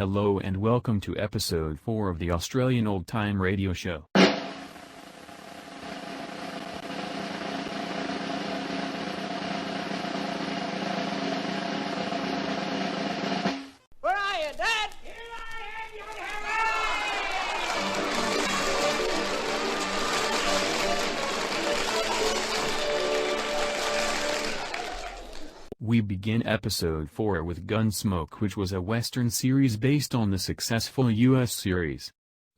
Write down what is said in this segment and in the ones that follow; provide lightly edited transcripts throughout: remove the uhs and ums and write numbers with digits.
Hello and welcome to episode 4 of the Australian Old Time Radio Show. Where are you, Dad? Here I am, you We begin episode 4 with Gunsmoke, which was a Western series based on the successful U.S. series.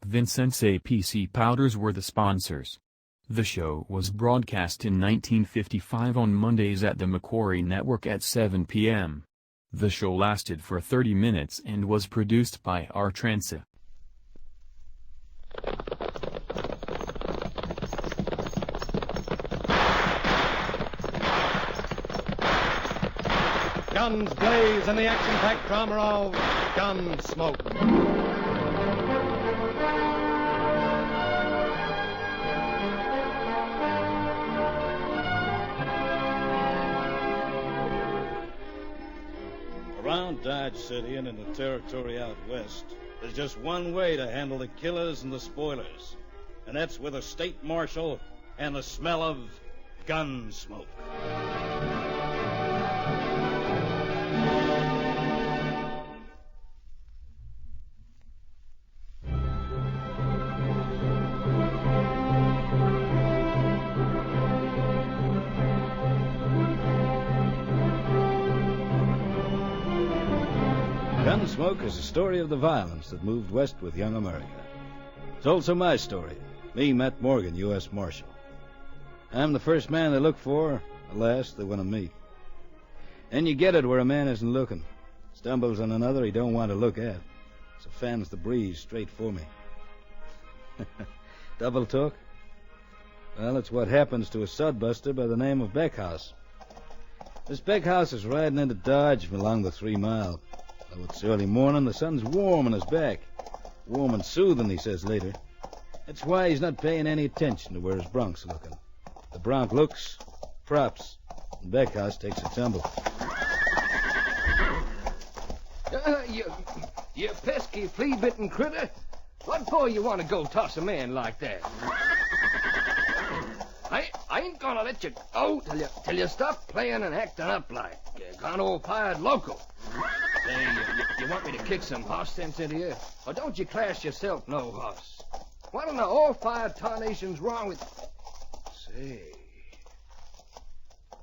Vincent's APC powders were the sponsors. The show was broadcast in 1955 on Mondays at the Macquarie Network at 7 p.m. The show lasted for 30 minutes and was produced by R. Transa. Guns blaze in the action-packed drama of Gunsmoke. Around Dodge City and in the territory out west, there's just one way to handle the killers and the spoilers, and that's with a state marshal and the smell of gun smoke. Gunsmoke is the story of the violence that moved west with young America. It's also my story. Me, Matt Morgan, U.S. Marshal. I'm the first man they look for, the last they want to meet. And you get it where a man isn't looking. Stumbles on another he don't want to look at. So fans the breeze straight for me. Double talk? Well, it's what happens to a sodbuster by the name of Beckhouse. This Beckhouse is riding into Dodge from along the 3 Mile. Though it's early morning, the sun's warm on his back. Warm and soothing, he says later. That's why he's not paying any attention to where his bronc's looking. The bronc looks, props, and Beckhouse takes a tumble. You pesky flea-bitten critter. What for you want to go toss a man like that? I ain't gonna let you go till you stop playing and acting up like gone all-fired local. Say, you want me to kick some horse sense into you? Or don't you class yourself no horse? What in the all-fired tarnation's wrong with... Say...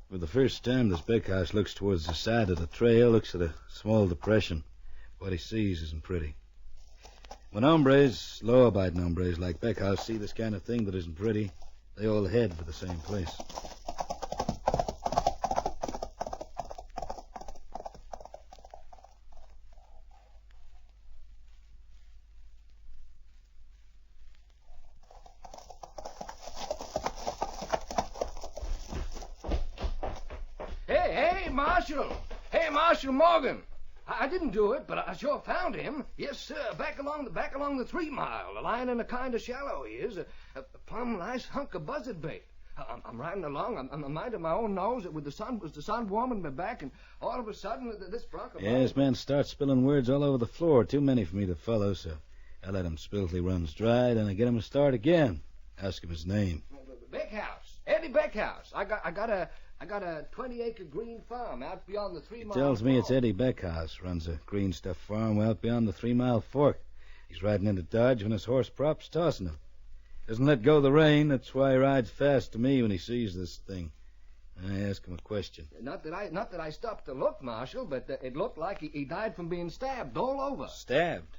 For the first time, this Beckhouse looks towards the side of the trail, looks at a small depression. What he sees isn't pretty. When hombres, law-abiding hombres like Beckhouse see this kind of thing that isn't pretty, they all head for the same place. Hey, Marshal Morgan. I didn't do it, but I sure found him. Yes, sir, back along the 3 Mile, lying in a kind of shallow he is. A plumb nice hunk of buzzard bait. I'm riding along. I'm minding my own nose with the sun warming my back, and all of a sudden this bronco... Yeah, this man starts spilling words all over the floor. Too many for me to follow, so I let him spill till he runs dry, then I get him to start again. Ask him his name. Beckhouse. Eddie Beckhouse. I got a 20-acre green farm out beyond the 3 Mile. He tells me it's Eddie Beckhouse runs a green stuff farm out beyond the 3 Mile Fork. He's riding into Dodge when his horse prop's tossing him. Doesn't let go of the rein. That's why he rides fast to me when he sees this thing. I ask him a question. Not that I stopped to look, Marshal, but it looked like he died from being stabbed all over. Stabbed?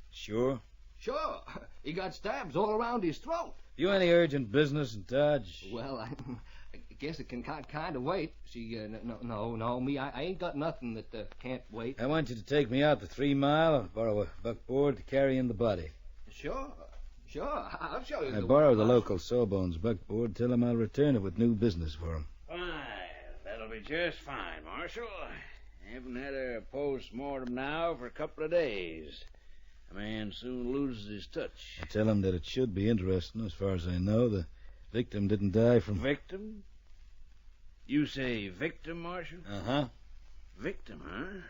Sure? Sure. He got stabs all around his throat. You any urgent business in Dodge? Well, I guess it can kind of wait. See, no, me, I ain't got nothing that can't wait. I want you to take me out the 3 Mile and borrow a buckboard to carry in the body. Sure, I'll show you. I borrow the local Sawbones buckboard. Tell him I'll return it with new business for him. Fine. That'll be just fine, Marshal. I haven't had a post-mortem now for a couple of days. A man soon loses his touch. I tell him that it should be interesting. As far as I know, the victim didn't die from... Victim? You say victim, Marshal? Uh-huh. Victim, huh?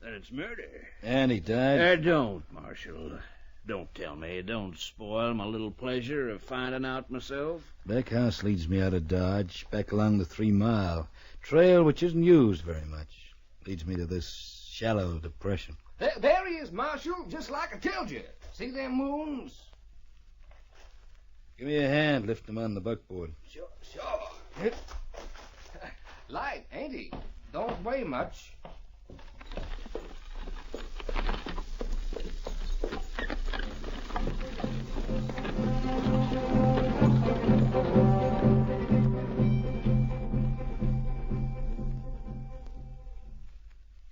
Then it's murder. And he died? Don't, Marshal. Don't tell me. Don't spoil my little pleasure of finding out myself. Backhouse leads me out of Dodge, back along the 3 Mile. Trail which isn't used very much. Leads me to this shallow depression. There he is, Marshal, just like I told you. See them moons? Give me a hand, lift him on the buckboard. Sure. Light, ain't he? Don't weigh much.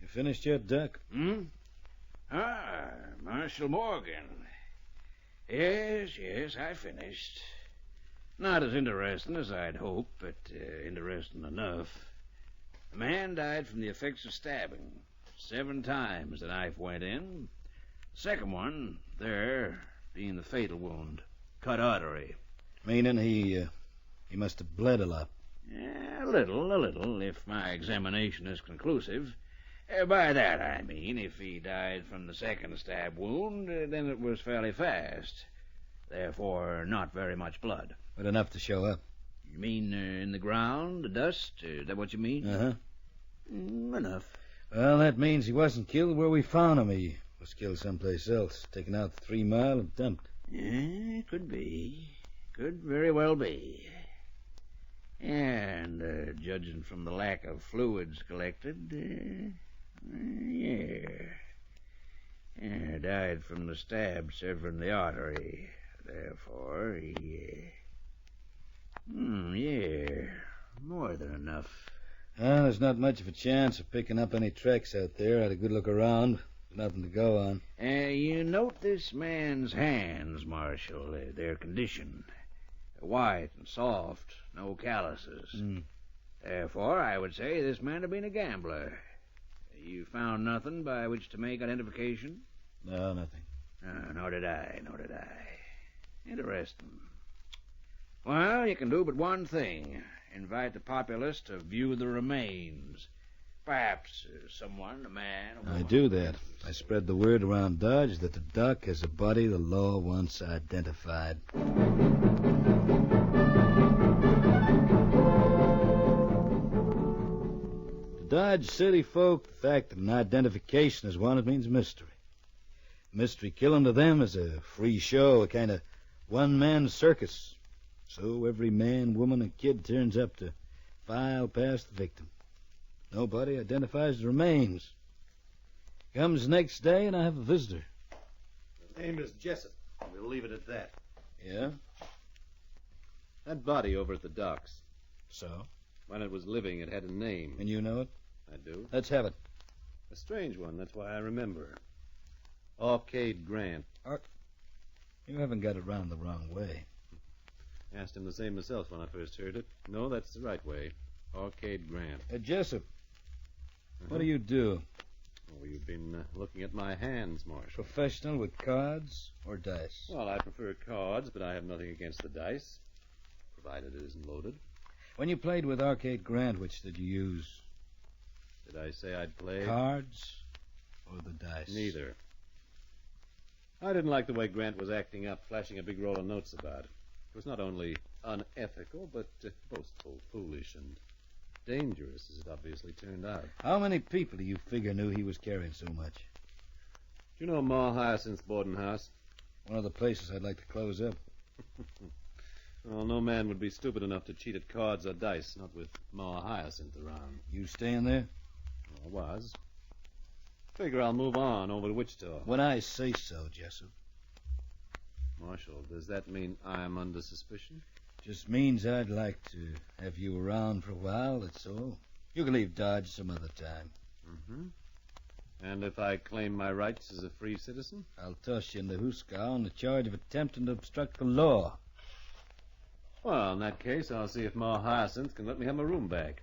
You finished yet, Duck? Marshal Morgan. Yes, I finished. Not as interesting as I'd hoped, but interesting enough. A man died from the effects of stabbing. 7 times the knife went in. The second one, there, being the fatal wound. Cut artery. Meaning he must have bled a lot. A little, if my examination is conclusive. By that, I mean, if he died from the second stab wound, then it was fairly fast. Therefore, not very much blood. But enough to show up. You mean in the ground, the dust? Is that what you mean? Uh-huh. Enough. Well, that means he wasn't killed where we found him. He was killed someplace else, taken out the 3 Mile and dumped. Could be. Could very well be. And, judging from the lack of fluids collected, died from the stab severing the artery. Therefore, more than enough. Well, there's not much of a chance of picking up any tracks out there. I had a good look around. Nothing to go on. You note this man's hands, Marshal, their condition. White and soft, no calluses. Therefore, I would say this man had been a gambler. You found nothing by which to make identification? No, nothing. Nor did I. Interesting. Well, you can do but one thing. Invite the populace to view the remains. Perhaps someone, a man... I do that. I spread the word around Dodge that the Duck has a body the law wants identified. To Dodge City folk, the fact that an identification is wanted means mystery. Mystery killing to them is a free show, a kind of one-man circus. So every man, woman, and kid turns up to file past the victim. Nobody identifies the remains. Comes the next day, and I have a visitor. The name is Jessup. We'll leave it at that. Yeah? That body over at the docks. So? When it was living, it had a name. And you know it? I do. Let's have it. A strange one, that's why I remember. Arcade Grant. You haven't got it round the wrong way. Asked him the same myself when I first heard it. No, that's the right way. Arcade Grant. Jessup, what do you do? Oh, you've been looking at my hands, Marshal. Professional with cards or dice? Well, I prefer cards, but I have nothing against the dice, provided it isn't loaded. When you played with Arcade Grant, which did you use? Did I say I'd play? Cards or the dice? Neither. I didn't like the way Grant was acting up, flashing a big roll of notes about it. It was not only unethical, but boastful, foolish, and dangerous, as it obviously turned out. How many people do you figure knew he was carrying so much? Do you know Ma Hyacinth's boarding house? One of the places I'd like to close up. Well, no man would be stupid enough to cheat at cards or dice, not with Ma Hyacinth around. You staying there? I was. Figure I'll move on over to Wichita. When I say so, Jessup. Marshal, does that mean I'm under suspicion? Just means I'd like to have you around for a while, that's all. You can leave Dodge some other time. Mm-hmm. And if I claim my rights as a free citizen? I'll toss you in the hoosegow on the charge of attempting to obstruct the law. Well, in that case, I'll see if Ma Hyacinth can let me have my room back.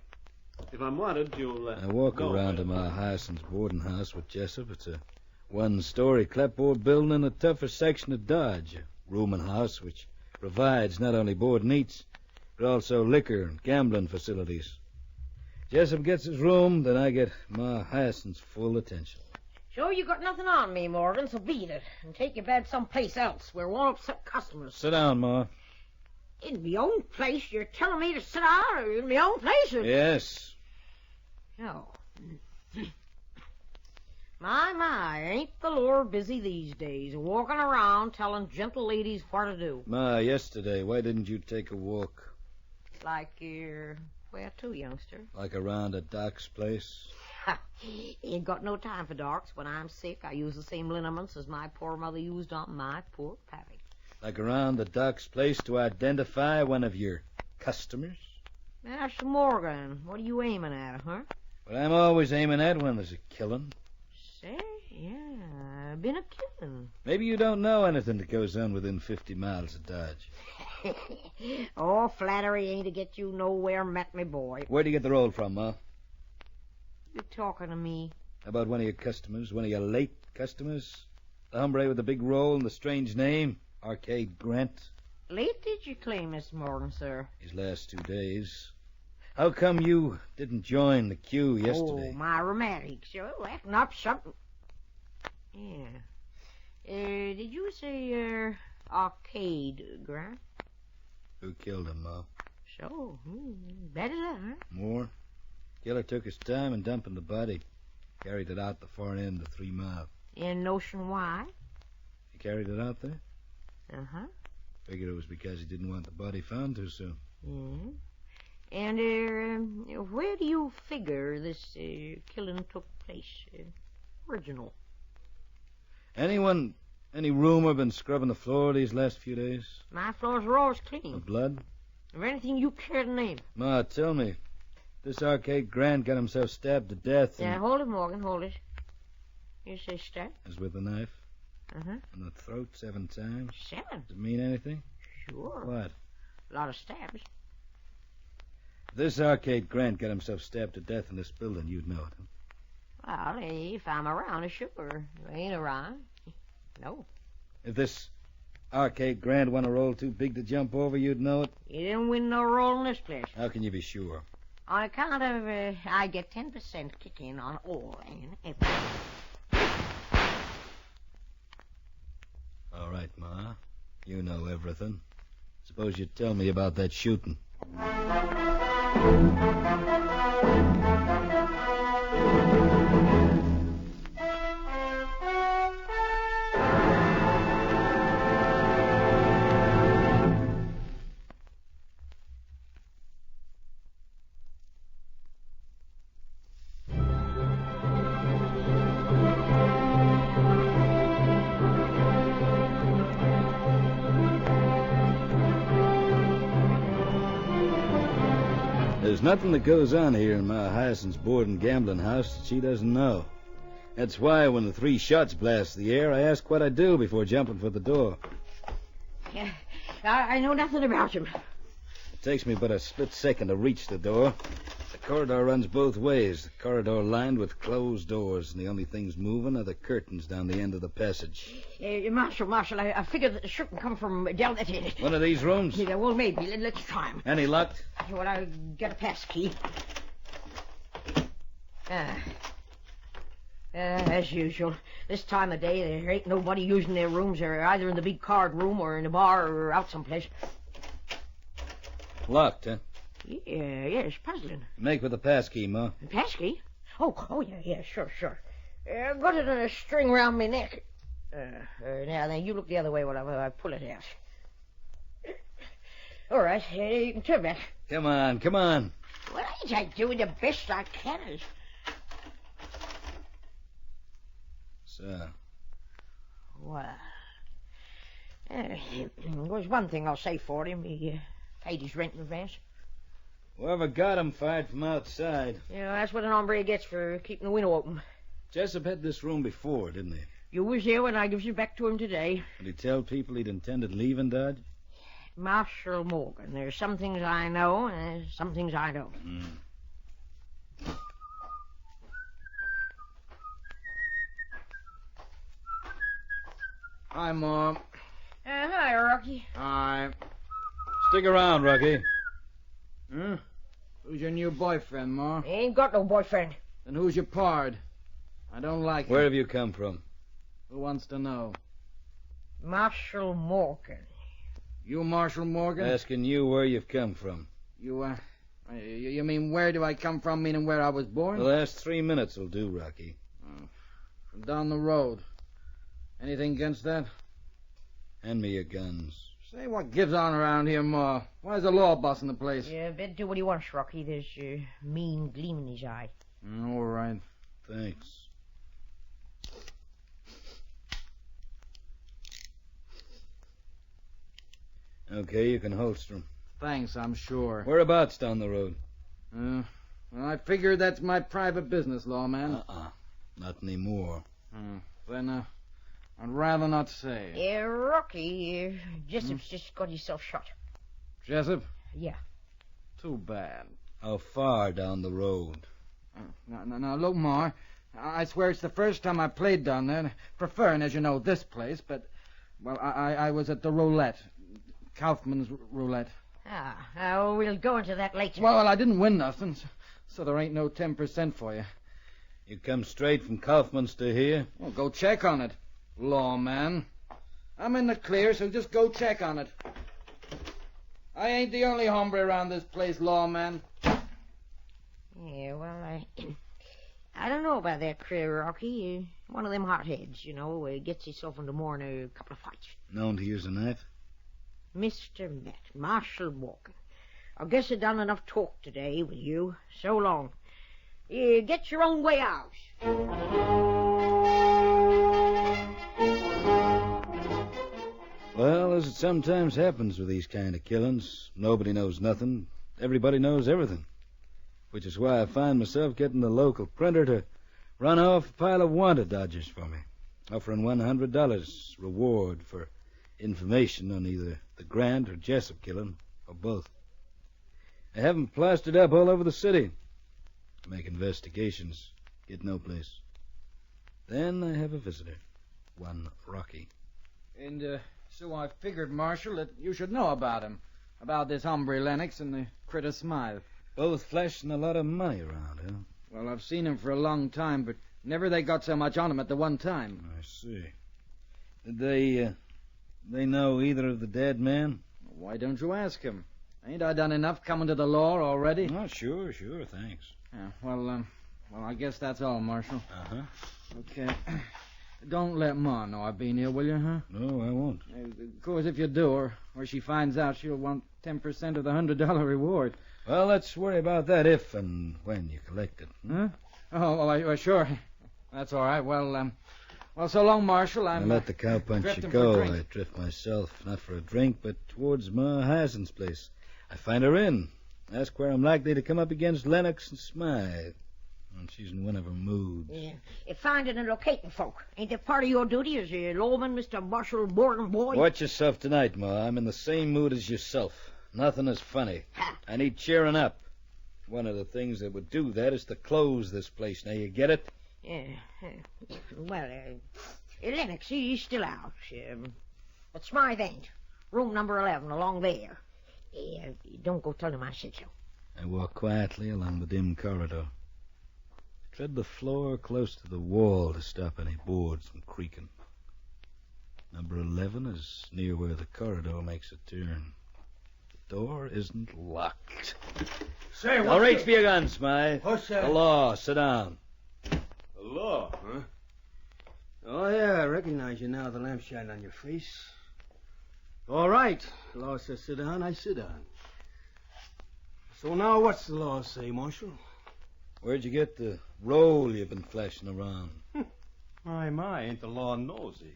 If I'm wanted, you'll... I walk around to Ma Hyacinth's boarding house with Jessup. It's a one-story clapboard building in the tougher section of Dodge. A rooming house which provides not only board and eats, but also liquor and gambling facilities. Jessup gets his room, then I get Ma Hyacinth's full attention. So you got nothing on me, Morgan, so beat it. And take your bed someplace else where it won't upset customers. Sit down, Ma. In my own place? You're telling me to sit down or in my own place? Or... Yes. Oh. My, ain't the Lord busy these days, walking around telling gentle ladies what to do. Ma, yesterday, why didn't you take a walk? Like where to, youngster? Like around at Doc's place? Ain't got no time for darks. When I'm sick, I use the same liniments as my poor mother used on my poor pappy. Like around the Doc's place to identify one of your customers? Master Morgan, what are you aiming at, huh? Well, I'm always aiming at when there's a killing. Say, yeah, been a killing. Maybe you don't know anything that goes on within 50 miles of Dodge. Oh, flattery ain't to get you nowhere, met me boy. Where'd you get the roll from, Ma? You talking to me? About one of your customers, one of your late customers? The hombre with the big roll and the strange name, Arcade Grant. Late did you claim, Miss Morgan, sir? His last 2 days. How come you didn't join the queue yesterday? Oh, my romantics. You're acting up something. Yeah. Did you say, Arcade Grant? Who killed him, Ma? So, better that, huh? More? Killer took his time in dumping the body. Carried it out the far end of 3 Mile. Any notion why? He carried it out there? Uh-huh. Figured it was because he didn't want the body found too soon. Yeah. And, where do you figure this, killing took place? Original. Any rumor been scrubbing the floor these last few days? My floors are always clean. Of blood? Or anything you care to name. Ma, tell me. This Arcade Grant got himself stabbed to death. Yeah, hold it, Morgan, hold it. You say stab? As with a knife? Uh-huh. In the throat 7 times? 7? Does it mean anything? Sure. What? A lot of stabs. If this Arcade Grant got himself stabbed to death in this building, you'd know it. Huh? Well, if I'm around, sure. If I ain't around, no. If this Arcade Grant won a roll too big to jump over, you'd know it? You didn't win no roll in this place. How can you be sure? On account of, I get 10% kick-in on all and everything. All right, Ma. You know everything. Suppose you tell me about that shooting. There's nothing that goes on here in Ma Hyacinth's board and gambling house that she doesn't know. That's why when the 3 shots blast the air, I ask what I do before jumping for the door. Yeah, I know nothing about him. It takes me but a split second to reach the door. The corridor runs both ways. The corridor lined with closed doors, and the only things moving are the curtains down the end of the passage. Marshal, I figured that the shooting come from down that end. One of these rooms? Yeah, well, maybe. Let's try him. Any luck? Well, I'll get a pass key. As usual. This time of day, there ain't nobody using their rooms. They're either in the big card room or in the bar or out someplace. Locked, huh? Yeah, it's puzzling. Make with the pass key, Ma. The pass key? Oh, yeah, sure. Got it in a string round my neck. Now, then, you look the other way while I pull it out. All right, you can turn back. Come on. Well, ain't I doing the best I can? So? Well, there's one thing I'll say for him. He paid his rent in advance. Whoever got him fired from outside. Yeah, that's what an hombre gets for keeping the window open. Jessup had this room before, didn't he? You was there when I gives you back to him today. Did he tell people he'd intended leaving Dodge? Marshal Morgan, there's some things I know and there's some things I don't. Hi, Mom. Hi, Rocky. Hi. Stick around, Rocky. Huh? Who's your new boyfriend, Ma? Ain't got no boyfriend. Then who's your pard? I don't like Where it. have you come from? Who wants to know? Marshal Morgan. You Marshal Morgan? Asking you where you've come from. You mean where do I come from, meaning where I was born? The last 3 minutes will do, Rocky. From down the road. Anything against that? Hand me your guns. Say, what gives on around here, Ma? Why's the law bossing the place? Yeah, better do what he wants, Rocky. There's a mean gleam in his eye. All right. Thanks. Okay, you can holster 'em. Thanks, I'm sure. Whereabouts down the road? Well, I figure that's my private business, lawman. Not anymore. Then, I'd rather not say. Yeah, Rocky, Jessup's just got himself shot. Jessup? Yeah. Too bad. How far down the road? Now, look, Ma, I swear it's the first time I played down there. Preferring, as you know, this place, but, well, I was at the roulette. Kaufman's roulette. We'll go into that later. Well, I didn't win nothing, so there ain't no 10% for you. You come straight from Kaufman's to here? Well, go check on it, lawman. I'm in the clear, so just go check on it. I ain't the only hombre around this place, lawman. Yeah, well, I don't know about that career, Rocky. One of them hotheads, gets himself into more than a couple of fights. Known to use a knife? Mr. Matt, Marshal Morgan. I guess I've done enough talk today with you. So long. Get your own way out. Well, as it sometimes happens with these kind of killings, nobody knows nothing. Everybody knows everything. Which is why I find myself getting the local printer to run off a pile of wanted dodgers for me, offering $100 reward for information on either the Grant or Jessup killing, or both. I have 'em plastered up all over the city. Make investigations, get no place. Then I have a visitor, one Rocky. And, so I figured, Marshal, that you should know about him. About this hombre Lennox and the critter Smythe. Both flashing a lot of money around, huh? Well, I've seen him for a long time, but never they got so much on him at the one time. I see. Did they know either of the dead men? Why don't you ask him? Ain't I done enough coming to the law already? Oh, sure, thanks. Yeah, well, I guess that's all, Marshal. Uh-huh. Okay. Don't let Ma know I've been here, will you, huh? No, I won't. Of course, if you do, or she finds out, she'll want 10% of the $100 reward. Well, let's worry about that if and when you collect it. Huh? Oh, sure. That's all right. Well, so long, Marshal. I let the cowpuncher go. I drift myself, not for a drink, but towards Ma Hazen's place. I find her in. Ask where I'm likely to come up against Lennox and Smythe. And she's in one of her moods. Yeah. Finding and locating folk. Ain't that part of your duty as a lawman, Mr. Marshal Morgan, boy? Watch yourself tonight, Ma. I'm in the same mood as yourself. Nothing is funny. I need cheering up. One of the things that would do that is to close this place. Now, you get it? Yeah. Well, Lennox, he's still out. But Smythe ain't. Room number 11, along there. Don't go tell him I said so. I walk quietly along the dim corridor. Tread the floor close to the wall to stop any boards from creaking. Number 11 is near where the corridor makes a turn. The door isn't locked. Say, All right, for your guns, Smythe. What's that? The law. Sit down. The law, huh? Oh, yeah, I recognize you now, the lamp shining on your face. All right. The law says sit down, I sit down. So now what's the law say, Marshal? Where'd you get the roll you've been flashing around? My, ain't the law nosy.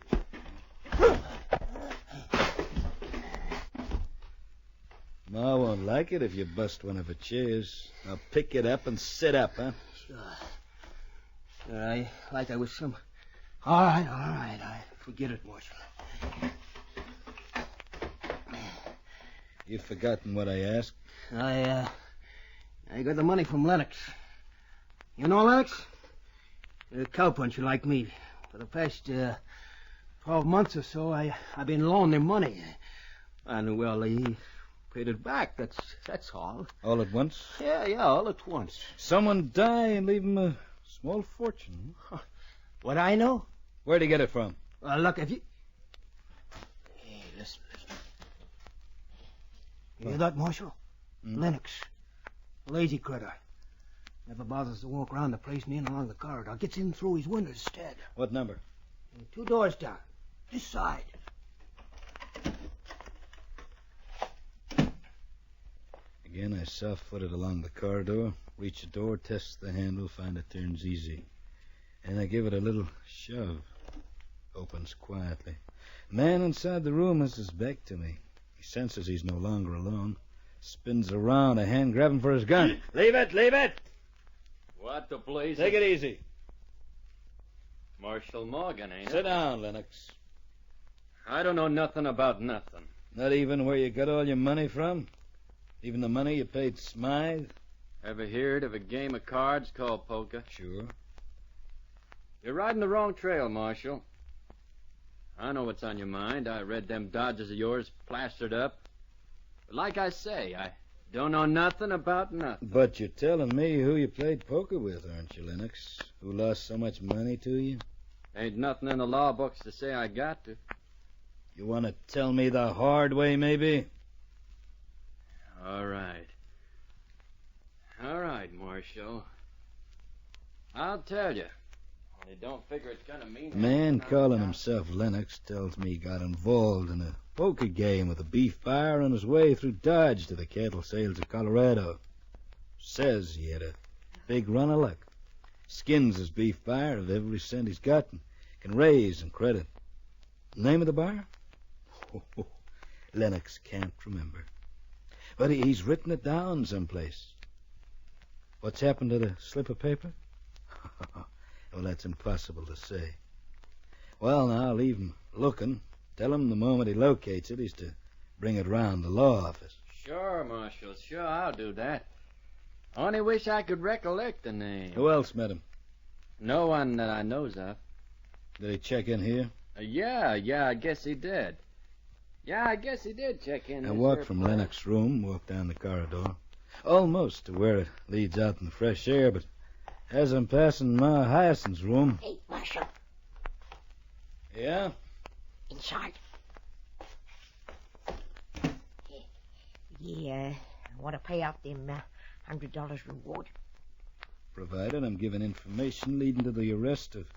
Ma won't like it if you bust one of her chairs. Now pick it up and sit up, huh? Sure. Like I was some... All right. I forget it, Marshal. You've forgotten what I asked? I got the money from Lennox. You know Lennox? A cowpuncher like me. For the past 12 months or so, I've been loaning him money. And, well, he paid it back, that's all. All at once? Yeah, all at once. Someone die and leave him a small fortune. What I know? Where'd he get it from? Look, if you... Hey, listen. You hear that, Marshal? Lennox. Lazy critter. Never bothers to walk around the place and in along the corridor. Gets in through his windows instead. What number? 2 doors down. This side. Again, I soft-footed along the corridor, reach the door, test the handle, find it turns easy. And I give it a little shove. Opens quietly. The man inside the room has his back to me. He senses he's no longer alone. Spins around, a hand grabbing for his gun. Leave it! What the blaze? Take it easy. Marshal Morgan, ain't it? Sit down, Lennox. I don't know nothing about nothing. Not even where you got all your money from? Even the money you paid Smythe? Ever heard of a game of cards called poker? Sure. You're riding the wrong trail, Marshal. I know what's on your mind. I read them dodges of yours plastered up. But like I say, I don't know nothing about nothing. But you're telling me who you played poker with, aren't you, Lennox? Who lost so much money to you? Ain't nothing in the law books to say I got to. You want to tell me the hard way, maybe? All right. All right, Marshal. I'll tell you. Only don't figure it's gonna mean... A man calling himself Lennox tells me he got involved in a poker game with a beef buyer on his way through Dodge to the cattle sales of Colorado. Says he had a big run of luck. Skins his beef buyer of every cent he's got and can raise and credit. Name of the buyer? Lennox can't remember. But he's written it down someplace. What's happened to the slip of paper? Well, that's impossible to say. Well, now, leave him looking. Tell him the moment he locates it, he's to bring it round the law office. Sure, Marshal, sure, I'll do that. Only wish I could recollect the name. Who else met him? No one that I knows of. Did he check in here? Yeah, I guess he did. Yeah, I guess he did check in. I walked from Lennox's room, walked down the corridor, almost to where it leads out in the fresh air, but as I'm passing Ma Hyacinth's room... Hey, Marshal. Yeah? Inside. Yeah, want to pay out them $100 reward? Provided I'm given information leading to the arrest of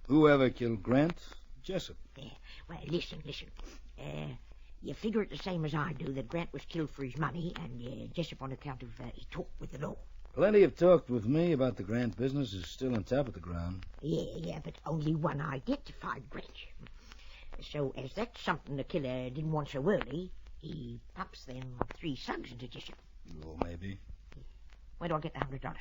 whoever killed Grant Jessup. Well, listen. You figure it the same as I do, that Grant was killed for his money and Jessup on account of he talked with the law. Plenty have talked with me about the Grant business is still on top of the ground. Yeah, but only one identified Grant. So, as that's something the killer didn't want so early, he pops them 3 slugs into Jessup. Oh, maybe. Where do I get the $100?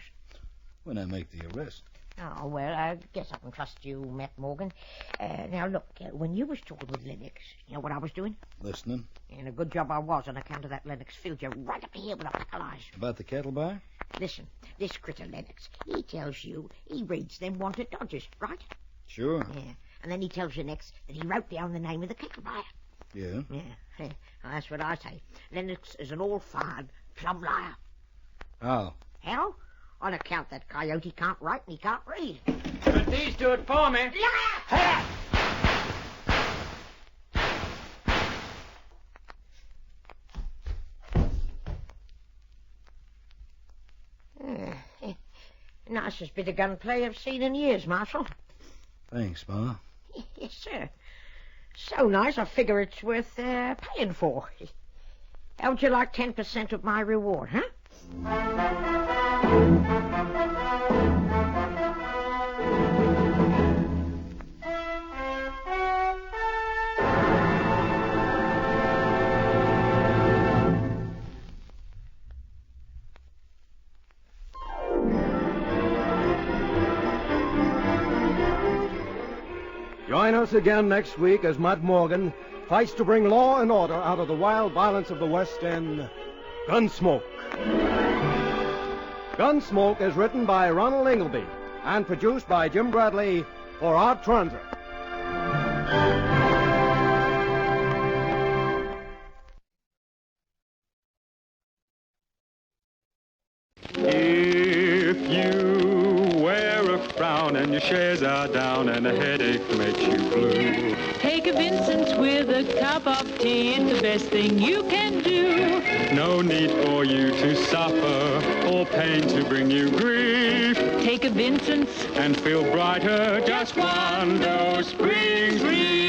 When I make the arrest. Oh, well, I guess I can trust you, Matt Morgan. Now, look, when you was talking with Lennox, you know what I was doing? Listening. And a good job I was on account of that Lennox filled you right up here with a pack of lies. About the cattle buyer? Listen, this critter Lennox, he tells you he reads them wanted dodgers, right? Sure. Yeah, and then he tells you next that he wrote down the name of the cattle buyer. Yeah? Yeah, well, that's what I say. Lennox is an all-fired plumb liar. How? How? On account that coyote can't write and he can't read. But these do it for me. Nicest bit of gunplay I've seen in years, Marshal. Thanks, Ma. Yes, sir. So nice, I figure it's worth paying for. How would you like 10% of my reward, huh? Join us again next week as Matt Morgan fights to bring law and order out of the wild violence of the West in Gunsmoke. Gunsmoke is written by Ronald Ingleby and produced by Jim Bradley for Art Transit. If you wear a frown and your shares are down and a headache makes you blue. Take a Vincent's with a cup of tea. It's the best thing you can do. No need for you to suffer or pain to bring you grief. Take a Vincent's And feel brighter, just one dose brings relief.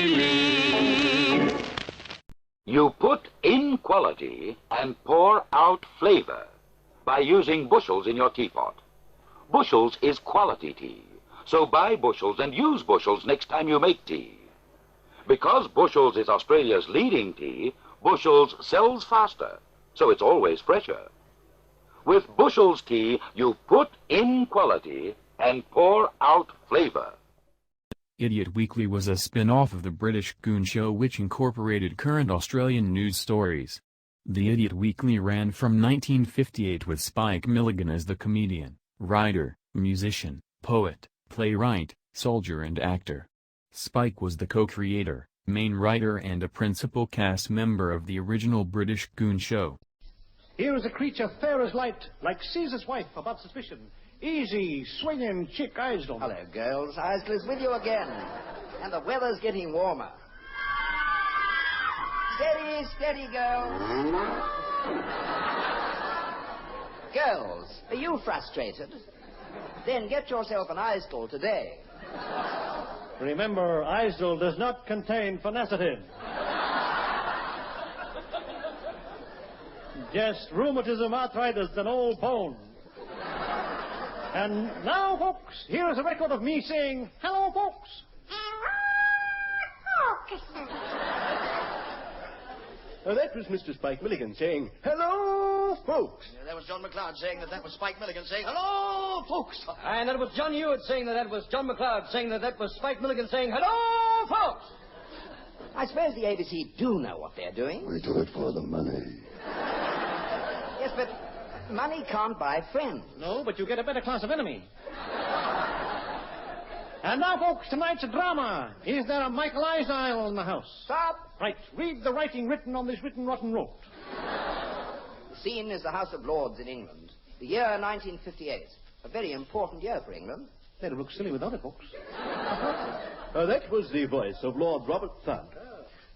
You put in quality and pour out flavor by using Bushels in your teapot. Bushels is quality tea, so buy Bushels and use Bushels next time you make tea. Because Bushels is Australia's leading tea, Bushels sells faster, so it's always fresher. With Bushels tea, you put in quality and pour out flavor. Idiot Weekly was a spin-off of the British Goon Show which incorporated current Australian news stories. The Idiot Weekly ran from 1958 with Spike Milligan as the comedian, writer, musician, poet, playwright, soldier and actor. Spike was the co-creator, main writer and a principal cast member of the original British Goon Show. Here is a creature fair as light, like Caesar's wife above suspicion. Easy, swinging chick Isdell. Hello, girls. Isdell is with you again. And the weather's getting warmer. Steady, steady, girls. Girls, are you frustrated? Then get yourself an Isdell today. Remember, Isdell does not contain phenacetin. Just rheumatism, arthritis, and old bone. And now, folks, here is a record of me saying, hello, folks. That was Mr. Spike Milligan saying, hello, folks. That was John McLeod saying that was Spike Milligan saying, hello, folks. And that was John Hewitt saying that was John McLeod saying that was Spike Milligan saying, hello, folks. I suppose the ABC do know what they're doing. We do it for the money. Yes, but money can't buy friends. No, but you get a better class of enemy. And now, folks, tonight's a drama. Is there a Michael Isdell in the house? Stop. Right. Read the writing written on this written rotten road. The scene is the House of Lords in England. The year 1958. A very important year for England. They'd look silly without it, folks. That was the voice of Lord Robert Thud.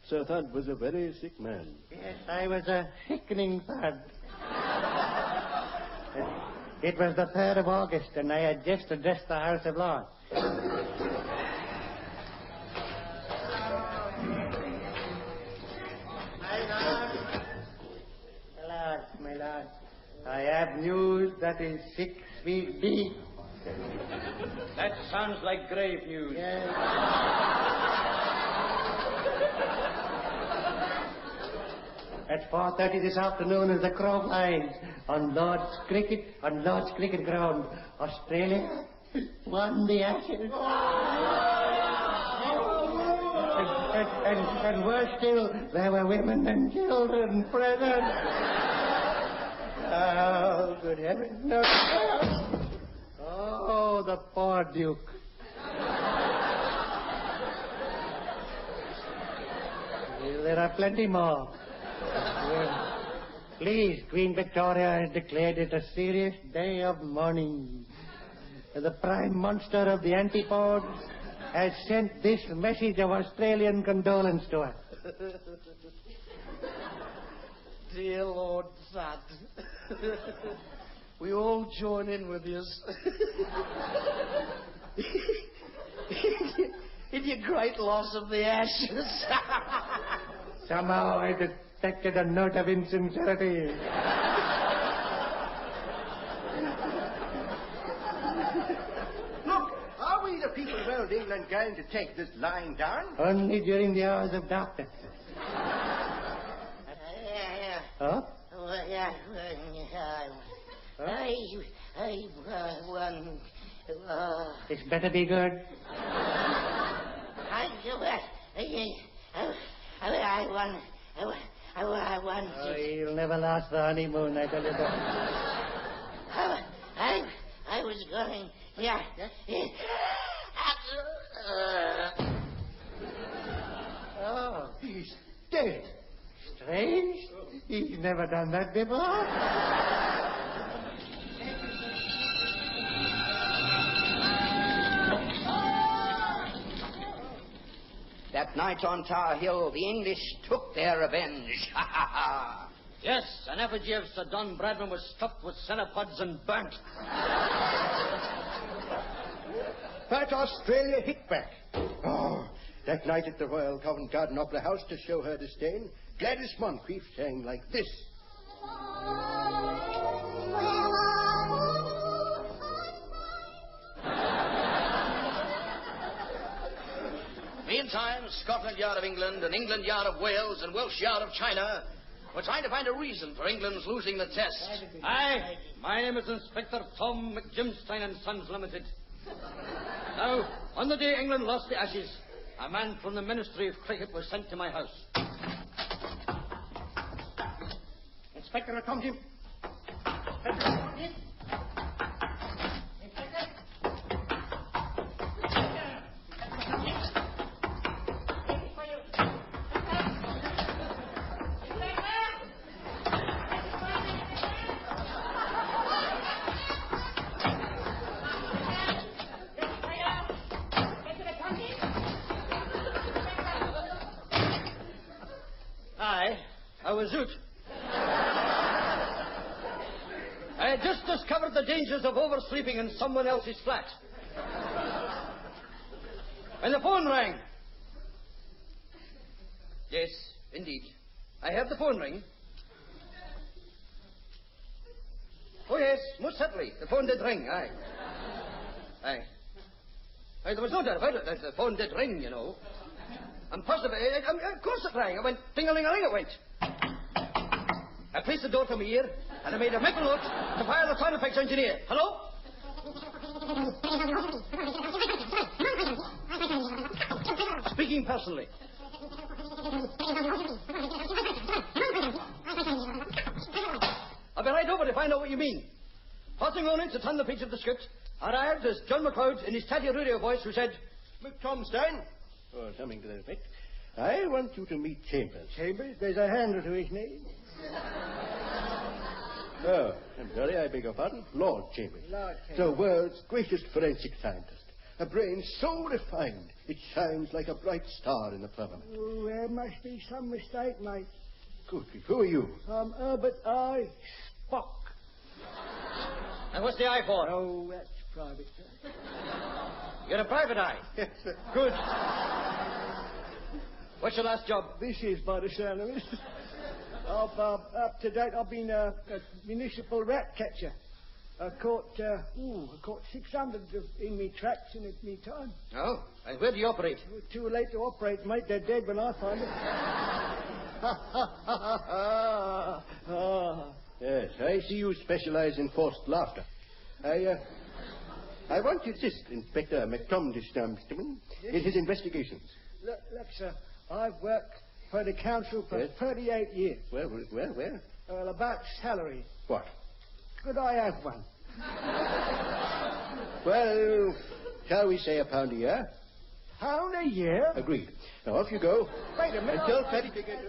Sir Thud was a very sick man. Yes, I was a sickening Thud. It was the 3rd of August, and I had just addressed the House of Lords. My lord, I have news that is 6 feet deep. That sounds like grave news. Yes. At 4:30 this afternoon, as the crow flies, on Lord's cricket ground, Australia won the Ashes. And worse still, there were women and children present. Oh, good heavens, no. Oh, the poor Duke. Well, there are plenty more. Please, Queen Victoria has declared it a serious day of mourning. The prime monster of the antipodes has sent this message of Australian condolence to us. Dear Lord Thud, we all join in with you in your great loss of the Ashes. Somehow I detected a note of insincerity. Look, are we the people of old England going to take this lying down? Only during the hours of darkness. Huh? I won. It's better be good. I won. Oh, you'll never last the honeymoon, I tell you that. I was going. Yeah. Oh, he's dead. Strange. He's never done that before. That night on Tower Hill, the English took their revenge. Ha ha ha! Yes, an effigy of Sir Don Bradman was stuffed with cenopods and burnt. But Australia hit back. Oh, that night at the Royal Covent Garden Opera House, to show her disdain, Gladys Moncrief sang like this. Meantime, Scotland Yard of England and England Yard of Wales and Welsh Yard of China were trying to find a reason for England's losing the test. Aye, my name is Inspector Tom McJimstein and Sons Limited. Now, on the day England lost the Ashes, a man from the Ministry of Cricket was sent to my house. Inspector, come Jim. I was out. I had just discovered the dangers of oversleeping in someone else's flat. And the phone rang. Yes, indeed. I have the phone ring. Oh, yes, most certainly. The phone did ring, aye. Aye. Aye, there was no doubt about it. The phone did ring, you know. And positive, of course it rang. It went ding-a-ling-a-ling, it went. I placed the door to my ear, and I made a mental note to fire the sound effects engineer. Hello? Speaking personally. I'll be right over to find out what you mean. Passing on in to turn the page of the script, arrived as John McLeod in his tatty radio voice who said, McTomstein, or something to that effect. I want you to meet Chambers. Chambers? There's a handle to his name. Oh, I'm sorry, I beg your pardon. Lord Chambers. Lord Chambers. The world's greatest forensic scientist. A brain so refined, it shines like a bright star in the firmament. Oh, there must be some mistake, mate. Good. Who are you? I'm Herbert I. Spock. And what's the eye for? Oh, that's private, sir. You're a private eye? Yes, sir. Good. What's your last job? This is by the sound of it. Up to date, I've been a municipal rat catcher. I caught 600 in me traps in me time. Oh, and where do you operate? Too late to operate, mate. They're dead when I find them. Yes, I see you specialize in forced laughter. I want you to assist Inspector McTomstein in his investigations. Look, sir, I've worked for the council for 38 years. Where? Well, about salary. What? Could I have one? Well, shall we say £1 a year? Pound a year? Agreed. Now, off you go. Wait a minute. Until Fatty to get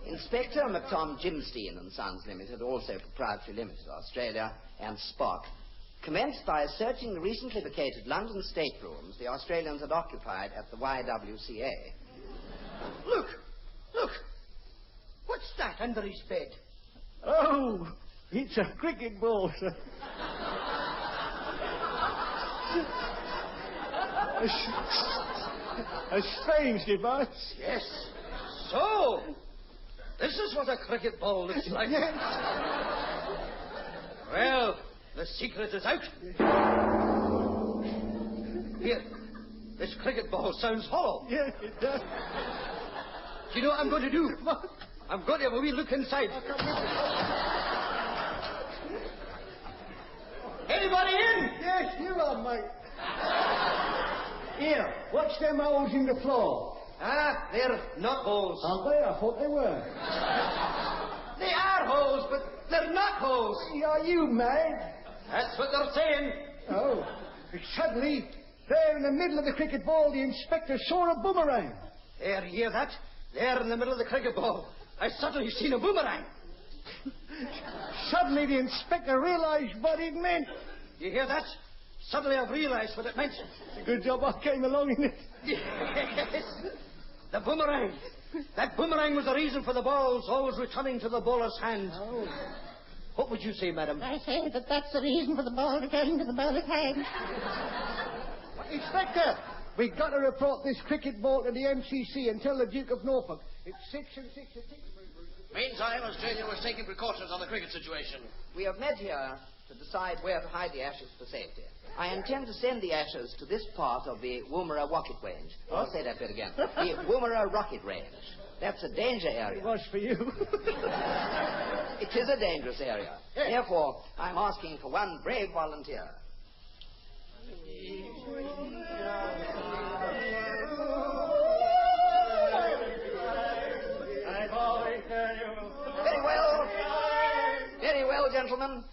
Inspector McTomstein and Sons Limited, also Proprietary Limited, Australia, and Spock, commenced by searching the recently vacated London staterooms the Australians had occupied at the YWCA. Look! What's that under his bed? Oh, it's a cricket ball, sir. A strange device. Yes. So, this is what a cricket ball looks like. Yes. Well, the secret is out. Here, this cricket ball sounds hollow. Yes, it does. Do you know what I'm going to do? What? I'm going to have a wee look inside. Anybody in? Yes, you are, mate. Here, watch them holes in the floor. Ah, they're not holes. Aren't they? I thought they were. They are holes, but they're not holes. Are you mad? That's what they're saying. Oh. Suddenly, there in the middle of the cricket ball, the inspector saw a boomerang. There, you hear that? There in the middle of the cricket ball. I suddenly seen a boomerang. Suddenly, the inspector realized what it meant. You hear that? Suddenly I've realized what it meant. It's a good job I came along in it. Yes. The boomerang. That boomerang was the reason for the balls always returning to the bowler's hand. Oh. What would you say, madam? I say that that's the reason for the ball returning to the bowler's hand. Inspector, we've got to report this cricket ball to the MCC and tell the Duke of Norfolk. It's 6 and 6 and 6. Meantime, Australia was taking precautions on the cricket situation. We have met here to decide where to hide the ashes for safety. I intend to send the ashes to this part of the Woomera Rocket Range. I'll say that bit again. The Woomera Rocket Range. That's a danger area. It was for you. It is a dangerous area. Therefore, I'm asking for one brave volunteer. Very well. Very well, gentlemen.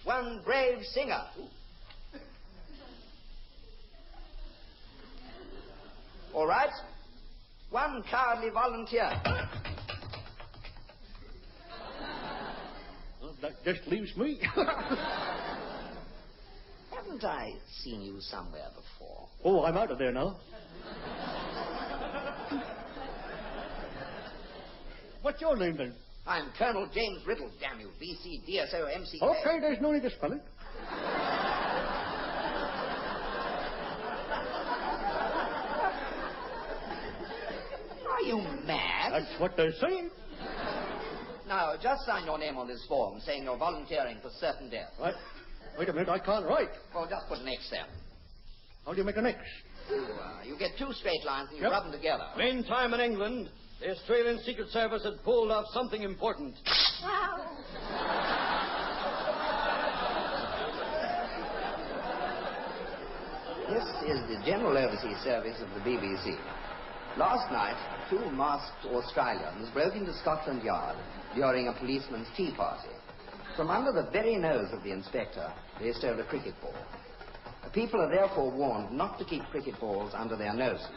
One brave singer. All right. One cowardly volunteer. Well, that just leaves me. Haven't I seen you somewhere before? Oh, I'm out of there now. What's your name, then? I'm Colonel James Riddle, damn you. BC, DSO, MCK. Okay, there's no need to spell it. Are you mad? That's what they're saying. Now, just sign your name on this form saying you're volunteering for certain death. Right. Wait a minute, I can't write. Well, just put an X there. How do you make an X? You get two straight lines and you rub them together. Meantime in England, the Australian Secret Service had pulled off something important. This is the General Overseas Service of the BBC. Last night, two masked Australians broke into Scotland Yard during a policeman's tea party. From under the very nose of the inspector, they stole a cricket ball. The people are therefore warned not to keep cricket balls under their noses.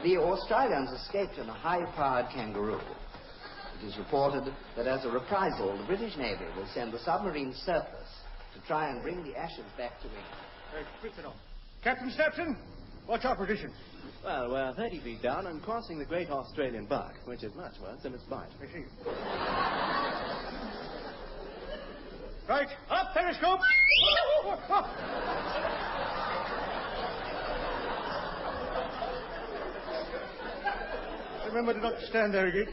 The Australians escaped in a high-powered kangaroo. It is reported that as a reprisal, the British Navy will send the submarine surplus to try and bring the ashes back to England. Captain Stepson, what's our position? Well, we're 30 feet down and crossing the Great Australian Bark, which is much worse than its bite. I see. Right, up, periscope! Remember to not stand there again.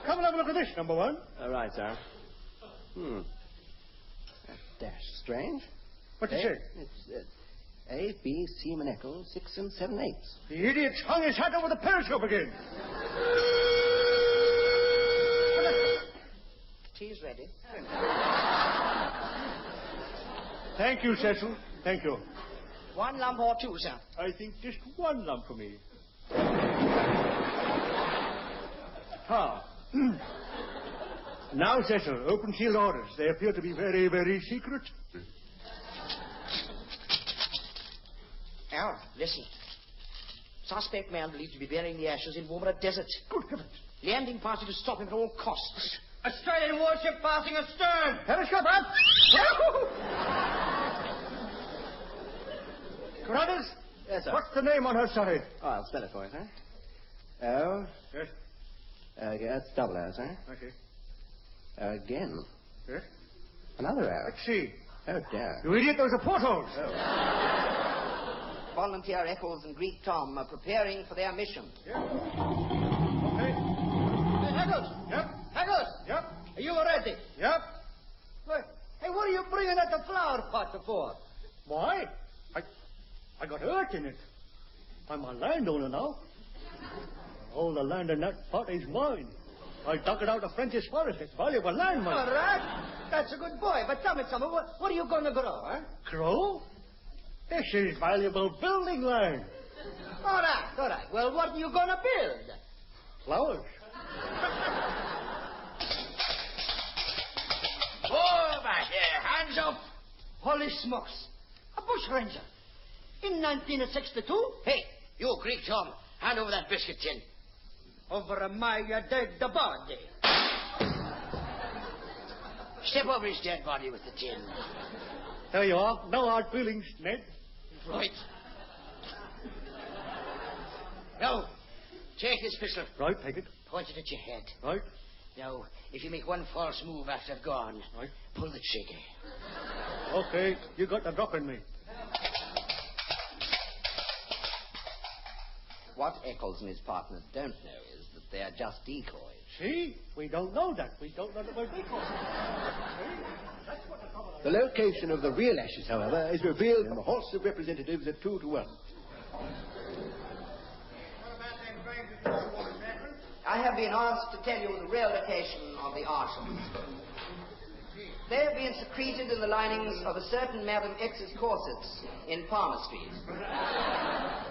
Come and have a look at this, number one. All right, sir. Dash strange. What's it say? It's A, B, C, and Echo, 6 and 7/8. The idiot's hung his hat over the periscope again. Tea's ready. Thank you, Cecil. Thank you. One lump or two, sir? I think just one lump for me. Now, Cecil, open sealed orders. They appear to be very, very secret. Al, listen. Suspect man believed to be burying the ashes in Woomera Desert. Good heavens. Landing party to stop him at all costs. Australian warship passing astern. Periscope up. Carruthers? Yes, sir. What's the name on her side? Oh, I'll spell it for you, sir. O. Yes. That's double O, sir. Okay. Again. Yes. Another O. Let's see. Oh, dear. You idiot, those are portholes. Volunteer Eccles and Greek Tom are preparing for their mission. Yeah. Okay. Hey, Eccles. Yep. Eccles. Yep. Are you ready? Yep. Hey, what are you bringing out the flower pot for? Why? I got earth in it. I'm a landowner now. All the land in that pot is mine. I dug it out of French's forest. It's valuable land, man. All right. That's a good boy. But tell me something. What are you going to grow, huh? Grow? This is valuable building land. All right. Well, what are you going to build? Flowers. Over here, hands up. Holy smokes. A bush ranger. In 1962? Hey, you Greek Tom, hand over that biscuit tin. Over my dead body. Step over his dead body with the tin. There you are. No hard feelings, Ned. Right. Now, take this pistol. Right, take it. Point it at your head. Right. Now, if you make one false move after I've gone, right, pull the trigger. Okay, you got the drop in me. What Eccles and his partners don't know is that they are just decoys. See? We don't know that. We don't know that we're decoys. The location of the real ashes, however, is revealed in the House of Representatives at 2 to 1. I have been asked to tell you the real location of the ashes. They have been secreted in the linings of a certain Madam X's corsets in Palmer Street.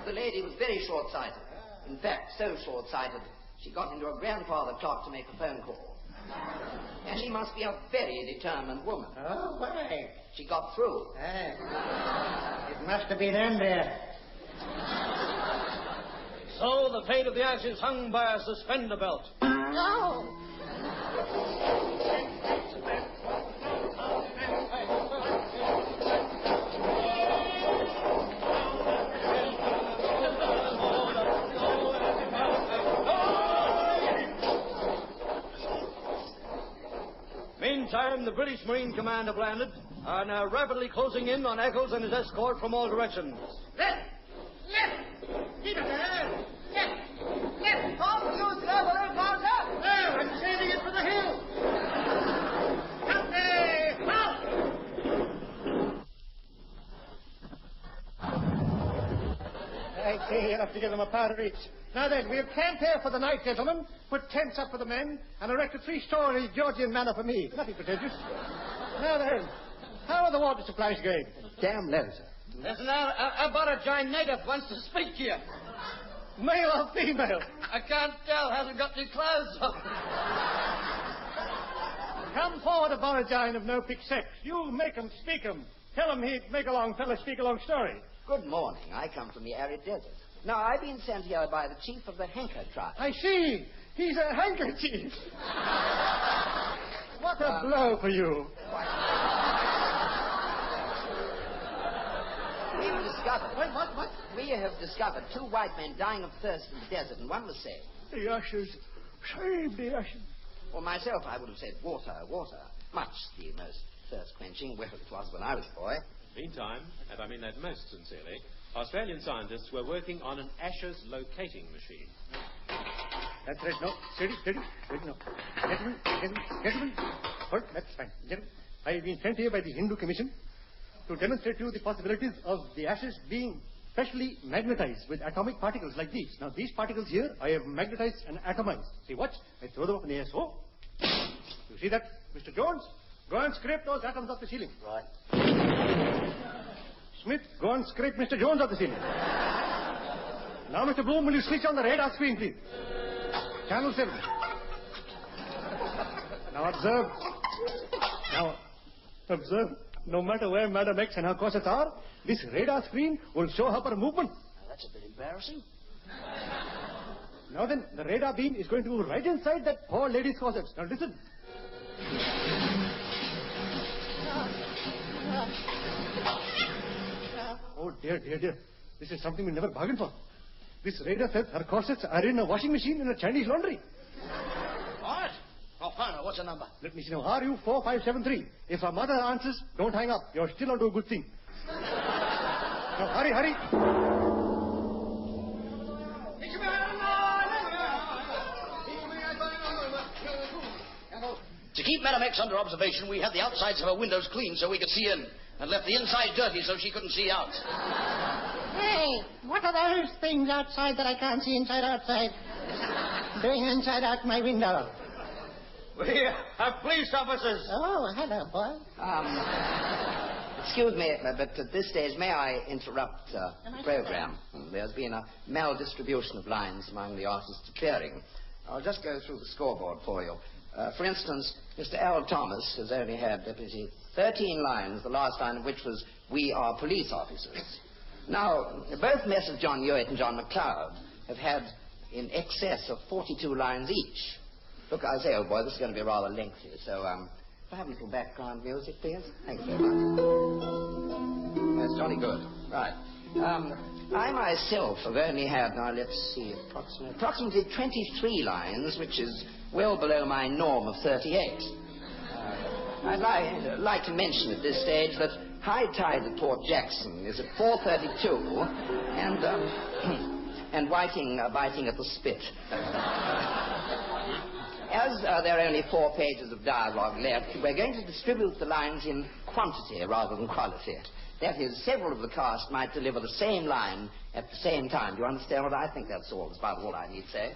The lady was very short-sighted. In fact, so short-sighted, she got into her grandfather clock to make a phone call. And she must be a very determined woman. Oh, why? She got through. It must have been Andrea. So the fate of the ashes hung by a suspender belt. No! Meantime, the British Marine Command have landed, are now rapidly closing in on Eccles and his escort from all directions. Left! Keep it there! Left! Off with you, sir! Balloon bombs up! There! I'm saving it for the hill! Up there! Out! I say you have to give them a powder each. Now then, we'll camp here for the night, gentlemen. Put tents up for the men, and erect a 3-story Georgian manor for me. Nothing pretentious. Now then, how are the water supplies going? Damn letter, sir. Listen now, about a giant native wants to speak to you. Male or female? I can't tell, hasn't got any clothes on. Come forward, Aborigine of no pick sex. You make 'em, speak 'em. Tell 'em he'd make a long fella speak a long story. Good morning. I come from the arid desert. Now, I've been sent here by the chief of the Henker tribe. I see. He's a handkerchief. What a blow for you. We've discovered... Wait, what? We have discovered 2 white men dying of thirst in the desert, and one was saved. The ashes. Save the ashes. For myself, I would have said water. Much the most thirst-quenching, wet it was when I was a boy. Meantime, and I mean that most sincerely, Australian scientists were working on an ashes locating machine. That's right. No, steady. Wait, no. Gentlemen. Hold, that's fine. Gentlemen, I have been sent here by the Hindu Commission to demonstrate to you the possibilities of the ashes being specially magnetized with atomic particles like these. Now, these particles here, I have magnetized and atomized. See, watch. I throw them up in the air. So, you see that, Mr. Jones? Go and scrape those atoms off the ceiling. Right. Smith, go and scrape Mr. Jones off the ceiling. Now, Mr. Bloom, will you switch on the radar screen, please? Channel 7. Now, observe. No matter where Madam X and her corsets are, this radar screen will show her movement. Now, that's a bit embarrassing. Now then, the radar beam is going to go right inside that poor lady's corsets. Now, listen. Oh, dear. This is something we never bargained for. This radar says her corsets are in a washing machine in a Chinese laundry. What? Oh, fine. What's the number? Let me see now. RU4573. If her mother answers, don't hang up. You're still onto a good thing. Now, hurry. To keep Madam X under observation, we had the outsides of her windows clean so we could see in, and left the inside dirty so she couldn't see out. Hey, what are those things outside that I can't see outside? Doing inside out my window. We have police officers. Oh, hello, boy. Excuse me, but at this stage, may I interrupt the program? There's been a maldistribution of lines among the artists appearing. I'll just go through the scoreboard for you. For instance, Mr. L. Thomas has only had 13 lines, the last line of which was, "We are police officers." Now, both Messrs. John Hewitt and John McLeod have had in excess of 42 lines each. Look, I say, old boy, this is going to be rather lengthy, so, have a little background music, please. Thank you very much. That's jolly good. Right. I myself have only had, now let's see, approximately 23 lines, which is well below my norm of 38. I'd like to mention at this stage that high tide at Port Jackson is at 4:32, and Whiting biting at the spit. As there are only 4 pages of dialogue left, we're going to distribute the lines in quantity rather than quality. That is, several of the cast might deliver the same line at the same time. Do you understand what I think? That's about all I need say.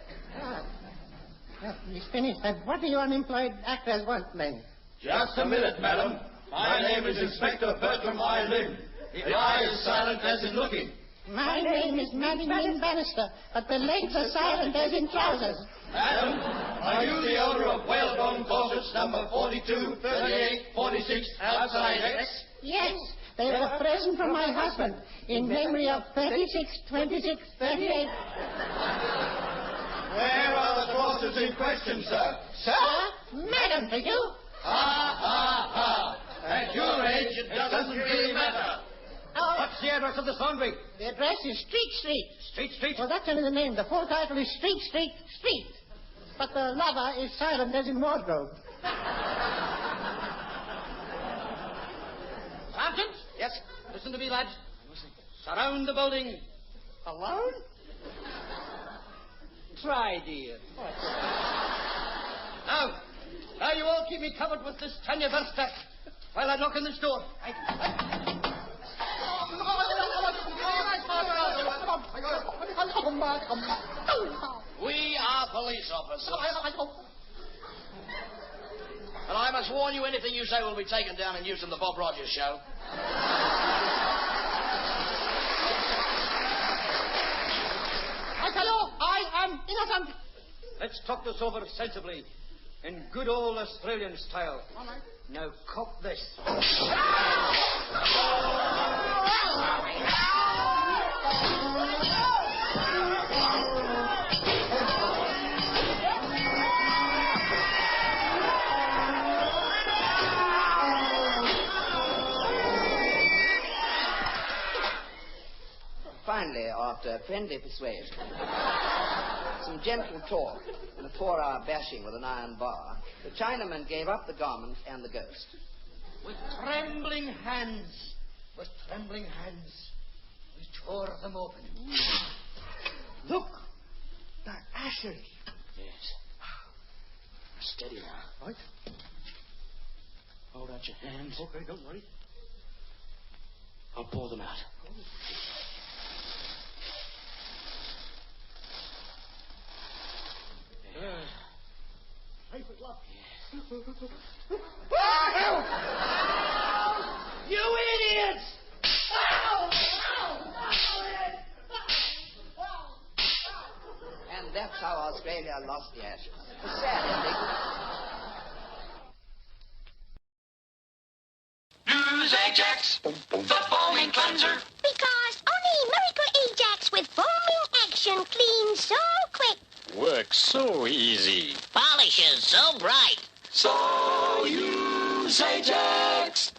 He's finished. And what do you unemployed actors want, then? Just a minute, madam. My name is Inspector Bertram I. Lim. The eye is silent as in looking. My name is Madeline Bannister, but the legs are silent as in trousers. Madam, are you the owner of whalebone corsets number 42, 38, 46, outside X? Yes, they were a present from my husband in memory of 36, 26, 38. Where are the corsets in question, sir? Sir? Madam, for you? Ha! At your age, it doesn't really matter. Oh. What's the address of this laundry? The address is Street Street. Street Street? Well, that's only the name. The full title is Street Street Street. But the lover is silent as in wardrobe. Sergeant? Yes? Listen to me, lads. Surround the building. Alone? Try, dear. Now, you all keep me covered with this Tanya Versta while I knock on this door. We are police officers. And I must warn you, anything you say will be taken down and used in the Bob Rogers show. I tell you, I am innocent. Let's talk this over sensibly, in good old Australian style. All right. Now, cop this. Finally, after friendly persuasion, some gentle talk, and a 4-hour bashing with an iron bar, the Chinaman gave up the garment and the ghost. With trembling hands, we tore them open. Look, they're ashes. Yes. Steady now. Right. Hold out your hands. Okay, don't worry. I'll pour them out. You idiots! And that's how Australia lost the ashes. A sad ending. Use Ajax, the foaming cleanser. Because only Miracle Ajax with foaming action cleans so quick. Works so easy. Polishes so bright. So use Ajax.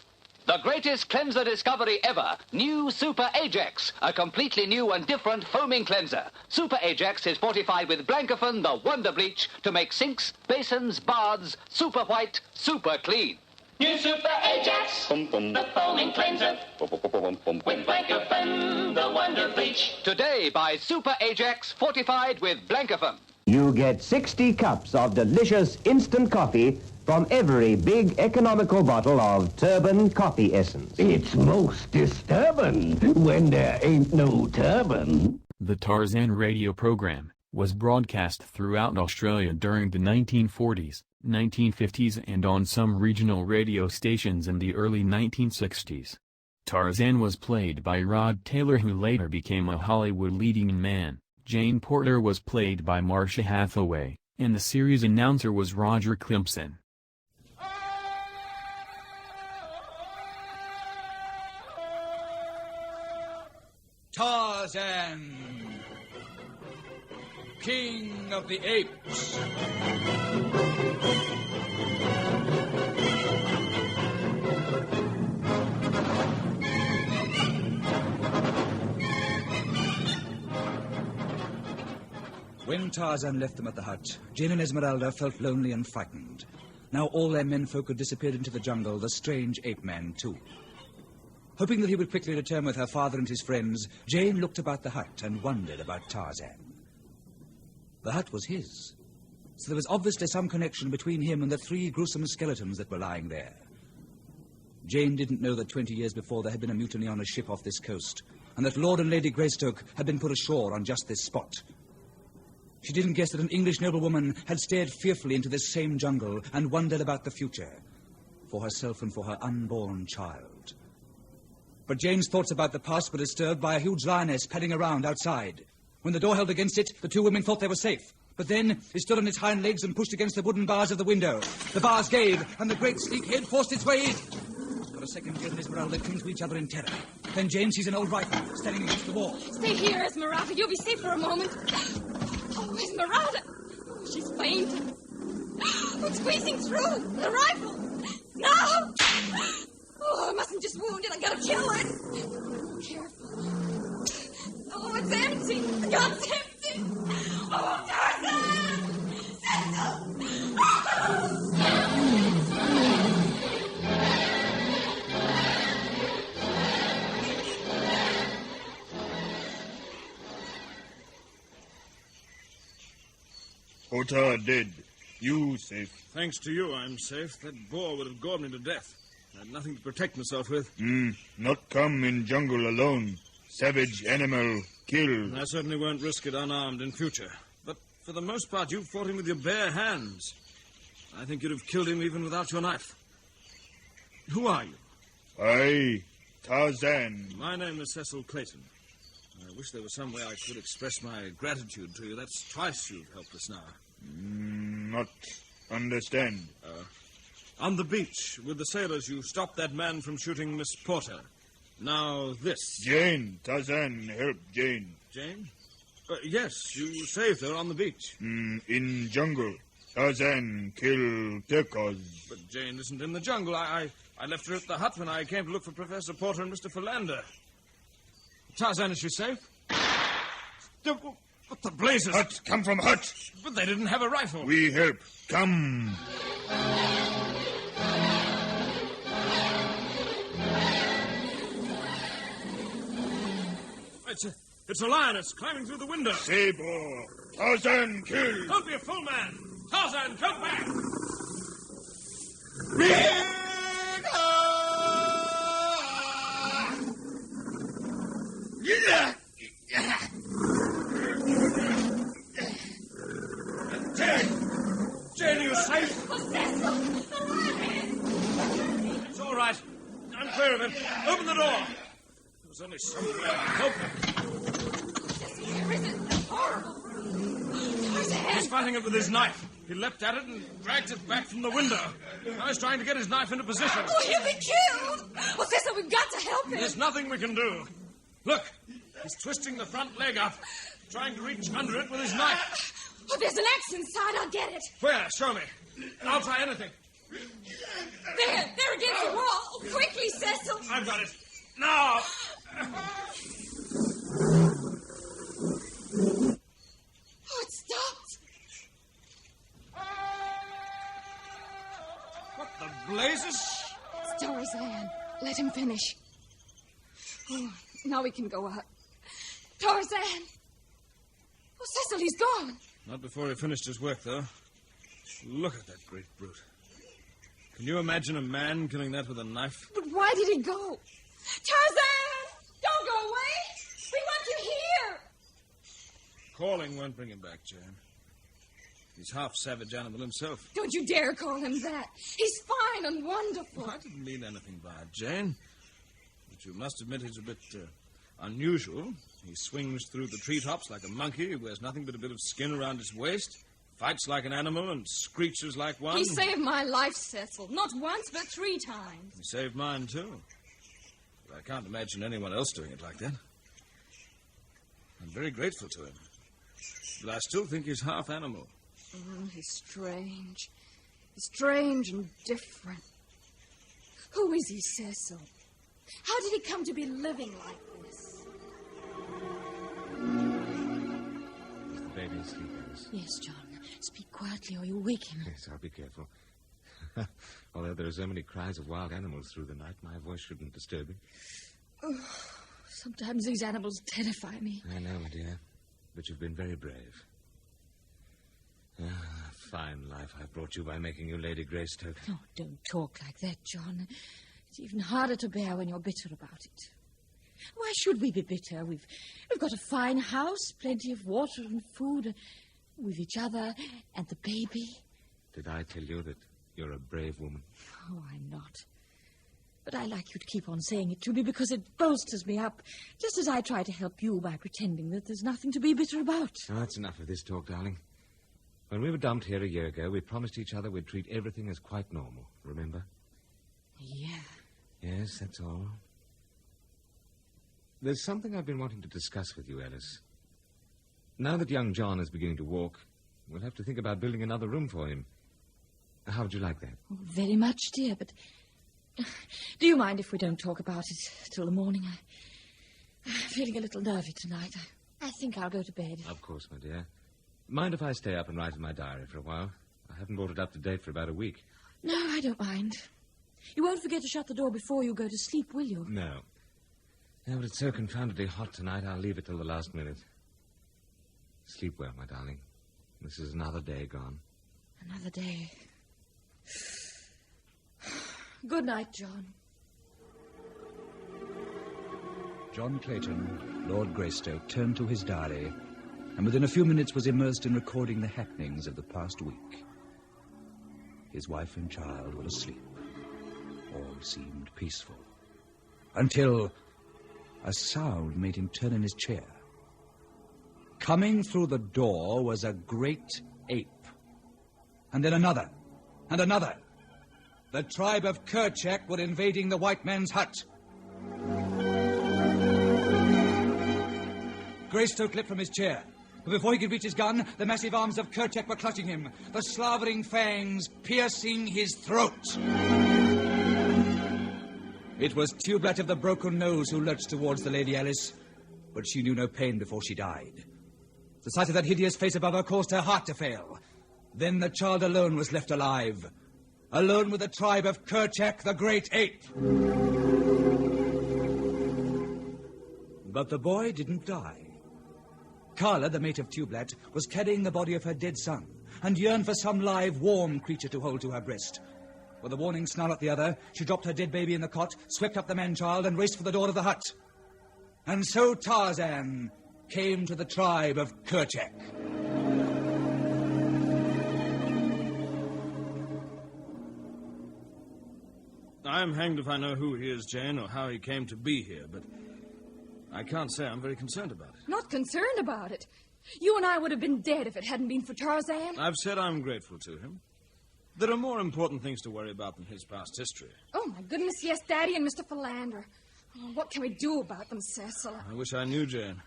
The greatest cleanser discovery ever. New Super Ajax. A completely new and different foaming cleanser. Super Ajax is fortified with Blancophone, the wonder bleach, to make sinks, basins, baths super white, super clean. New Super Ajax, the foaming cleanser. With Blancophone, the wonder bleach. Today, buy Super Ajax fortified with Blancophone. You get 60 cups of delicious instant coffee from every big economical bottle of Turban coffee essence. It's most disturbing when there ain't no turban. The Tarzan radio program was broadcast throughout Australia during the 1940s, 1950s and on some regional radio stations in the early 1960s. Tarzan was played by Rod Taylor, who later became a Hollywood leading man. Jane Porter was played by Marcia Hathaway, and the series announcer was Roger Klimpson. Tarzan, King of the Apes. When Tarzan left them at the hut, Jane and Esmeralda felt lonely and frightened. Now all their menfolk had disappeared into the jungle, the strange ape-man, too. Hoping that he would quickly return with her father and his friends, Jane looked about the hut and wondered about Tarzan. The hut was his, so there was obviously some connection between him and the 3 gruesome skeletons that were lying there. Jane didn't know that 20 years before there had been a mutiny on a ship off this coast, and that Lord and Lady Greystoke had been put ashore on just this spot. She didn't guess that an English noblewoman had stared fearfully into this same jungle and wondered about the future, for herself and for her unborn child. But Jane's thoughts about the past were disturbed by a huge lioness padding around outside. When the door held against it, the 2 women thought they were safe. But then it stood on its hind legs and pushed against the wooden bars of the window. The bars gave, and the great sleek head forced its way in. For a second, Jane and Esmeralda cling to each other in terror. Then Jane sees an old rifle standing against the wall. Stay here, Esmeralda. You'll be safe for a moment. Oh, Esmeralda! Oh, she's fainting. Oh, it's squeezing through. The rifle. No! Oh, I mustn't just wound it. I gotta kill it. Careful. Oh, it's empty. The gun's empty. Oh, Tarzan! Cecil! Ota dead. You safe. Thanks to you, I'm safe. That boar would have gored me to death. I had nothing to protect myself with. Not come in jungle alone. Savage animal, kill. I certainly won't risk it unarmed in future. But for the most part, you fought him with your bare hands. I think you'd have killed him even without your knife. Who are you? I, Tarzan. My name is Cecil Clayton. I wish there was some way I could express my gratitude to you. That's twice you've helped us now. Not understand. On the beach, with the sailors, you stopped that man from shooting Miss Porter. Now this. Jane, Tarzan, help Jane. Jane? Yes, you saved her on the beach. In jungle. Tarzan kill Turcos. But Jane isn't in the jungle. I left her at the hut when I came to look for Professor Porter and Mr. Philander. Tarzan, is she safe? What the blazes? Hut, come from hut. But they didn't have a rifle. We help. Come. It's a lioness climbing through the window. Sabor. Tarzan, kill. Don't be a fool, man. Tarzan, come back. Jane, you safe? It's all right. I'm clear of him. Open the door. There's only some way I can help him. Where is it? Horrible. Tarzan! He's fighting it with his knife. He leapt at it and dragged it back from the window. Now he's trying to get his knife into position. Oh, he'll be killed! Well, Cecil, we've got to help him. There's nothing we can do. Look, he's twisting the front leg up, trying to reach under it with his knife. Oh, there's an axe inside. I'll get it. Where? Show me. I'll try anything. There against the wall. Oh, quickly, Cecil. I've got it. Now. Oh, it stopped. What the blazes? It's Tarzan. Let him finish. Oh, now we can go out. Tarzan! Oh, Cecil, he's gone. Not before he finished his work, though. Look at that great brute. Can you imagine a man killing that with a knife? But why did he go? Tarzan! Don't go away! We want you here! Calling won't bring him back, Jane. He's half savage animal himself. Don't you dare call him that. He's fine and wonderful. Well, I didn't mean anything by it, Jane. But you must admit he's a bit unusual. He swings through the treetops like a monkey, wears nothing but a bit of skin around his waist, fights like an animal and screeches like one. He saved my life, Cecil. Not once, but 3 times. He saved mine, too. But I can't imagine anyone else doing it like that. I'm very grateful to him. But I still think he's half animal. He's strange. He's strange and different. Who is he, Cecil? How did he come to be living like this? baby asleep, Alice? Yes, John. Speak quietly or you'll wake him. Yes, I'll be careful. Although there are so many cries of wild animals through the night, my voice shouldn't disturb him. Oh, sometimes these animals terrify me. I know, my dear. But you've been very brave. Ah, fine life I've brought you by making you Lady Greystoke. Oh, don't talk like that, John. It's even harder to bear when you're bitter about it. Why should we be bitter? We've got a fine house, plenty of water and food, with each other and the baby. Did I tell you that you're a brave woman? Oh, I'm not. But I like you to keep on saying it to me because it bolsters me up, just as I try to help you by pretending that there's nothing to be bitter about. Oh, that's enough of this talk, darling. When we were dumped here a year ago, we promised each other we'd treat everything as quite normal, remember? Yeah. Yes, that's all. There's something I've been wanting to discuss with you, Alice. Now that young John is beginning to walk, we'll have to think about building another room for him. How would you like that? Oh, very much, dear, but do you mind if we don't talk about it till the morning? I'm feeling a little nervy tonight. I think I'll go to bed. Of course, my dear. Mind if I stay up and write in my diary for a while? I haven't brought it up to date for about a week. No, I don't mind. You won't forget to shut the door before you go to sleep, will you? No. No, but it's so confoundedly hot tonight, I'll leave it till the last minute. Sleep well, my darling. This is another day gone. Another day. Good night, John. John Clayton, Lord Greystoke, turned to his diary and within a few minutes was immersed in recording the happenings of the past week. His wife and child were asleep. All seemed peaceful. Until a sound made him turn in his chair. Coming through the door was a great ape. And then another, and another. The tribe of Kerchak were invading the white man's hut. Greystoke leapt from his chair. But before he could reach his gun, the massive arms of Kerchak were clutching him, the slavering fangs piercing his throat. It was Tublat of the Broken Nose who lurched towards the Lady Alice, but she knew no pain before she died. The sight of that hideous face above her caused her heart to fail. Then the child alone was left alive, alone with the tribe of Kerchak, the great ape. But the boy didn't die. Carla, the mate of Tublat, was carrying the body of her dead son and yearned for some live, warm creature to hold to her breast. With a warning snarl at the other, she dropped her dead baby in the cot, swept up the man-child, and raced for the door of the hut. And so Tarzan came to the tribe of Kerchak. I'm hanged if I know who he is, Jane, or how he came to be here, but I can't say I'm very concerned about it. Not concerned about it. You and I would have been dead if it hadn't been for Tarzan. I've said I'm grateful to him. There are more important things to worry about than his past history. Oh, my goodness, yes, Daddy and Mr. Philander. Oh, what can we do about them, Cecil? I wish I knew, Jane.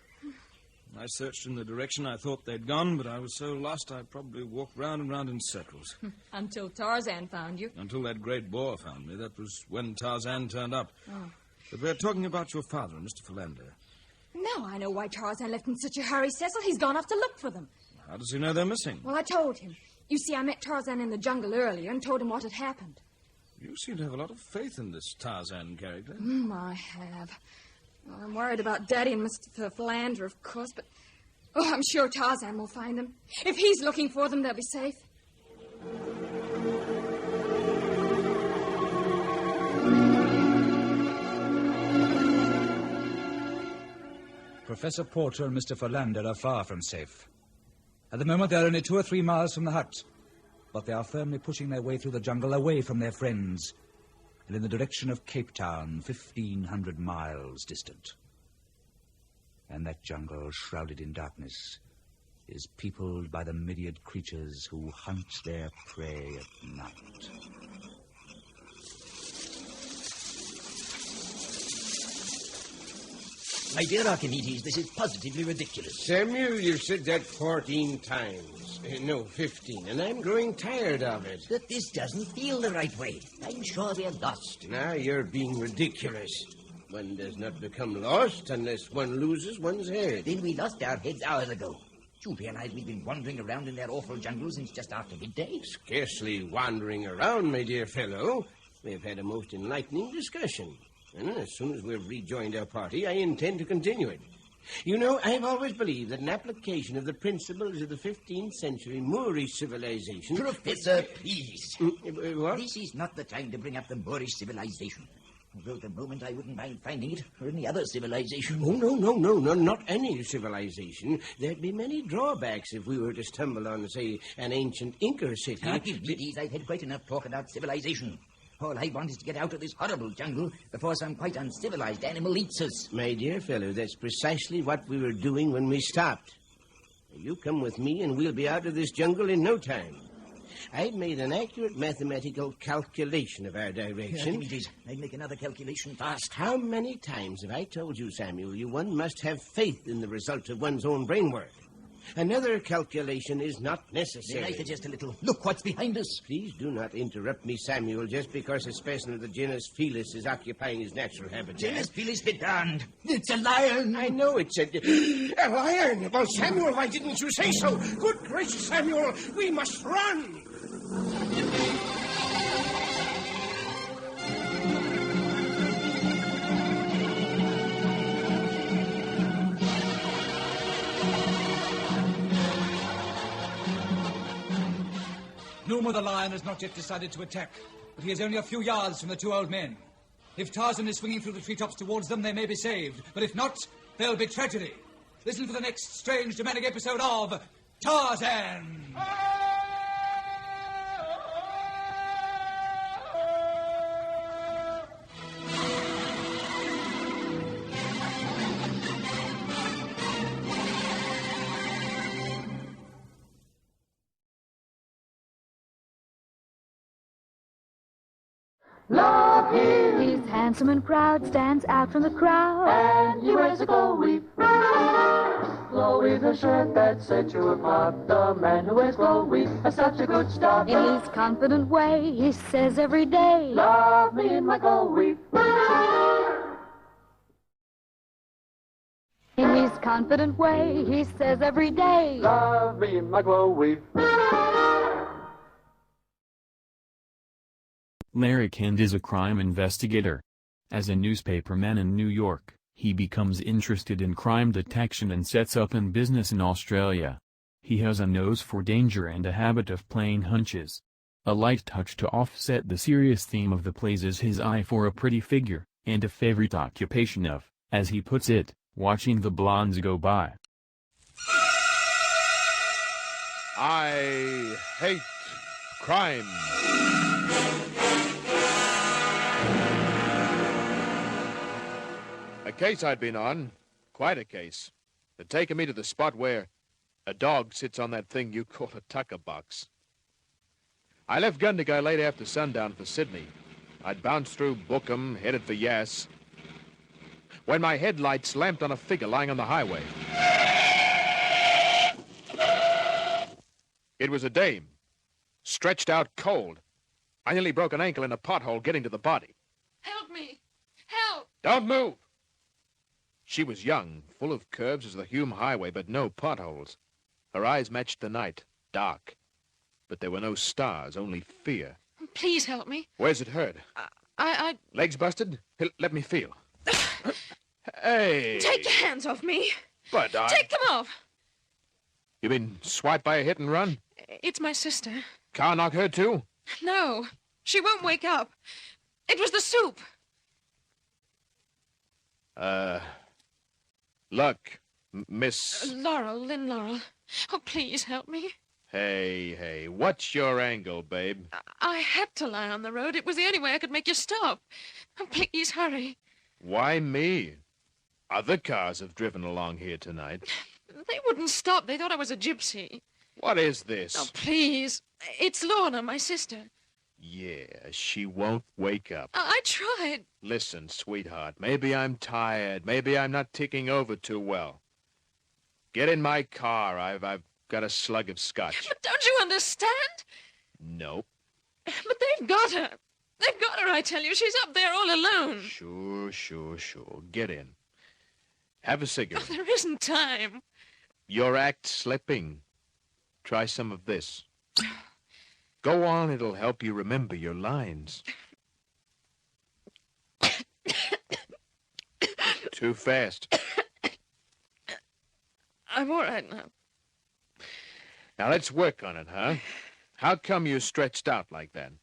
I searched in the direction I thought they'd gone, but I was so lost I probably walked round and round in circles. Until Tarzan found you. Until that great boar found me. That was when Tarzan turned up. Oh. But we're talking about your father and Mr. Philander. Now I know why Tarzan left in such a hurry, Cecil. He's gone off to look for them. How does he know they're missing? Well, I told him. You see, I met Tarzan in the jungle earlier and told him what had happened. You seem to have a lot of faith in this Tarzan character. I have. Well, I'm worried about Daddy and Mr. Philander, of course, but... Oh, I'm sure Tarzan will find them. If he's looking for them, they'll be safe. Professor Porter and Mr. Philander are far from safe. At the moment, they're only 2 or 3 miles from the hut. But they are firmly pushing their way through the jungle away from their friends and in the direction of Cape Town, 1,500 miles distant. And that jungle, shrouded in darkness, is peopled by the myriad creatures who hunt their prey at night. My dear Archimedes, this is positively ridiculous. Samuel, you've said that 14 times. No, 15, and I'm growing tired of it. But this doesn't feel the right way. I'm sure we're lost. Now you're being ridiculous. One does not become lost unless one loses one's head. Then we lost our heads hours ago. Do you realize we've been wandering around in their awful jungle since just after midday? Scarcely wandering around, my dear fellow. We've had a most enlightening discussion. And as soon as we've rejoined our party, I intend to continue it. You know, I've always believed that an application of the principles of the 15th century Moorish civilization... Professor, please. What? This is not the time to bring up the Moorish civilization. Although at the moment I wouldn't mind finding it for any other civilization. Oh, no, not any civilization. There'd be many drawbacks if we were to stumble on, say, an ancient Inca city. Give me these. I've had quite enough talk about civilization. All I want is to get out of this horrible jungle before some quite uncivilized animal eats us. My dear fellow, that's precisely what we were doing when we stopped. You come with me and we'll be out of this jungle in no time. I've made an accurate mathematical calculation of our direction. I'd make another calculation fast. How many times have I told you, Samuel, one must have faith in the result of one's own brain work? Another calculation is not necessary. May I suggest a little? Look what's behind us. Please do not interrupt me, Samuel, just because a specimen of the genus Felis is occupying his natural habitat. Genus Felis be darned. It's a lion. I know it's a lion. Well, Samuel, why didn't you say so? Good gracious, Samuel, we must run. Numa the lion has not yet decided to attack, but he is only a few yards from the two old men. If Tarzan is swinging through the treetops towards them, they may be saved. But if not, there'll be tragedy. Listen for the next strange, dramatic episode of Tarzan! Love him. He's handsome and proud, stands out from the crowd. And he wears a glow-weave. Glow-weave, the shirt that sets you apart. The man who wears glow-weave has such a good start. In his confident way, he says every day, love me in my glow-weave. In his confident way, he says every day, love me in my glow-weave. Larry Kind is a crime investigator. As a newspaperman in New York, he becomes interested in crime detection and sets up in business in Australia. He has a nose for danger and a habit of playing hunches. A light touch to offset the serious theme of the plays is his eye for a pretty figure, and a favorite occupation of, as he puts it, watching the blondes go by. I hate crime. A case I'd been on, quite a case, had taken me to the spot where a dog sits on that thing you call a tucker box. I left Gundagai late after sundown for Sydney. I'd bounced through Bookham, headed for Yass, when my headlights lamped on a figure lying on the highway. It was a dame, stretched out cold. I nearly broke an ankle in a pothole getting to the body. Help me! Help! Don't move! She was young, full of curves as the Hume Highway, but no potholes. Her eyes matched the night, dark. But there were no stars, only fear. Please help me. Where's it hurt? I... Legs busted? Let me feel. Hey! Take your hands off me. But Take them off. You been swiped by a hit and run? It's my sister. Car knock her too? No, she won't wake up. It was the soup. Look, Miss... Lynn Laurel. Oh, please help me. Hey, what's your angle, babe? I had to lie on the road. It was the only way I could make you stop. Oh, please hurry. Why me? Other cars have driven along here tonight. They wouldn't stop. They thought I was a gypsy. What is this? Oh, please. It's Lorna, my sister. Yeah, she won't wake up. I tried. Listen, sweetheart, maybe I'm tired. Maybe I'm not ticking over too well. Get in my car. I've got a slug of scotch. But don't you understand? Nope. But they've got her. They've got her, I tell you. She's up there all alone. Sure. Get in. Have a cigarette. Oh, there isn't time. Your act's slipping. Try some of this. Go on, it'll help you remember your lines. Too fast. I'm all right now. Now let's work on it, huh? How come you stretched out like that?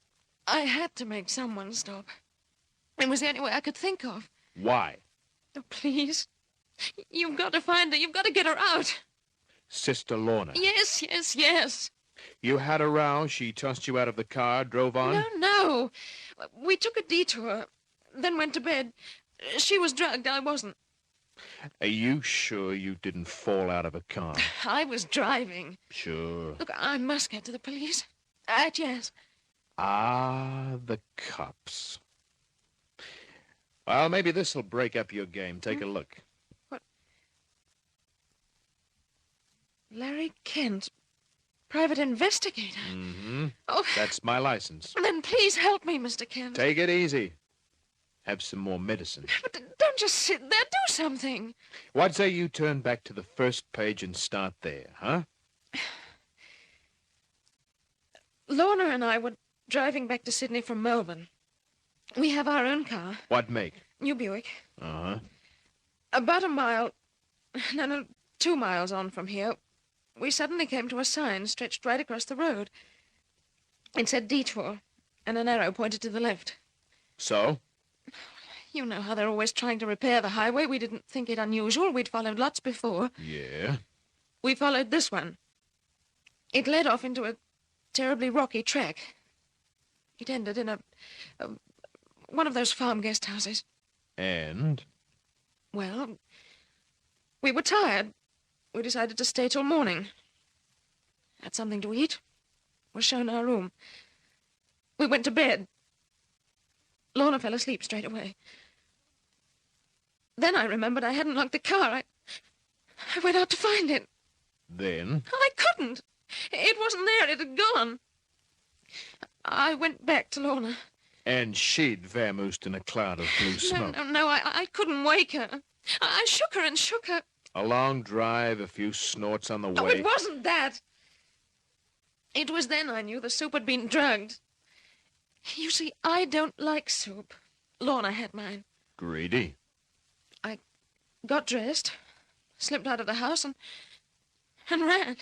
I had to make someone stop. It was the only way I could think of. Why? Oh, please. You've got to find her. You've got to get her out. Sister Lorna. Yes, yes, yes. You had a row, she tossed you out of the car, drove on? No. We took a detour, then went to bed. She was drugged, I wasn't. Are you sure you didn't fall out of a car? I was driving. Sure. Look, I must get to the police. Yes. Ah, the cops. Well, maybe this'll break up your game. Take a look. What? Larry Kent, private investigator. Mm-hmm. Oh. That's my license. Then please help me, Mr. Kent. Take it easy. Have some more medicine. But don't just sit there. Do something. What say you turn back to the first page and start there, huh? Lorna and I were driving back to Sydney from Melbourne. We have our own car. What make? New Buick. Uh-huh. About a mile... No, 2 miles on from here, we suddenly came to a sign stretched right across the road. It said detour, and an arrow pointed to the left. So? You know how they're always trying to repair the highway. We didn't think it unusual. We'd followed lots before. Yeah? We followed this one. It led off into a terribly rocky track. It ended in one of those farm guest houses. And? Well, we were tired. We decided to stay till morning. Had something to eat. Was shown our room. We went to bed. Lorna fell asleep straight away. Then I remembered I hadn't locked the car. I went out to find it. Then? I couldn't. It wasn't there. It had gone. I went back to Lorna. And she'd vamoosed in a cloud of blue smoke. No, I couldn't wake her. I shook her and shook her. A long drive, a few snorts on the way. Oh, it wasn't that. It was then I knew the soup had been drugged. You see, I don't like soup. Lorna had mine. Greedy. I got dressed, slipped out of the house, and ran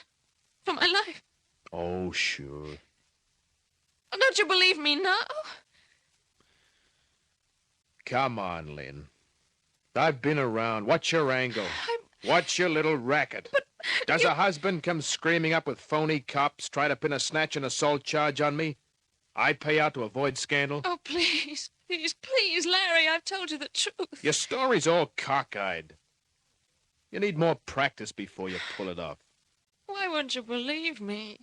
for my life. Oh, sure. Don't you believe me now? Come on, Lynn. I've been around. What's your angle? What's your little racket? But Does a husband come screaming up with phony cops, try to pin a snatch and assault charge on me? I pay out to avoid scandal? Oh, please, Larry, I've told you the truth. Your story's all cockeyed. You need more practice before you pull it off. Why won't you believe me?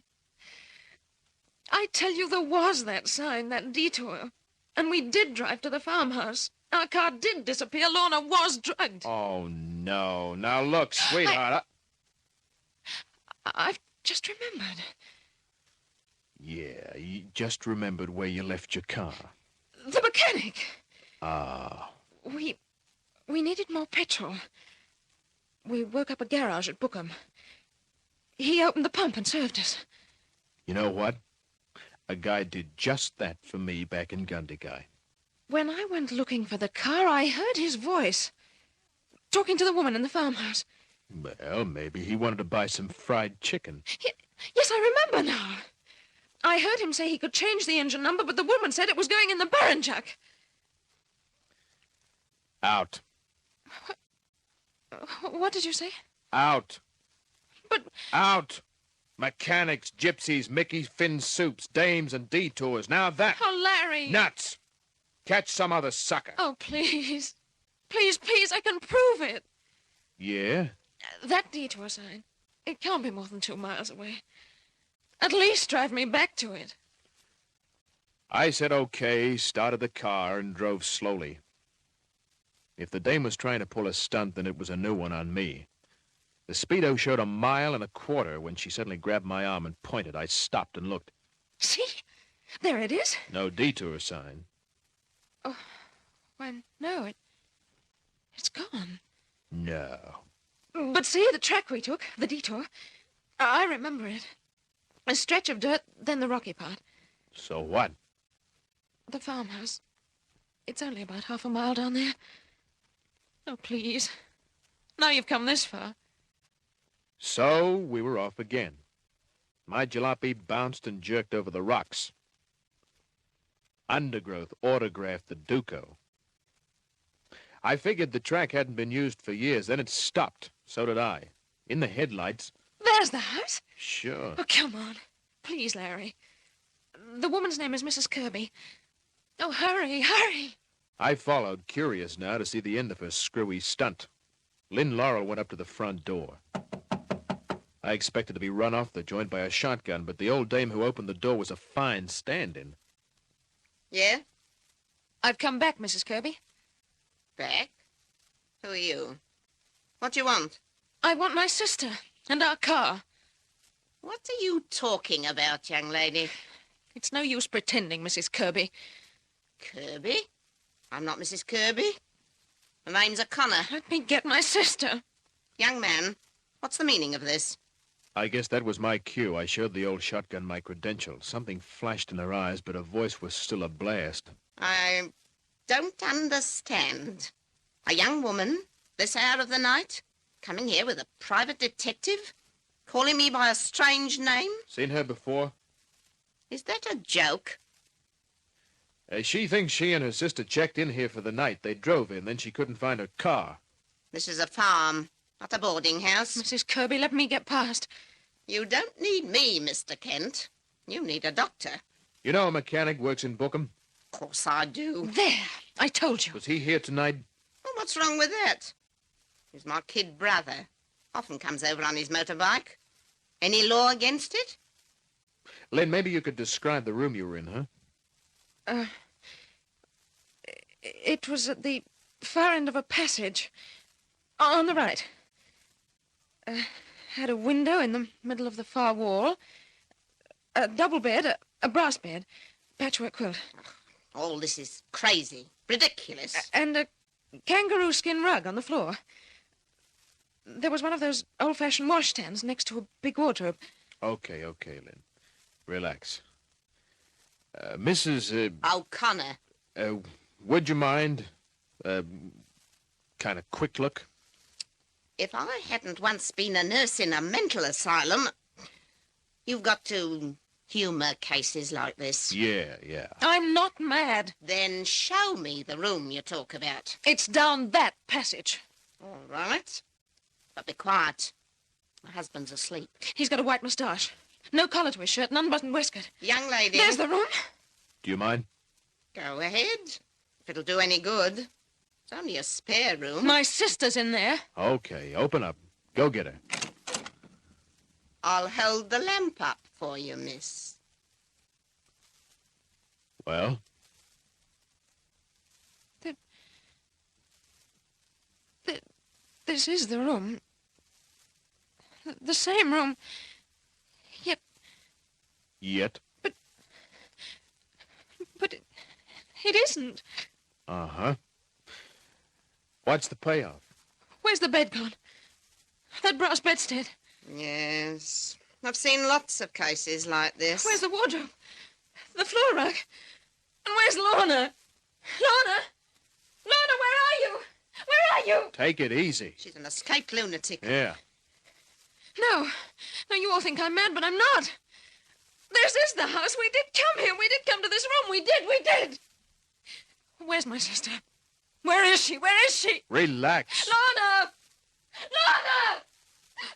I tell you, there was that sign, that detour. And we did drive to the farmhouse. Our car did disappear. Lorna was drugged. Oh, no. Now, look, sweetheart. I've just remembered. Yeah, you just remembered where you left your car. The mechanic. Ah. We needed more petrol. We woke up a garage at Bookham. He opened the pump and served us. You know what? A guy did just that for me back in Gundagai. When I went looking for the car, I heard his voice, talking to the woman in the farmhouse. Well, maybe he wanted to buy some fried chicken. Yes, I remember now. I heard him say he could change the engine number, but the woman said it was going in the Baranjuk. Out. What did you say? Out. But... Out. Mechanics, gypsies, Mickey Finn soups, dames, and detours. Now that... Oh, Larry. Nuts. Catch some other sucker. Oh, please. Please, I can prove it. Yeah? That detour sign. It can't be more than 2 miles away. At least drive me back to it. I said okay, started the car, and drove slowly. If the dame was trying to pull a stunt, then it was a new one on me. The speedo showed 1.25 miles when she suddenly grabbed my arm and pointed. I stopped and looked. See? There it is. No detour sign. Oh, why, no, it's gone. No. But see, the track we took, the detour, I remember it. A stretch of dirt, then the rocky part. So what? The farmhouse. It's only about half a mile down there. Oh, please. Now you've come this far. So we were off again. My jalopy bounced and jerked over the rocks. Undergrowth autographed the Duco. I figured the track hadn't been used for years. Then it stopped. So did I. In the headlights. There's the house. Sure. Oh, come on. Please, Larry. The woman's name is Mrs. Kirby. Oh, hurry, hurry. I followed, curious now to see the end of her screwy stunt. Lynn Laurel went up to the front door. I expected to be run off the joint by a shotgun, but the old dame who opened the door was a fine stand-in. Yeah? I've come back, Mrs. Kirby. Back? Who are you? What do you want? I want my sister and our car. What are you talking about, young lady? It's no use pretending, Mrs. Kirby. Kirby? I'm not Mrs. Kirby. My name's O'Connor. Let me get my sister. Young man, what's the meaning of this? I guess that was my cue. I showed the old shotgun my credentials. Something flashed in her eyes, but her voice was still a blast. I don't understand. A young woman, this hour of the night, coming here with a private detective, calling me by a strange name? Seen her before? Is that a joke? She thinks she and her sister checked in here for the night. They drove in, then she couldn't find her car. This is a farm, not a boarding house. Mrs. Kirby, let me get past. You don't need me, Mr. Kent. You need a doctor. You know a mechanic works in Bookham? Of course I do. There, I told you. Was he here tonight? Well, what's wrong with that? He's my kid brother. Often comes over on his motorbike. Any law against it? Lynn, maybe you could describe the room you were in, huh? It was at the far end of a passage. On the right. Had a window in the middle of the far wall. A double bed, a brass bed, patchwork quilt. All this is crazy, ridiculous. And a kangaroo skin rug on the floor. There was one of those old-fashioned washstands next to a big wardrobe. Okay, Lynn. Relax. Mrs. O'Connor. Would you mind? Kind of quick look? If I hadn't once been a nurse in a mental asylum, you've got to humor cases like this. Yeah. I'm not mad. Then show me the room you talk about. It's down that passage. All right. But be quiet. My husband's asleep. He's got a white moustache. No collar to his shirt, an unbuttoned waistcoat. Young lady. There's the room. Do you mind? Go ahead. If it'll do any good. It's only a spare room. My sister's in there. Okay, open up. Go get her. I'll hold the lamp up for you, miss. Well? This is the room. The same room. Yet? But it isn't. Uh-huh. What's the payoff? Where's the bed gone? That brass bedstead. Yes. I've seen lots of cases like this. Where's the wardrobe? The floor rug? And where's Lorna? Lorna! Lorna, where are you? Where are you? Take it easy. She's an escaped lunatic. Yeah. No, you all think I'm mad, but I'm not. This is the house. We did come here. We did come to this room. We did. Where's my sister? Where is she? Relax. Lorna!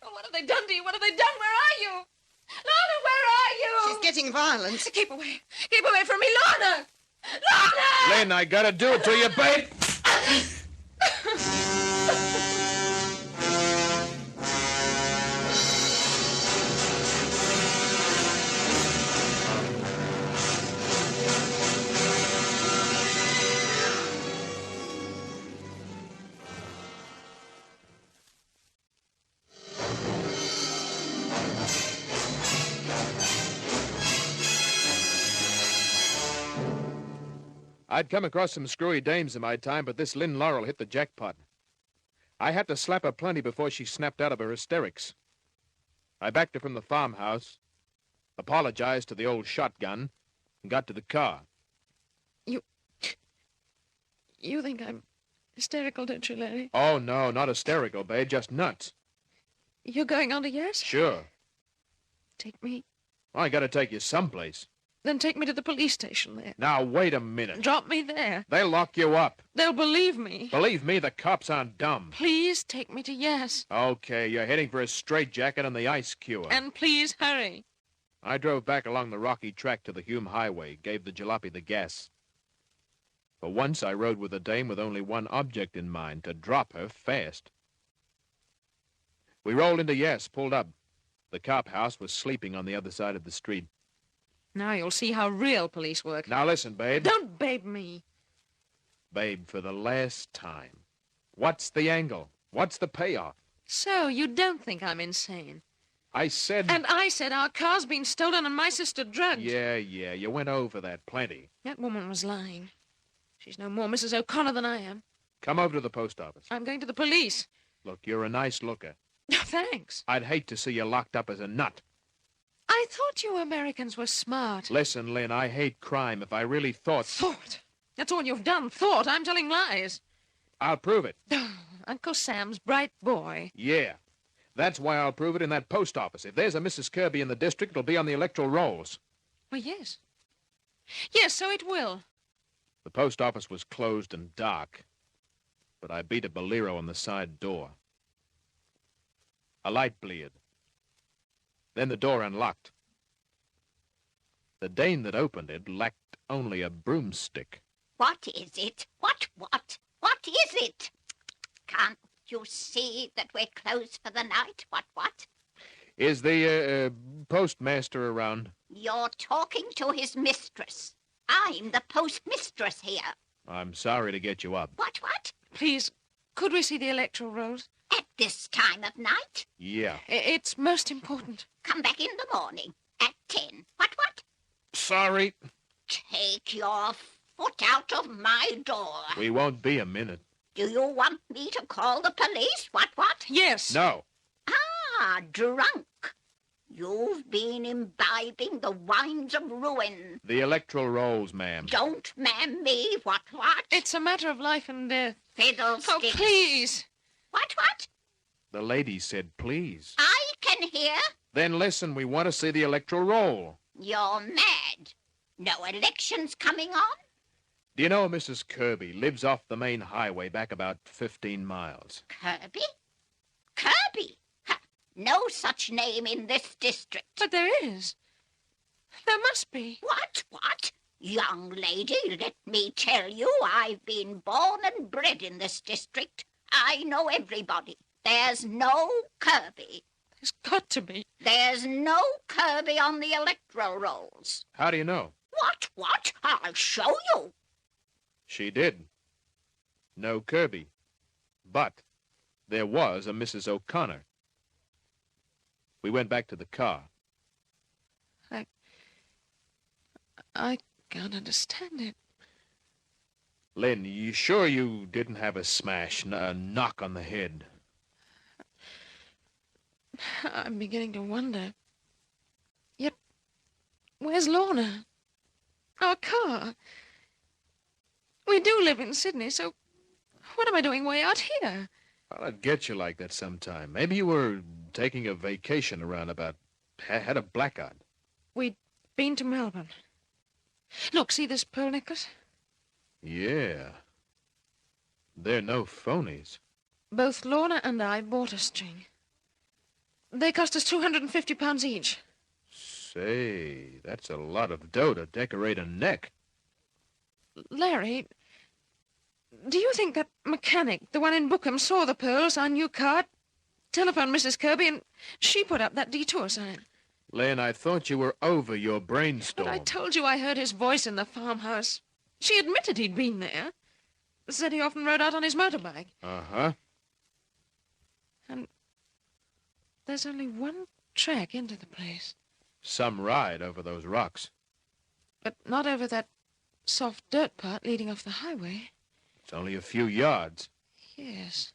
Oh, what have they done to you? What have they done? Where are you? Lorna, where are you? She's getting violent. Keep away from me, Lorna! Lorna! Lynn, I gotta do it to you, babe. I'd come across some screwy dames in my time, but this Lynn Laurel hit the jackpot. I had to slap her plenty before she snapped out of her hysterics. I backed her from the farmhouse, apologized to the old shotgun, and got to the car. You think I'm hysterical, don't you, Larry? Oh, no, not hysterical, babe, just nuts. You're going on to Yes? Sure. Take me. Well, I gotta take you someplace. Then take me to the police station there. Now, wait a minute. Drop me there. They'll lock you up. They'll believe me. Believe me, the cops aren't dumb. Please take me to Yes. Okay, you're heading for a straitjacket and the ice cure. And please hurry. I drove back along the rocky track to the Hume Highway, gave the jalopy the gas. For once, I rode with a dame with only one object in mind, to drop her fast. We rolled into Yes, pulled up. The cop house was sleeping on the other side of the street. Now you'll see how real police work. Now listen, babe. Don't babe me. Babe, for the last time. What's the angle? What's the payoff? So, you don't think I'm insane? I said... And I said our car's been stolen and my sister drugged. Yeah, you went over that plenty. That woman was lying. She's no more Mrs. O'Connor than I am. Come over to the post office. I'm going to the police. Look, you're a nice looker. Thanks. I'd hate to see you locked up as a nut. I thought you Americans were smart. Listen, Lynn, I hate crime. If I really thought... Thought? That's all you've done, thought. I'm telling lies. I'll prove it. Uncle Sam's bright boy. Yeah. That's why I'll prove it in that post office. If there's a Mrs. Kirby in the district, it'll be on the electoral rolls. Well, yes. Yes, so it will. The post office was closed and dark, but I beat a bolero on the side door. A light bleared. Then the door unlocked. The dame that opened it lacked only a broomstick. What is it? What is it? Can't you see that we're closed for the night? What? Is the, postmaster around? You're talking to his mistress. I'm the postmistress here. I'm sorry to get you up. What? Please, could we see the electoral rolls? At this time of night? Yeah. It's most important. Come back in the morning at 10. What? Sorry. Take your foot out of my door. We won't be a minute. Do you want me to call the police? What? Yes. No. Ah, drunk. You've been imbibing the wines of ruin. The electoral rolls, ma'am. Don't ma'am me. What? It's a matter of life and death. Fiddlesticks. Oh, please. What? The lady said please. I can hear. Then listen, we want to see the electoral roll. You're mad. No elections coming on? Do you know Mrs. Kirby lives off the main highway back about 15 miles? Kirby? Kirby? No such name in this district. But there is. There must be. What? Young lady, let me tell you, I've been born and bred in this district. I know everybody. There's no Kirby. There's got to be. There's no Kirby on the electoral rolls. How do you know? What? I'll show you. She did. No Kirby. But there was a Mrs. O'Connor. We went back to the car. I can't understand it. Lynn, you sure you didn't have a smash, a knock on the head? I'm beginning to wonder. Yet, where's Lorna? Our car? We do live in Sydney, so what am I doing way out here? Well, I'd get you like that sometime. Maybe you were taking a vacation around about... had a blackout. We'd been to Melbourne. Look, see this pearl necklace? Yeah. They're no phonies. Both Lorna and I bought a string. They cost us £250 each. Say, that's a lot of dough to decorate a neck. Larry, do you think that mechanic, the one in Bookham, saw the pearls, our new card, telephoned Mrs. Kirby, and she put up that detour sign? Lynn, I thought you were over your brainstorm. But I told you I heard his voice in the farmhouse. She admitted he'd been there. Said he often rode out on his motorbike. Uh-huh. And there's only one track into the place. Some ride over those rocks. But not over that soft dirt part leading off the highway. It's only a few yards. Yes.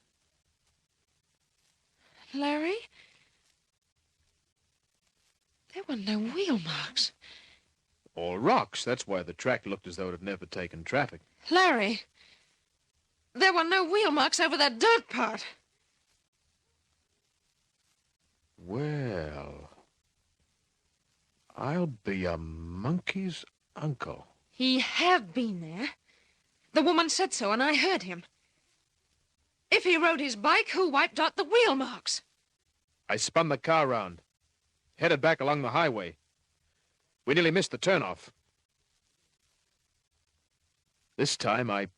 Larry? There were no wheel marks. All rocks. That's why the track looked as though it had never taken traffic. Larry, there were no wheel marks over that dirt part. Well, I'll be a monkey's uncle. He had been there. The woman said so, and I heard him. If he rode his bike, who wiped out the wheel marks? I spun the car round, headed back along the highway. We nearly missed the turnoff. This time I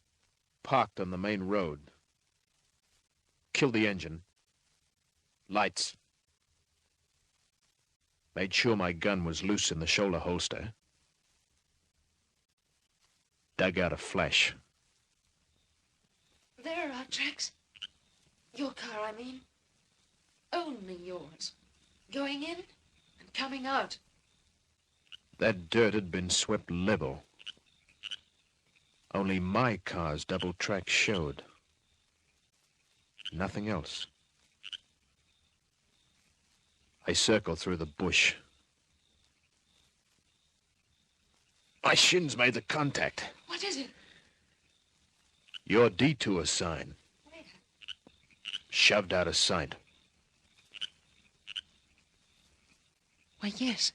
parked on the main road. Killed the engine. Lights. Made sure my gun was loose in the shoulder holster. Dug out a flash. There are our tracks. Your car, I mean. Only yours. Going in and coming out. That dirt had been swept level. Only my car's double track showed. Nothing else. I circled through the bush. My shins made the contact. What is it? Your detour sign. Shoved out of sight. Why, yes.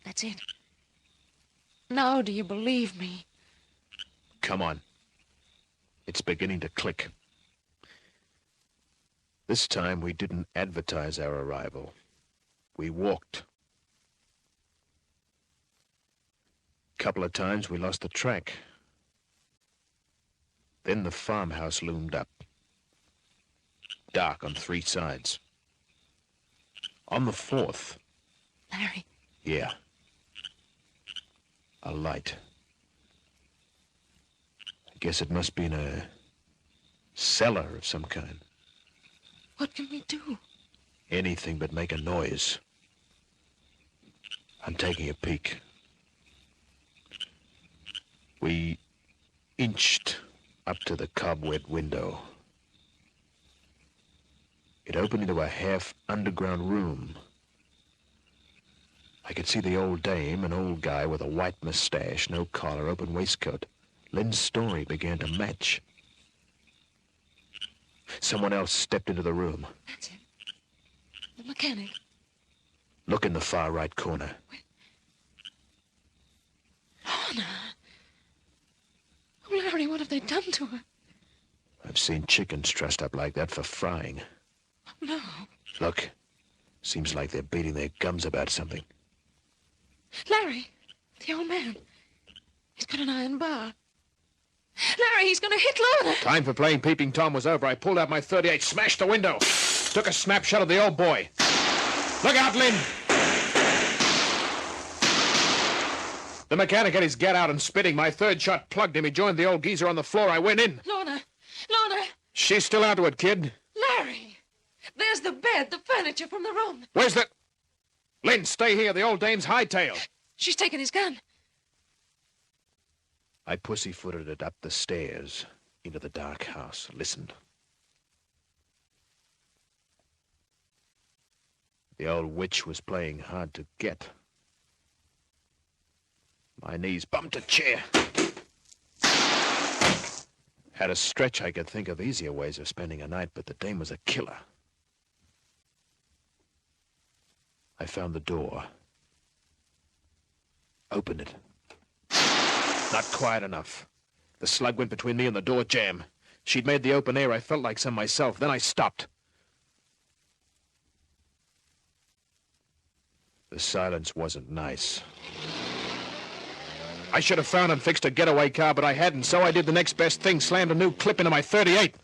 That's it. Now do you believe me? Come on. It's beginning to click. This time we didn't advertise our arrival. We walked. Couple of times we lost the track. Then the farmhouse loomed up. Dark on 3 sides. On the 4th... Larry. Yeah. A light. I guess it must be in a cellar of some kind. What can we do? Anything but make a noise. I'm taking a peek. We inched up to the cobweb window. It opened into a half-underground room. I could see the old dame, an old guy with a white mustache, no collar, open waistcoat. Lynn's story began to match. Someone else stepped into the room. That's him. The mechanic. Look in the far right corner. Lorna. Oh, Larry, what have they done to her? I've seen chickens trussed up like that for frying. Oh, no. Look. Seems like they're beating their gums about something. Larry, the old man. He's got an iron bar. Larry, he's going to hit Lorna. Time for playing Peeping Tom was over. I pulled out my .38, smashed the window. Took a snapshot of the old boy. Look out, Lynn! The mechanic had his get out and spitting. My 3rd shot plugged him. He joined the old geezer on the floor. I went in. Lorna! Lorna! She's still out to it, kid. Larry! There's the bed, the furniture from the room. Where's the... Lynn, stay here. The old dame's hightailed. She's taken his gun. I pussyfooted it up the stairs into the dark house. Listened. The old witch was playing hard to get. My knees bumped a chair. Had a stretch I could think of easier ways of spending a night, but the dame was a killer. I found the door. Opened it. Not quiet enough. The slug went between me and the door jamb. She'd made the open air. I felt like some myself. Then I stopped. The silence wasn't nice. I should have found and fixed a getaway car, but I hadn't, so I did the next best thing, slammed a new clip into my .38.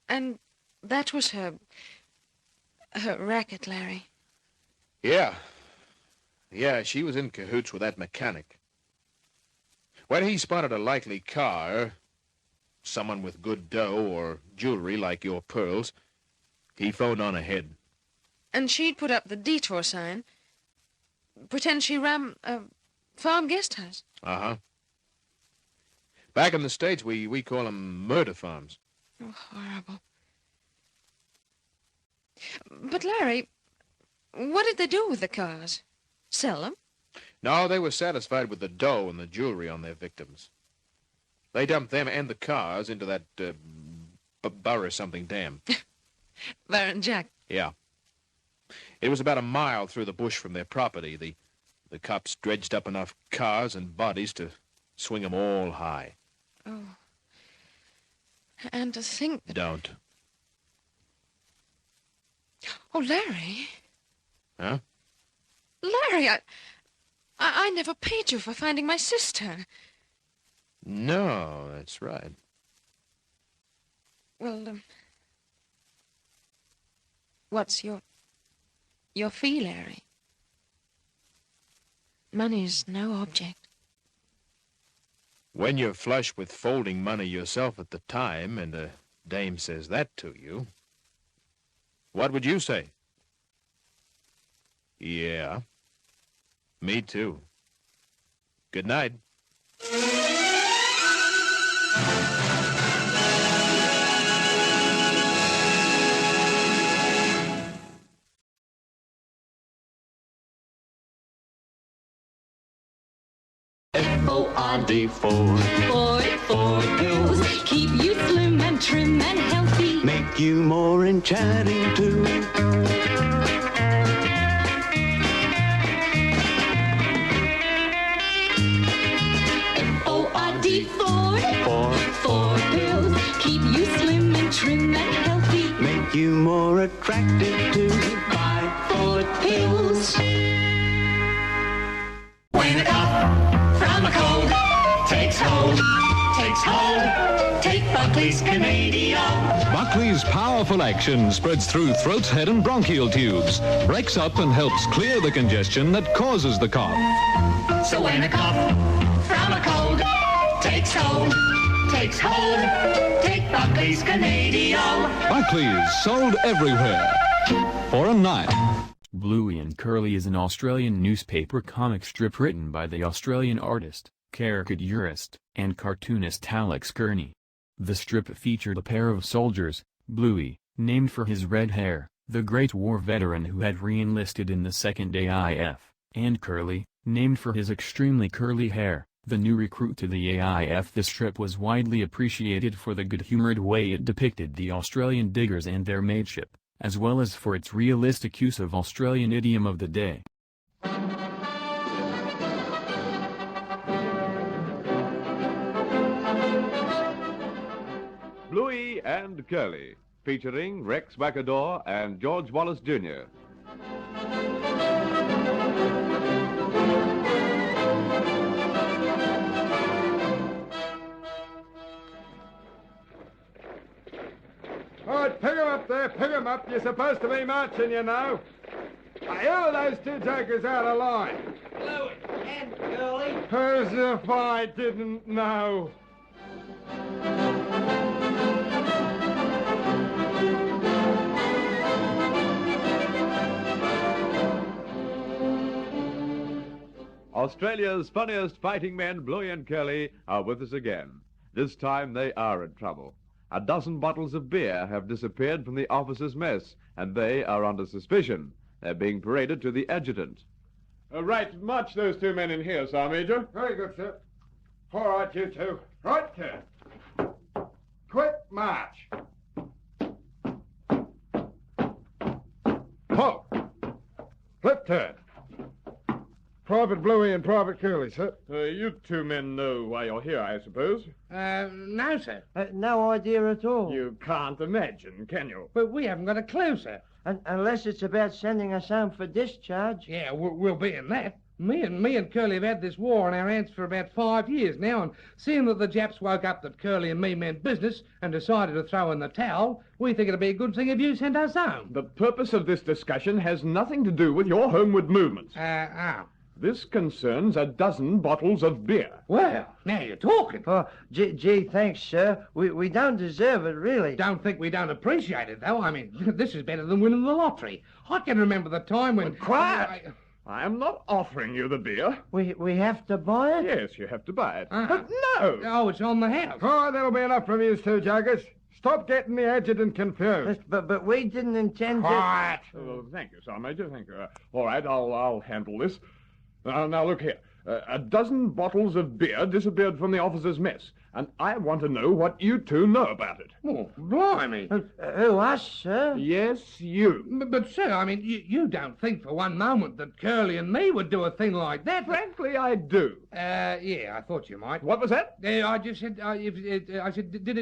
And that was her racket, Larry. Yeah. Yeah, she was in cahoots with that mechanic. When he spotted a likely car, someone with good dough or jewelry like your pearls, he phoned on ahead. And she'd put up the detour sign, pretend she ran a farm guest house. Uh-huh. Back in the States, we call them murder farms. Oh, horrible. But, Larry, what did they do with the cars? Sell them? No, they were satisfied with the dough and the jewelry on their victims. They dumped them and the cars into that Burr-something dam. Baron Jack. Yeah. It was about a mile through the bush from their property. The cops dredged up enough cars and bodies to swing them all high. Oh. And to think that... Don't. Oh, Larry. Huh? Larry, I never paid you for finding my sister. No, that's right. Well, what's your fee, Larry? Money's no object. When you're flush with folding money yourself at the time, and a dame says that to you, what would you say? Yeah. Me too. Good night. F-O-R-D, Ford. Ford pills keep you slim and trim and healthy. Make you more enchanting too. F-O-R-D, Ford. Ford pills keep you slim and trim and healthy. make you more attractive too. Buy Ford pills. When a cough from a cold takes hold, take Buckley's Canadian. Buckley's powerful action spreads through throat, head, and bronchial tubes, breaks up and helps clear the congestion that causes the cough. So when a cough from a cold takes hold, take Buckley's Canadian. Buckley's, sold everywhere. For a night. Bluey and Curly is an Australian newspaper comic strip written by the Australian artist, caricaturist, and cartoonist Alex Kearney. The strip featured a pair of soldiers, Bluey, named for his red hair, the Great War veteran who had re-enlisted in the 2nd AIF, and Curly, named for his extremely curly hair, the new recruit to the AIF. The strip was widely appreciated for the good-humored way it depicted the Australian diggers and their mateship, as well as for its realistic use of Australian idiom of the day. Bluey and Curly, featuring Rex Wacador and George Wallace Jr. All right, pick 'em up there, pick 'em up. You're supposed to be marching, you know. Who are those two jokers out of line? Bluey and Curly. As if I didn't know. Australia's funniest fighting men, Bluey and Curly, are with us again. This time they are in trouble. A dozen bottles of beer have disappeared from the officers' mess, and they are under suspicion. They're being paraded to the adjutant. Right, march those two men in here, Sergeant Major. Very good, sir. All right, you two. Right, sir. Quick march. Halt. Flip turn. Private Bluey and Private Curly, sir. You two men know why you're here, I suppose? No, sir. No idea at all. You can't imagine, can you? But we haven't got a clue, sir. Unless it's about sending us home for discharge. Yeah, we'll be in that. Me and Curly have had this war on our hands for about 5 years now, and seeing that the Japs woke up that Curly and me meant business and decided to throw in the towel, we think it'd be a good thing if you sent us home. The purpose of this discussion has nothing to do with your homeward movements. This concerns a dozen bottles of beer. Well, now you're talking. Oh, gee, thanks, sir. We don't deserve it, really. Don't think we don't appreciate it, though. I mean, this is better than winning the lottery. I can remember the time when... Quiet! I am not offering you the beer. We have to buy it? Yes, you have to buy it. Uh-huh. But no! Oh, it's on the house. Oh, that'll be enough from you two, Jokers. Stop getting the adjutant confused. But we didn't intend to... Quiet! Oh, thank you, Sergeant Major, thank you. All right, I'll handle this. Now, look here. A dozen bottles of beer disappeared from the officers' mess, and I want to know what you two know about it. Oh, blimey. Who, us, sir? Yes, you. But sir, I mean, you don't think for one moment that Curly and me would do a thing like that? Frankly, I do. Yeah, I thought you might. What was that? I just said, I said, did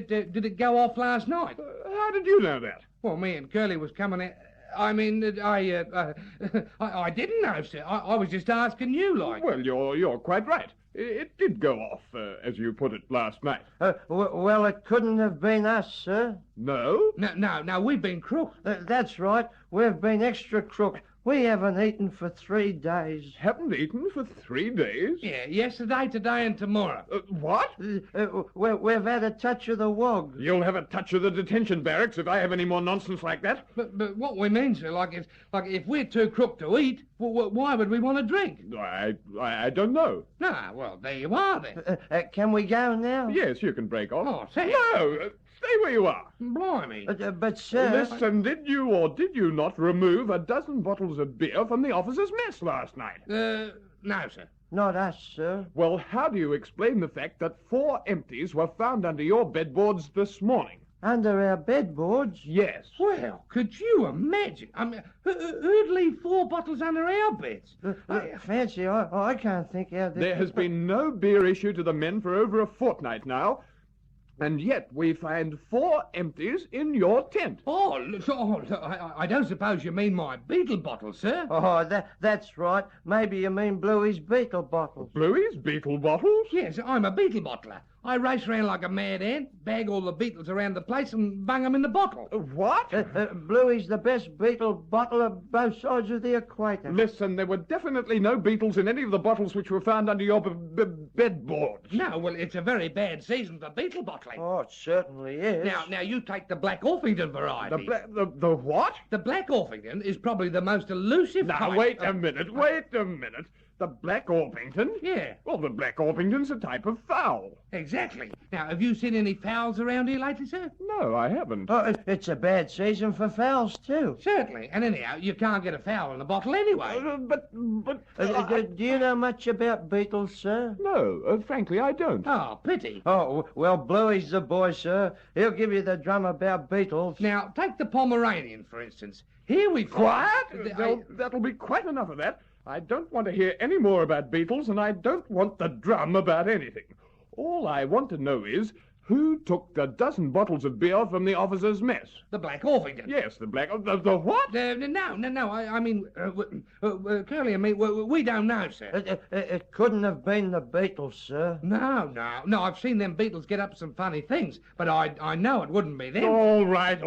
it go off last night? How did you know that? Well, me and Curly was coming out. I mean, I didn't know, sir. I was just asking you, like. Well, you're quite right. It did go off, as you put it, last night. Well, it couldn't have been us, sir. No? No, we've been crooks. That's right. We've been extra crooks. We haven't eaten for 3 days. Haven't eaten for 3 days? Yeah, yesterday, today, and tomorrow. What? We've had a touch of the wog. You'll have a touch of the detention barracks if I have any more nonsense like that. But what we mean, sir, if we're too crook to eat, why would we want to drink? I don't know. Ah, well, there you are, then. Can we go now? Yes, you can break off. Oh, say. No! Stay where you are. Blimey. But, sir... Listen, did you or did you not remove a dozen bottles of beer from the officers' mess last night? No, sir. Not us, sir. Well, how do you explain the fact that 4 empties were found under your bedboards this morning? Under our bedboards? Yes. Well, could you imagine? I mean, who'd leave 4 bottles under our beds? Fancy, I can't think how... There has been no beer issued to the men for over a fortnight now. And yet we find 4 empties in your tent. Oh, I don't suppose you mean my beetle bottle, sir? Oh, that's right. Maybe you mean Bluey's beetle bottles. Bluey's beetle bottles? Yes, I'm a beetle bottler. I race around like a mad ant, bag all the beetles around the place and bung them in the bottle. What? Bluey's the best beetle bottler both sides of the equator. Listen, there were definitely no beetles in any of the bottles which were found under your bedboards. No, well, it's a very bad season for beetle bottling. Oh, it certainly is. Now, you take the Black Orpington variety. The what? The Black Orpington is probably the most elusive Now, type wait a minute. The Black Orpington? Yeah. Well, the Black Orpington's a type of fowl. Exactly. Now, have you seen any fowls around here lately, sir? No, I haven't. Oh, it's a bad season for fowls, too. Certainly. And anyhow, you can't get a fowl in a bottle anyway. Do you know much about beetles, sir? No, frankly, I don't. Oh, pity. Oh, well, Bluey's the boy, sir. He'll give you the drum about beetles. Now, take the Pomeranian, for instance. Here we Quiet! That'll be quite enough of that. I don't want to hear any more about beetles, and I don't want the drum about anything. All I want to know is, who took the dozen bottles of beer from the officers' mess? The Black Orpington. Yes, the Black... The what? No. I mean, Curly and me, we don't know, sir. It couldn't have been the beetles, sir. No. I've seen them beetles get up some funny things, but I know it wouldn't be them. All right.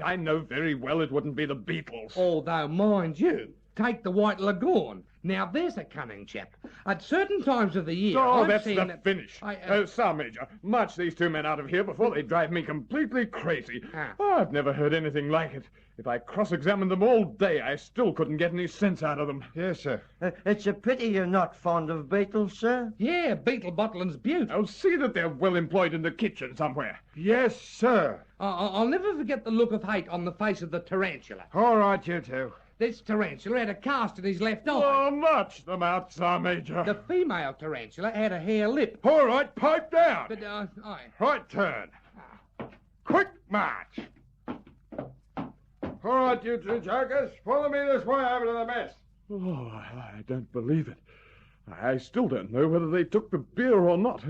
I know very well it wouldn't be the beetles. Although, mind you, take the White Lagoon. Now, there's a cunning chap. At certain times of the year, that's the finish. Sergeant Major, march these 2 men out of here before they drive me completely crazy. I've never heard anything like it. If I cross-examined them all day, I still couldn't get any sense out of them. Yes, sir. It's a pity you're not fond of beetles, sir. Yeah, beetle bottling's beauty. I'll see that they're well employed in the kitchen somewhere. Yes, sir. I'll never forget the look of hate on the face of the tarantula. All right, you two. This tarantula had a cast in his left eye. Oh, march them out, Sergeant Major. The female tarantula had a hair lip. All right, pipe down. But, Right turn. Quick march. All right, you two jokers, follow me this way over to the mess. Oh, I don't believe it. I still don't know whether they took the beer or not.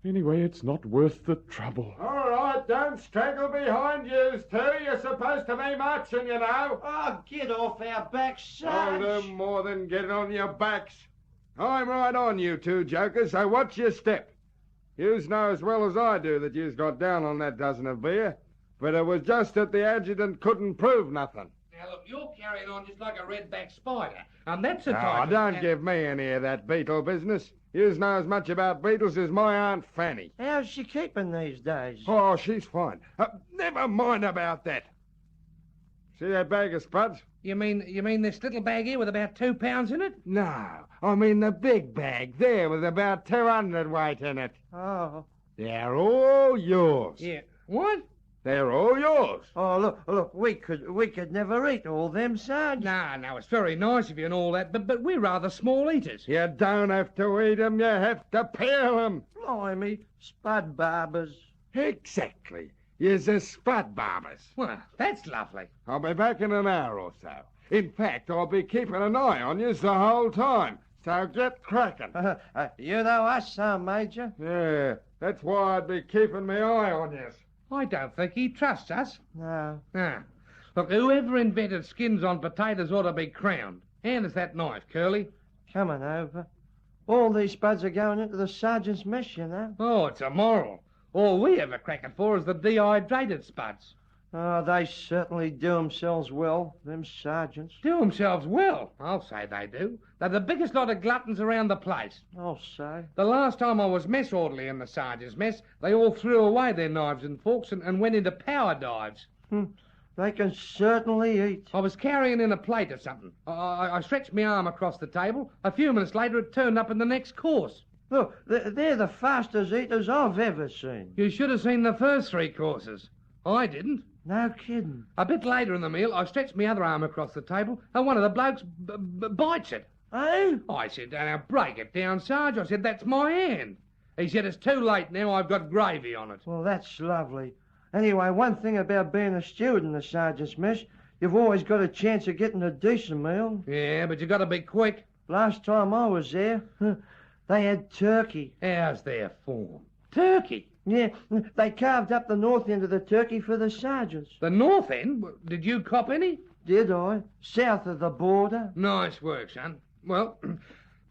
Anyway, it's not worth the trouble. All right, don't straggle behind yous two. You're supposed to be marching, you know. Oh, get off our backs, I'll Sarge. do more than get on your backs. I'm right on you two jokers, so watch your step. Yous know as well as I do that yous got down on that dozen of beer, but it was just that the adjutant couldn't prove nothing. Now, look, you're carrying on just like a redback spider. And that's the Oh, type don't give me any of that beetle business. You know as much about beetles as my Aunt Fanny. How's she keeping these days? Oh, she's fine. Never mind about that. See that bag of spuds? You mean this little bag here with about 2 pounds in it? No, I mean the big bag there with about 200 weight in it. Oh. They're all yours. Yeah. What? They're all yours. Oh, look, we could never eat all them, Sarge. No, it's very nice of you and all that, but we're rather small eaters. You don't have to eat 'em, you have to peel 'em. Blimey, spud barbers. Exactly. You's a spud barbers. Well, that's lovely. I'll be back in an hour or so. In fact, I'll be keeping an eye on you the whole time. So get cracking. You know us, Major? Yeah, that's why I'd be keeping my eye on you. I don't think he trusts us. No. Look, whoever invented skins on potatoes ought to be crowned. Hand us that knife, Curly. Coming over. All these spuds are going into the sergeant's mess, you know. Oh, it's immoral. All we ever crack it for is the dehydrated spuds. Oh, they certainly do themselves well, them sergeants. Do themselves well? I'll say they do. They're the biggest lot of gluttons around the place. I'll say. The last time I was mess orderly in the sergeant's mess, they all threw away their knives and forks and went into power dives. They can certainly eat. I was carrying in a plate or something. I stretched my arm across the table. A few minutes later, it turned up in the next course. Look, they're the fastest eaters I've ever seen. You should have seen the first 3 courses. I didn't. No kidding. A bit later in the meal, I stretched my other arm across the table, and one of the blokes bites it. Eh? I said, now break it down, Sarge. I said, that's my hand. He said, it's too late now, I've got gravy on it. Well, that's lovely. Anyway, one thing about being a steward in the sergeant's mess, you've always got a chance of getting a decent meal. Yeah, but you got to be quick. Last time I was there, they had turkey. How's their form? Turkey? Yeah, they carved up the north end of the turkey for the sergeants. The north end? Did you cop any? Did I? South of the border. Nice work, son. Well,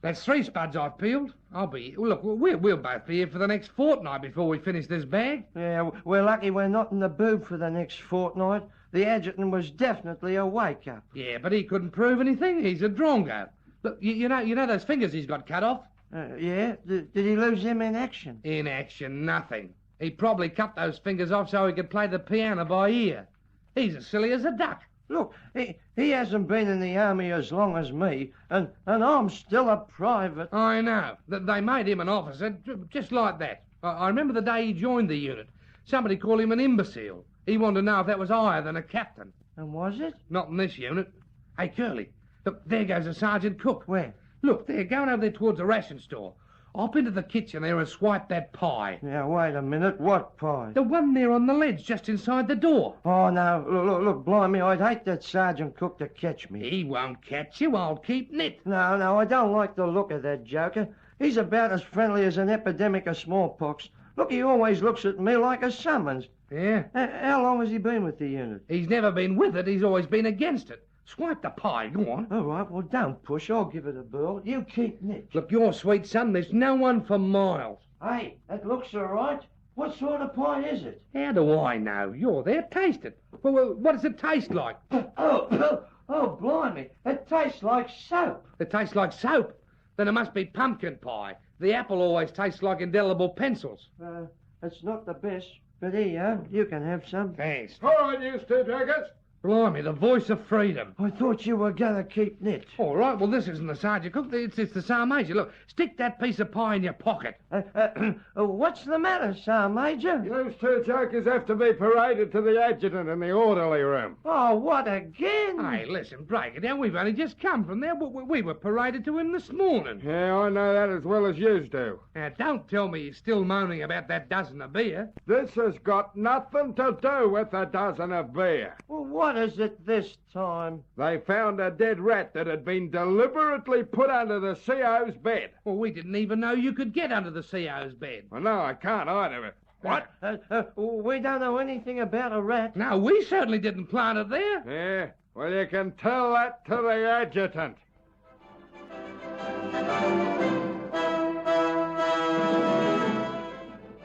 that's 3 spuds I've peeled. Look, we'll both be here for the next fortnight before we finish this bag. Yeah, we're lucky we're not in the boob for the next fortnight. The adjutant was definitely a wake-up. Yeah, but he couldn't prove anything. He's a drongo. Look, you know those fingers he's got cut off? Yeah? Did he lose them in action? In action, nothing. He probably cut those fingers off so he could play the piano by ear. He's as silly as a duck. Look, he hasn't been in the army as long as me, and I'm still a private. I know. They made him an officer just like that. I remember the day he joined the unit. Somebody called him an imbecile. He wanted to know if that was higher than a captain. And was it? Not in this unit. Hey, Curly, look, there goes a sergeant cook. Where? Look, they're going over there towards the ration store. Hop into the kitchen there and swipe that pie. Now, wait a minute. What pie? The one there on the ledge just inside the door. Oh, no. Look, blimey, I'd hate that sergeant cook to catch me. He won't catch you. I'll keep nit. No, I don't like the look of that joker. He's about as friendly as an epidemic of smallpox. Look, he always looks at me like a summons. Yeah? How long has he been with the unit? He's never been with it. He's always been against it. Swipe the pie, go on. All right, well, don't push. I'll give it a burl. You keep nit. Look, you're sweet, son. There's no one for miles. Hey, that looks all right. What sort of pie is it? How do I know? You're there. Taste it. Well, what does it taste like? Oh, blimey. It tastes like soap. It tastes like soap? Then it must be pumpkin pie. The apple always tastes like indelible pencils. It's not the best, but here, you can have some. Thanks. All right, you two jackets. Blimey, the voice of freedom. I thought you were going to keep nit. All right, well, this isn't the sergeant cook. It's the Sergeant Major. Look, stick that piece of pie in your pocket. What's the matter, Sergeant Major? Those 2 jokers have to be paraded to the adjutant in the orderly room. Oh, what again? Hey, listen, break it down. We've only just come from there. We were paraded to him this morning. Yeah, I know that as well as you do. Now, don't tell me you're still moaning about that dozen of beer. This has got nothing to do with a dozen of beer. Well, what is it this time? They found a dead rat that had been deliberately put under the CO's bed. Well, we didn't even know you could get under the CO's bed. Well, no, I can't either. What? We don't know anything about a rat. No, we certainly didn't plant it there. Yeah, well, you can tell that to the adjutant.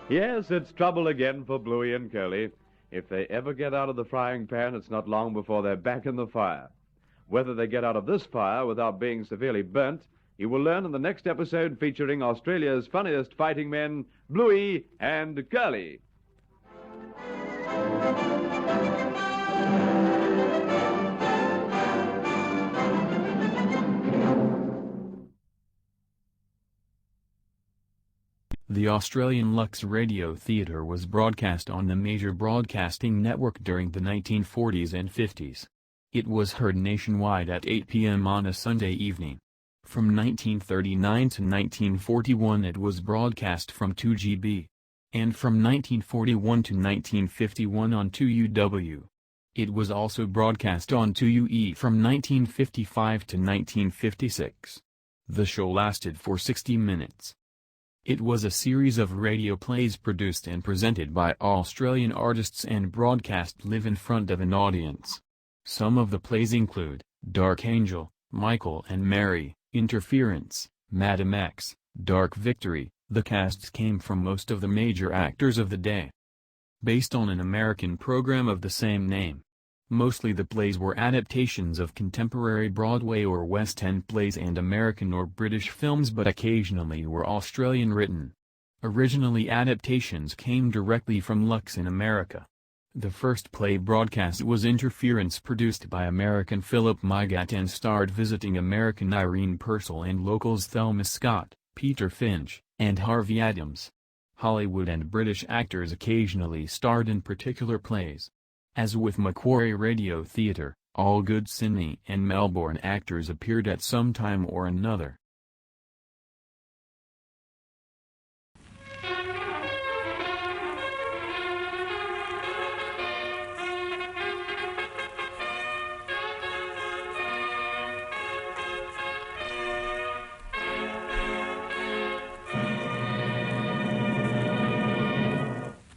Yes, it's trouble again for Bluey and Curly. If they ever get out of the frying pan, it's not long before they're back in the fire. Whether they get out of this fire without being severely burnt, you will learn in the next episode featuring Australia's funniest fighting men, Bluey and Curly. The Australian Lux Radio Theatre was broadcast on the major broadcasting network during the 1940s and 50s. It was heard nationwide at 8 p.m. on a Sunday evening. From 1939 to 1941 it was broadcast from 2GB. And from 1941 to 1951 on 2UW. It was also broadcast on 2UE from 1955 to 1956. The show lasted for 60 minutes. It was a series of radio plays produced and presented by Australian artists and broadcast live in front of an audience. Some of the plays include Dark Angel, Michael and Mary, Interference, Madam X, Dark Victory. The casts came from most of the major actors of the day. Based on an American program of the same name. Mostly the plays were adaptations of contemporary Broadway or West End plays and American or British films, but occasionally were Australian written. Originally adaptations came directly from Lux in America. The first play broadcast was Interference, produced by American Philip Mygatt and starred visiting American Irene Purcell and locals Thelma Scott, Peter Finch, and Harvey Adams. Hollywood and British actors occasionally starred in particular plays. As with Macquarie Radio Theatre, all good Sydney and Melbourne actors appeared at some time or another.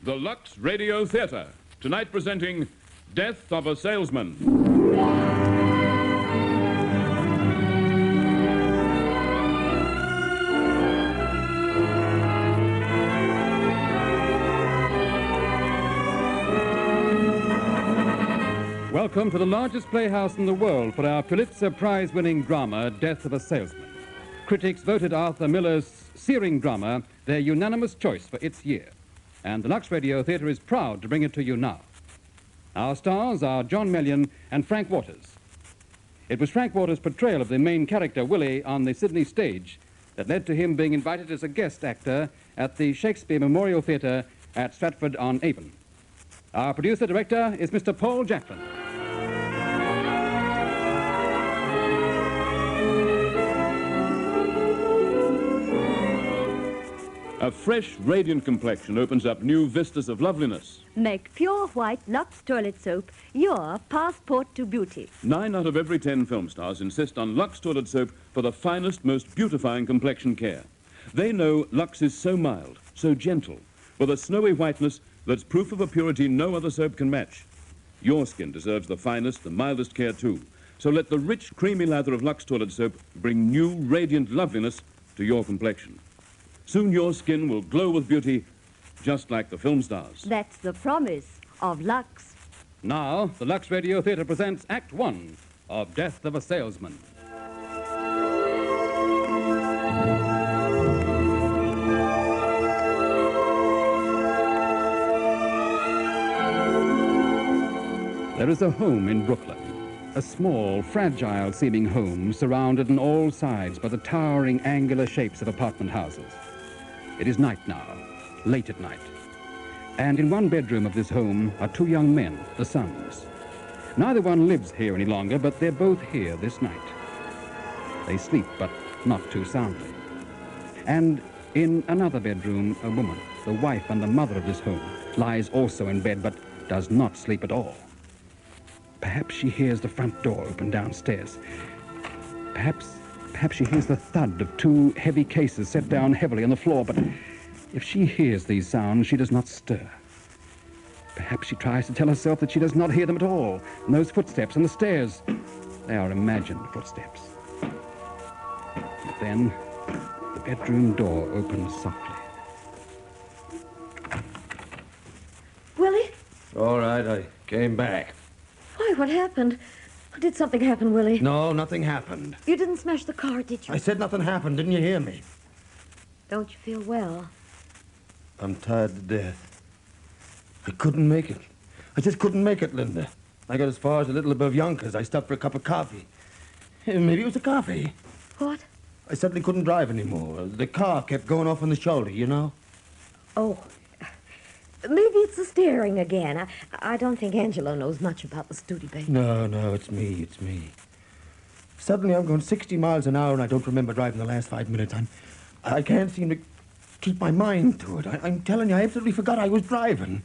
The Lux Radio Theatre, tonight presenting Death of a Salesman. Welcome to the largest playhouse in the world for our Pulitzer Prize-winning drama, Death of a Salesman. Critics voted Arthur Miller's searing drama their unanimous choice for its year. And the Lux Radio Theatre is proud to bring it to you now. Our stars are John Mellion and Frank Waters. It was Frank Waters' portrayal of the main character, Willie, on the Sydney stage that led to him being invited as a guest actor at the Shakespeare Memorial Theatre at Stratford-on-Avon. Our producer-director is Mr. Paul Jacklin. A fresh, radiant complexion opens up new vistas of loveliness. Make pure white Lux toilet soap your passport to beauty. 9 out of every 10 film stars insist on Lux toilet soap for the finest, most beautifying complexion care. They know Lux is so mild, so gentle, with a snowy whiteness that's proof of a purity no other soap can match. Your skin deserves the finest, the mildest care too. So let the rich, creamy lather of Lux toilet soap bring new, radiant loveliness to your complexion. Soon your skin will glow with beauty, just like the film stars. That's the promise of Lux. Now, the Lux Radio Theatre presents Act 1 of Death of a Salesman. There is a home in Brooklyn. A small, fragile-seeming home surrounded on all sides by the towering, angular shapes of apartment houses. It is night now, late at night. And in one bedroom of this home are 2 young men, the sons. Neither one lives here any longer, but they're both here this night. They sleep, but not too soundly. And in another bedroom, a woman, the wife and the mother of this home, lies also in bed, but does not sleep at all. Perhaps she hears the front door open downstairs. Perhaps she hears the thud of 2 heavy cases set down heavily on the floor, but if she hears these sounds, she does not stir. Perhaps she tries to tell herself that she does not hear them at all, and those footsteps on the stairs, they are imagined footsteps. But then, the bedroom door opens softly. Willie? All right, I came back. Why, what happened? Did something happen, Willie? No, nothing happened. You didn't smash the car, did you? I said nothing happened. Didn't you hear me? Don't you feel well? I'm tired to death. I couldn't make it. I just couldn't make it, Linda. I got as far as a little above Yonkers. I stopped for a cup of coffee. Maybe it was the coffee. What? I suddenly couldn't drive anymore. The car kept going off on the shoulder, you know? Oh, maybe it's the steering again. I don't think Angelo knows much about the Studebaker. No, it's me. Suddenly I'm going 60 miles an hour and I don't remember driving the last 5 minutes. I can't seem to keep my mind to it. I'm telling you, I absolutely forgot I was driving.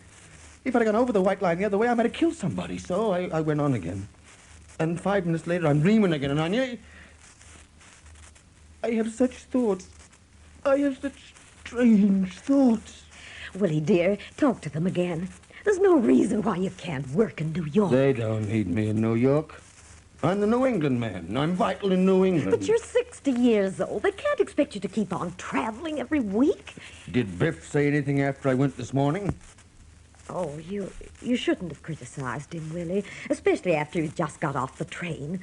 If I'd gone over the white line the other way, I might have killed somebody. So I went on again. And 5 minutes later, I'm dreaming again, and I have such thoughts. I have such strange thoughts. Willie, dear, talk to them again. There's no reason why you can't work in New York. They don't need me in New York. I'm the New England man. I'm vital in New England. But you're 60 years old. They can't expect you to keep on traveling every week. Did Biff say anything after I went this morning? Oh, you shouldn't have criticized him, Willie, especially after you just got off the train.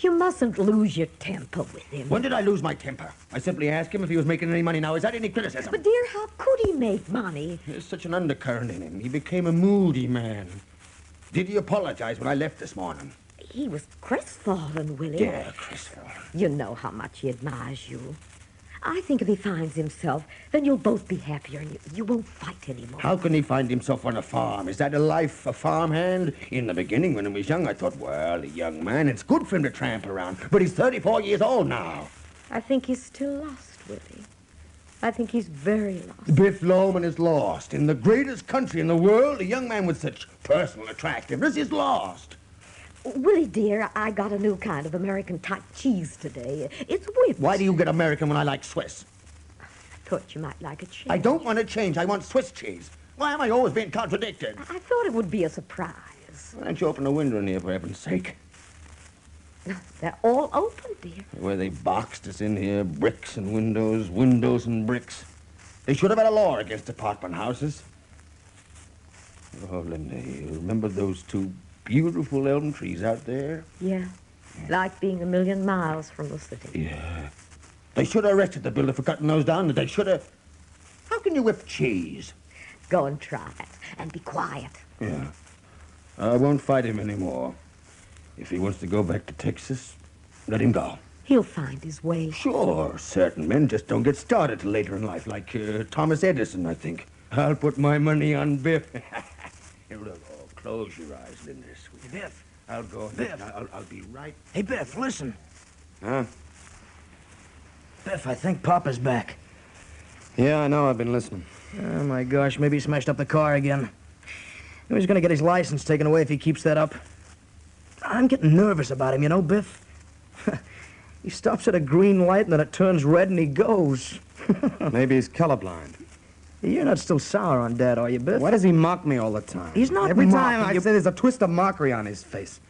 You mustn't lose your temper with him. When did I lose my temper? I simply asked him if he was making any money now. Is that any criticism? But, dear, how could he make money? There's such an undercurrent in him. He became a moody man. Did he apologize when I left this morning? He was crestfallen, Willie. Yeah, crestfallen. You know how much he admires you. I think if he finds himself, then you'll both be happier and you won't fight anymore. How can he find himself on a farm? Is that a life, a farmhand? In the beginning, when he was young, I thought, well, a young man, it's good for him to tramp around. But he's 34 years old now. I think he's still lost, Willie. I think he's very lost. Biff Loman is lost. In the greatest country in the world, a young man with such personal attractiveness is lost. Willie, dear, I got a new kind of American-type cheese today. It's whipped. Why do you get American when I like Swiss? I thought you might like a change. I don't want a change. I want Swiss cheese. Why am I always being contradicted? I thought it would be a surprise. Why don't you open the window in here, for heaven's sake? They're all open, dear. Where they boxed us in here, bricks and windows, windows and bricks. They should have had a law against apartment houses. Oh, Linda, you remember those two beautiful elm trees out there? Yeah. Like being a million miles from the city. Yeah. They should have arrested the builder for cutting those down. They should have... How can you whip cheese? Go and try it. And be quiet. Yeah. I won't fight him anymore. If he wants to go back to Texas, let him go. He'll find his way. Sure. Certain men just don't get started till later in life, like Thomas Edison, I think. I'll put my money on Biff. Here, look. Close your eyes, Linda, sweet. Hey, Biff. I'll go. Biff. I'll be right. Hey, Biff, listen. Huh? Biff, I think Papa's back. Yeah, I know. I've been listening. Oh, my gosh. Maybe he smashed up the car again. He's going to get his license taken away if he keeps that up. I'm getting nervous about him, you know, Biff. He stops at a green light and then it turns red and he goes. Maybe he's colorblind. You're not still sour on Dad, are you, Biff? Why does he mock me all the time? He's not Every time mocking I you. say there's a twist of mockery on his face.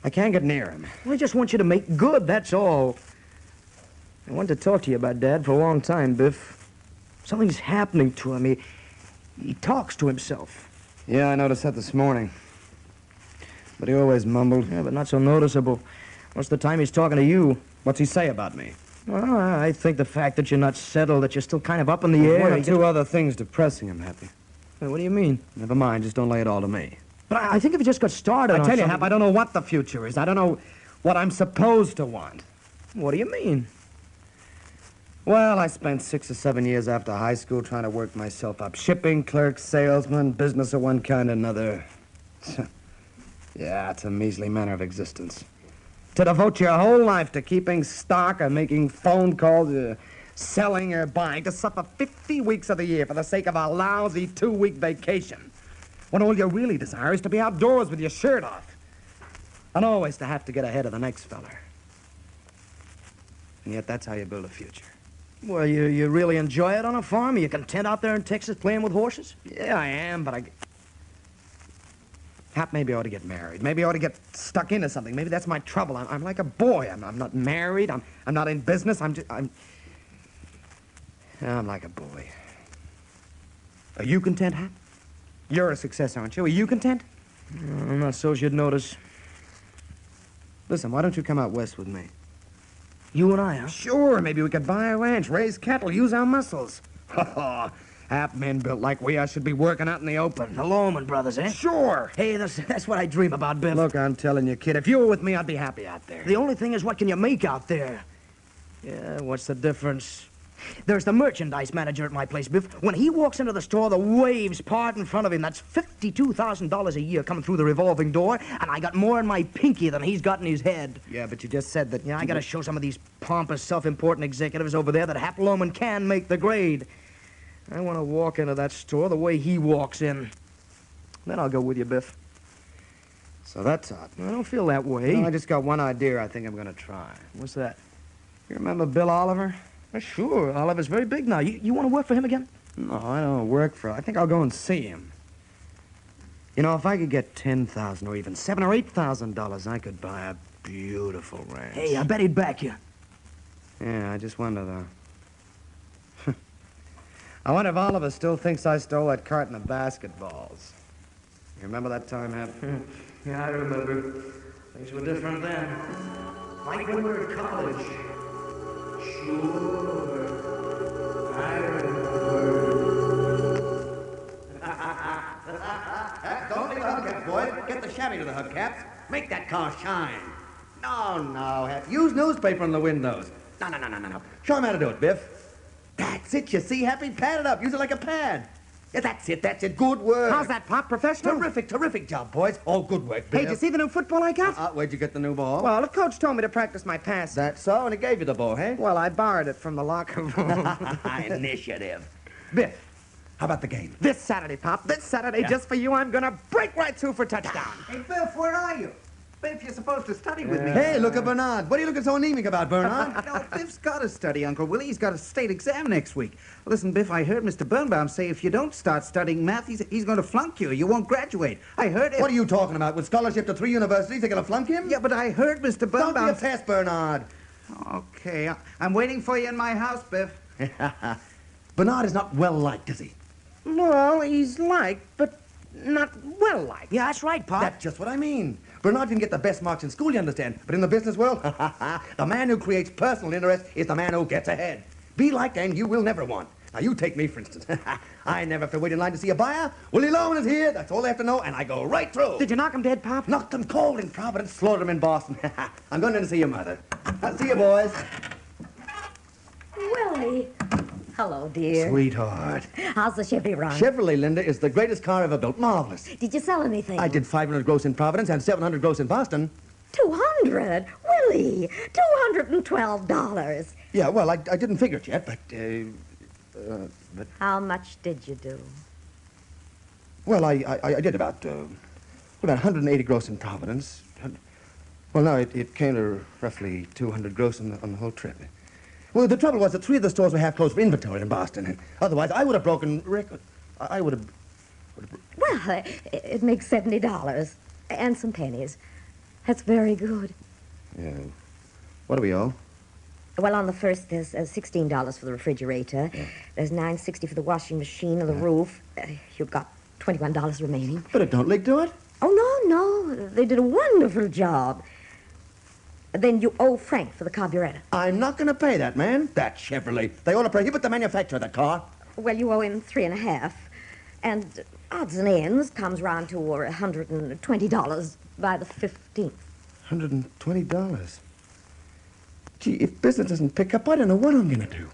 I can't get near him. Well, I just want you to make good, that's all. I wanted to talk to you about Dad for a long time, Biff. Something's happening to him. He talks to himself. Yeah, I noticed that this morning. But he always mumbled. Yeah, but not so noticeable. Most of the time he's talking to you. What's he say about me? Well, I think the fact that you're not settled, that you're still kind of up in the air. One or two other things depressing him, Happy. What do you mean? Never mind, just don't lay it all to me. But I think if you just got started I on tell you, something... Hap, I don't know what the future is. I don't know what I'm supposed to want. What do you mean? Well, I spent 6 or 7 years after high school trying to work myself up. Shipping clerk, salesman, business of one kind or another. Yeah, it's a measly manner of existence. To devote your whole life to keeping stock or making phone calls, selling or buying, to suffer 50 weeks of the year for the sake of a lousy 2-week vacation, when all you really desire is to be outdoors with your shirt off, and always to have to get ahead of the next feller. And yet that's how you build a future. Well, you really enjoy it on a farm? Are you content out there in Texas playing with horses? Yeah, I am, but Hap, maybe I ought to get married. Maybe I ought to get stuck into something. Maybe that's my trouble. I'm like a boy. I'm not married. I'm not in business. I'm like a boy. Are you content, Hap? You're a success, aren't you? Are you content? I'm not so you'd notice. Listen, why don't you come out west with me? You and I, huh? Sure, maybe we could buy a ranch, raise cattle, use our muscles. Half men built like we are should be working out in the open. The Lawman brothers, eh? Sure. Hey, that's what I dream about, Biff. Look, I'm telling you, kid, if you were with me, I'd be happy out there. The only thing is, what can you make out there? Yeah, what's the difference? There's the merchandise manager at my place, Biff. When he walks into the store, the waves part in front of him. That's $52,000 a year coming through the revolving door, and I got more in my pinky than he's got in his head. Yeah, but you just said that... Yeah, I gotta show some of these pompous, self-important executives over there that Hap Loman can make the grade. I want to walk into that store the way he walks in. Then I'll go with you, Biff. So that's odd. I don't feel that way. No, I just got one idea I think I'm going to try. What's that? You remember Bill Oliver? Sure. Oliver's very big now. You want to work for him again? No, I don't work for him. I think I'll go and see him. You know, if I could get $10,000 or even $7,000 or $8,000, I could buy a beautiful ranch. Hey, I bet he'd back you. Yeah, I just wonder, though. I wonder if Oliver still thinks I stole that carton of basketballs. You remember that time, Hap? Yeah, I remember. Things were different then. Like when we were at college. Sure. I remember. Don't take the hubcaps, boys. Get the shabby to the hubcaps. Make that car shine. No, Hap. Use newspaper on the windows. No. Show him how to do it, Biff. That's it, you see, Happy? Pad it up. Use it like a pad. Yeah, that's it. Good work. How's that, Pop? Professional? Terrific job, boys. All good work, Biff. Hey, did you see the new football I got? Where'd you get the new ball? Well, the coach told me to practice my pass. That's so, and he gave you the ball, hey? Well, I borrowed it from the locker room. Initiative. Biff, how about the game? This Saturday, Pop. This Saturday, just for you, I'm gonna break right through for touchdown. Hey, Biff, where are you? Biff, you're supposed to study with me. Hey, look at Bernard. What are you looking so anemic about, Bernard? No, Biff's got to study, Uncle Willie. He's got a state exam next week. Listen, Biff, I heard Mr. Birnbaum say if you don't start studying math, he's going to flunk you. You won't graduate. I heard it. What are you talking about? With scholarship to 3 universities, they're going to flunk him? Yeah, but I heard Mr. Birnbaum... Don't be a pest, Bernard. Okay, I'm waiting for you in my house, Biff. Bernard is not well-liked, is he? Well, he's liked, but not well-liked. Yeah, that's right, Pop. That's just what I mean. Bernard didn't get the best marks in school, you understand. But in the business world, the man who creates personal interest is the man who gets ahead. Be liked and you will never want. Now, you take me, for instance. I never have to wait in line to see a buyer. Willie Loman is here. That's all they have to know, and I go right through. Did you knock him dead, Pop? Knocked him cold in Providence, slaughtered him in Boston. I'm going in to see your mother. I'll see you, boys. Willie. Hello, dear. Sweetheart. How's the Chevy run? Chevrolet, Linda, is the greatest car ever built. Marvelous. Did you sell anything? I did 500 gross in Providence and 700 gross in Boston. 200? Willie, $212. Yeah, well, I didn't figure it yet, but... How much did you do? Well, I did about 180 gross in Providence. Well, no, it came to roughly 200 gross on the whole trip. Well, the trouble was that 3 of the stores were half closed for inventory in Boston. And otherwise, I would have broken record. I would have... Well, it makes $70 and some pennies. That's very good. Yeah. What do we owe? Well, on the first, there's $16 for the refrigerator. Yeah. There's $9.60 for the washing machine and the roof. You've got $21 remaining. But it don't leak to it? Oh, no. They did a wonderful job. Then you owe Frank for the carburetor. I'm not going to pay that, man. That Chevrolet. They ought to prohibit the manufacture of that car. Well, you owe him $3.50. And odds and ends comes round to $120 by the 15th. $120? Gee, if business doesn't pick up, I don't know what I'm going to do.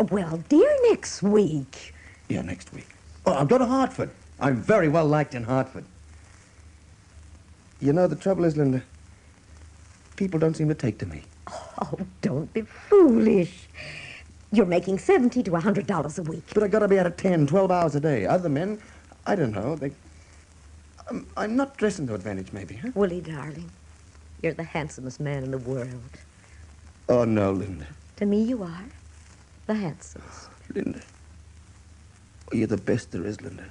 Well, dear, next week. Yeah, next week. Oh, I'll go to Hartford. I'm very well liked in Hartford. You know, the trouble is, Linda, people don't seem to take to me. Oh, don't be foolish. You're making $70 to $100 a week. But I gotta be out at 10, 12 hours a day. Other men, I don't know, I'm not dressing to advantage, maybe, huh? Willie, darling, you're the handsomest man in the world. Oh, no, Linda. To me, you are the handsomest. Linda. Oh, you're the best there is, Linda.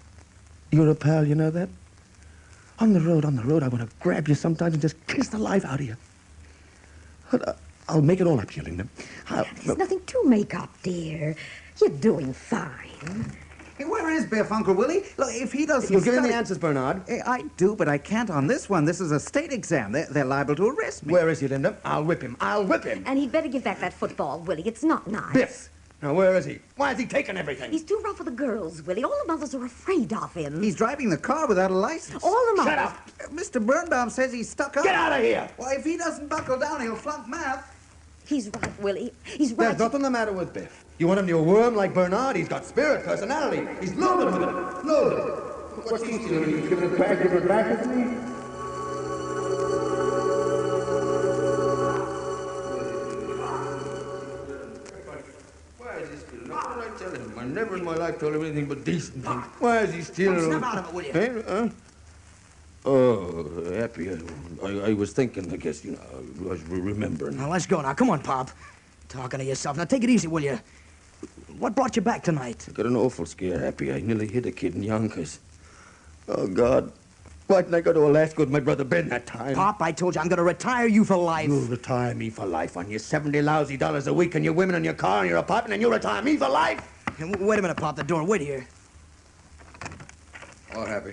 You're a pal, you know that? On the road, I want to grab you sometimes and just kiss the life out of you. I'll make it all up to you, Linda. There's nothing to make up, dear. You're doing fine. Hey, where is Biff, Uncle Willie? Look, if he doesn't You'll give him the study- answers, Bernard. I do, but I can't on this one. This is a state exam. They're liable to arrest me. Where is he, Linda? I'll whip him. I'll whip him. And he'd better give back that football, Willie. It's not nice. Biff. Now, where is he? Why is he taking everything? He's too rough for the girls, Willie. All the mothers are afraid of him. He's driving the car without a license. All the mothers. Shut up! Mr. Birnbaum says he's stuck up. Get out of here! Well, if he doesn't buckle down, he'll flunk math. He's right, Willie. He's right. There's nothing the matter with Biff. You want him to be a worm like Bernard? He's got spirit, personality. He's loaded with it. Loaded. What's he doing? He's giving it back, give it back at me? Why is he stealing? What did I tell him? I never in my life told him anything but decent things. Why is he stealing? Snap out of it, will you? Hey, Oh, happy. I was thinking, I guess, you know, I was remembering. Now, let's go now. Come on, Pop. Talking to yourself. Now, take it easy, will you? What brought you back tonight? I got an awful scare, Happy. I nearly hit a kid in Yonkers. Oh, God. Why didn't I go to Alaska with my brother Ben that time? Pop, I told you I'm going to retire you for life. You'll retire me for life on your $70 lousy a week and your women and your car and your apartment, and you retire me for life? Hey, wait a minute, Pop. The door. Wait here. Hello, Happy.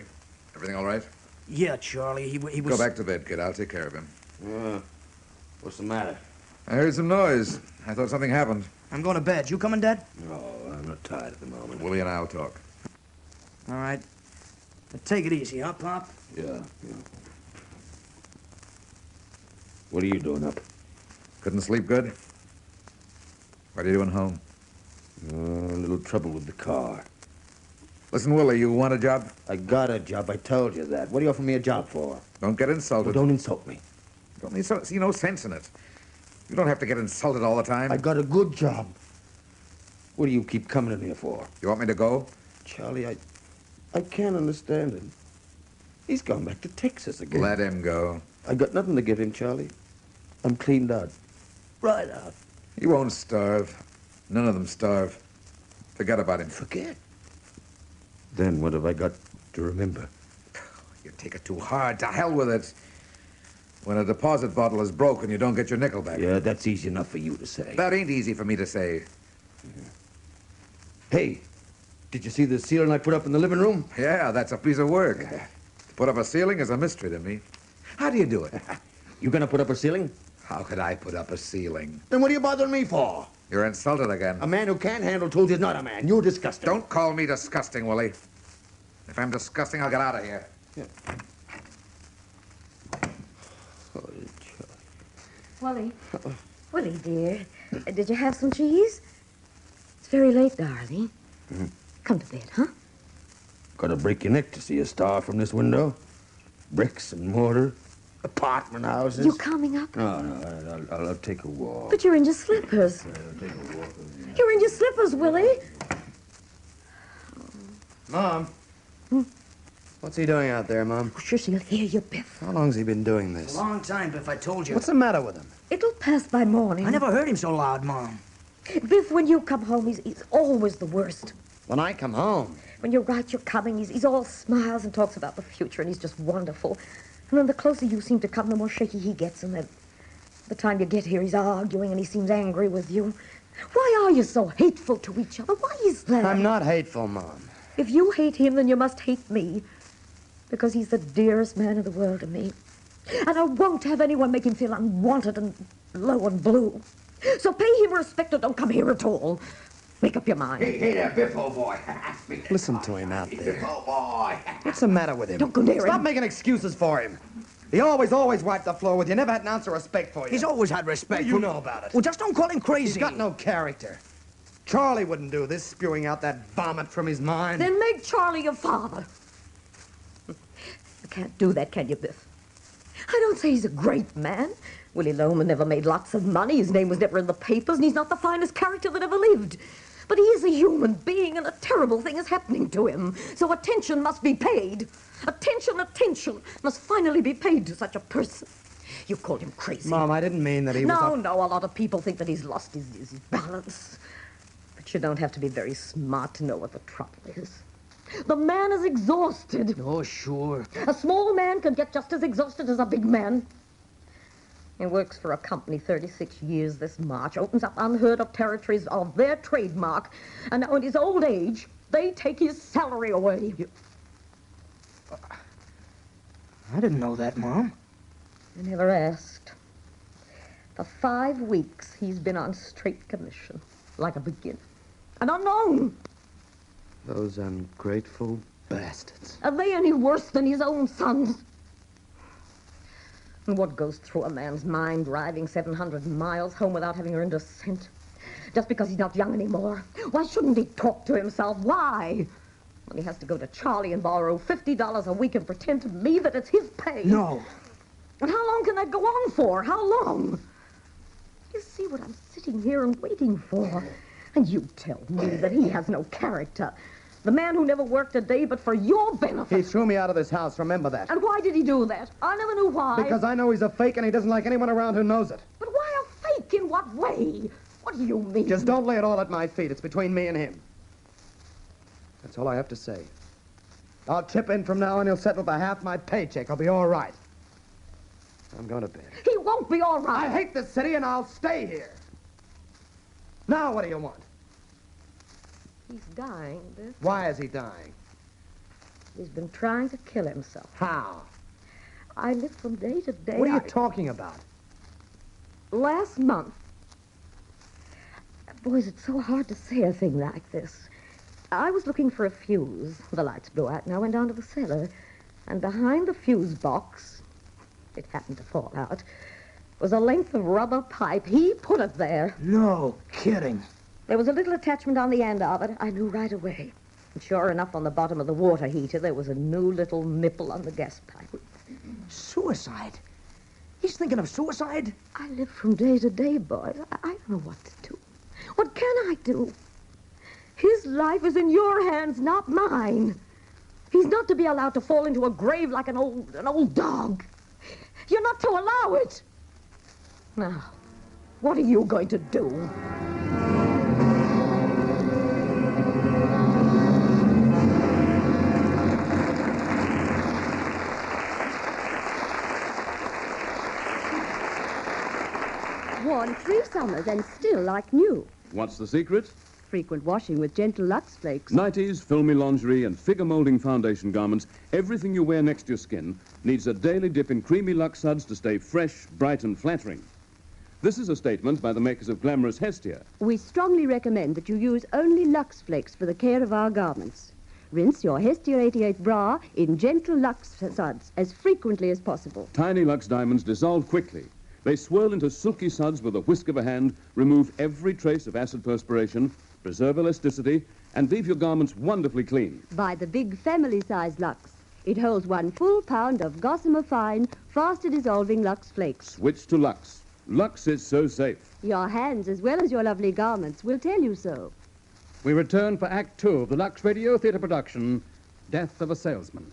Everything all right? Yeah, Charlie. He was... Go back to bed, kid. I'll take care of him. What's the matter? I heard some noise. I thought something happened. I'm going to bed. You coming, Dad? No, I'm not tired at the moment. Willie and I'll talk. All right. Now, take it easy, huh, Pop? Yeah. What are you doing up? Couldn't sleep good? What are you doing home? A little trouble with the car. Listen, Willie, you want a job? I got a job. I told you that. What are you offering me a job for? Don't get insulted. Well, don't insult me. Don't see no sense in it. You don't have to get insulted all the time. I got a good job. What do you keep coming in here for? You want me to go? Charlie, I can't understand him. He's gone back to Texas again. Let him go. I got nothing to give him, Charlie. I'm cleaned out. Right out. He won't starve. None of them starve. Forget about him. Forget? Then what have I got to remember? You take it too hard. To hell with it. When a deposit bottle is broken, you don't get your nickel back. Yeah, that's easy enough for you to say. That ain't easy for me to say. Hey, did you see the ceiling I put up in the living room? Yeah, that's a piece of work. To put up a ceiling is a mystery to me. How do you do it? You gonna put up a ceiling? How could I put up a ceiling? Then what are you bothering me for? You're insulted again. A man who can't handle tools is not a man. You're disgusting. Don't call me disgusting, Willie. If I'm disgusting, I'll get out of here. Yeah. Willie. Willie, dear. Did you have some cheese? It's very late, darling. Come to bed, huh? Gotta break your neck to see a star from this window. Bricks and mortar. Apartment houses. You coming up? No, I'll take a walk. But you're in your slippers. I'll take a walk. You're in your slippers, Willie. Mom. What's he doing out there, Mom? Oh, sure, she'll hear you, Biff. How long's he been doing this? A long time, Biff, I told you. What's the matter with him? It'll pass by morning. I never heard him so loud, Mom. Biff, when you come home, he's always the worst. When I come home? When you write you're coming, he's all smiles and talks about the future, and he's just wonderful. And then the closer you seem to come, the more shaky he gets, and then the time you get here, he's arguing, and he seems angry with you. Why are you so hateful to each other? Why is that? I'm not hateful, Mom. If you hate him, then you must hate me. Because he's the dearest man in the world to me. And I won't have anyone make him feel unwanted and low and blue. So pay him respect or don't come here at all. Make up your mind. Hey there, Biff, old boy. Listen to him out there. Biff, old boy. What's the matter with him? Don't go near him. Stop making excuses for him. He always wiped the floor with you. Never had an ounce of respect for you. He's always had respect. What do you know about it? Well, just don't call him crazy. He's got no character. Charlie wouldn't do this, spewing out that vomit from his mind. Then make Charlie your father. You can't do that, can you, Biff? I don't say he's a great man. Willie Loman never made lots of money. His name was never in the papers, and he's not the finest character that ever lived. But he is a human being, and a terrible thing is happening to him. So attention must be paid. Attention must finally be paid to such a person. You called him crazy. Mom, I didn't mean that he was... No, a lot of people think that he's lost his balance. But you don't have to be very smart to know what the trouble is. The man is exhausted. Oh, sure. A small man can get just as exhausted as a big man. He works for a company 36 years this March, opens up unheard of territories of their trademark, and now in his old age, They take his salary away. I didn't know that, Mom. I never asked. For 5 weeks, he's been on straight commission, like a beginner. An unknown. Those ungrateful bastards. Are they any worse than his own sons? And what goes through a man's mind driving 700 miles home without having earned a cent? Just because he's not young anymore. Why shouldn't he talk to himself? Why? When he has to go to Charlie and borrow $50 a week and pretend to me that it's his pay. No. And how long can that go on for? How long? You see what I'm sitting here and waiting for. And you tell me that he has no character. The man who never worked a day but for your benefit. He threw me out of this house, remember that. And why did he do that? I never knew why. Because I know he's a fake and he doesn't like anyone around who knows it. But why a fake? In what way? What do you mean? Just don't lay it all at my feet. It's between me and him. That's all I have to say. I'll chip in from now on. He'll settle for half my paycheck. I'll be all right. I'm going to bed. He won't be all right. I hate this city and I'll stay here. Now what do you want? He's dying, Biff. Why is he dying? He's been trying to kill himself. How? I live from day to day. What are you talking about? Last month. Boys, it's so hard to say a thing like this. I was looking for a fuse. The lights blew out and I went down to the cellar. And behind the fuse box, it happened to fall out, was a length of rubber pipe. He put it there. No kidding. There was a little attachment on the end of it. I knew right away. And sure enough, on the bottom of the water heater, there was a new little nipple on the gas pipe. Suicide? He's thinking of suicide? I live from day to day, boys. I don't know what to do. What can I do? His life is in your hands, not mine. He's not to be allowed to fall into a grave like an old dog. You're not to allow it. Now, what are you going to do? Worn 3 summers and still like new. What's the secret? Frequent washing with gentle Lux Flakes. Nighties, filmy lingerie, and figure-molding foundation garments, everything you wear next to your skin needs a daily dip in creamy Lux suds to stay fresh, bright, and flattering. This is a statement by the makers of glamorous Hestia. We strongly recommend that you use only Lux Flakes for the care of our garments. Rinse your Hestia 88 bra in gentle Lux suds as frequently as possible. Tiny Lux diamonds dissolve quickly. They swirl into silky suds with a whisk of a hand, remove every trace of acid perspiration, preserve elasticity, and leave your garments wonderfully clean. Buy the big family-size Lux. It holds 1 full pound of gossamer fine, faster-dissolving Lux Flakes. Switch to Lux. Lux is so safe. Your hands, as well as your lovely garments, will tell you so. We return for Act 2 of the Lux Radio Theatre production, Death of a Salesman.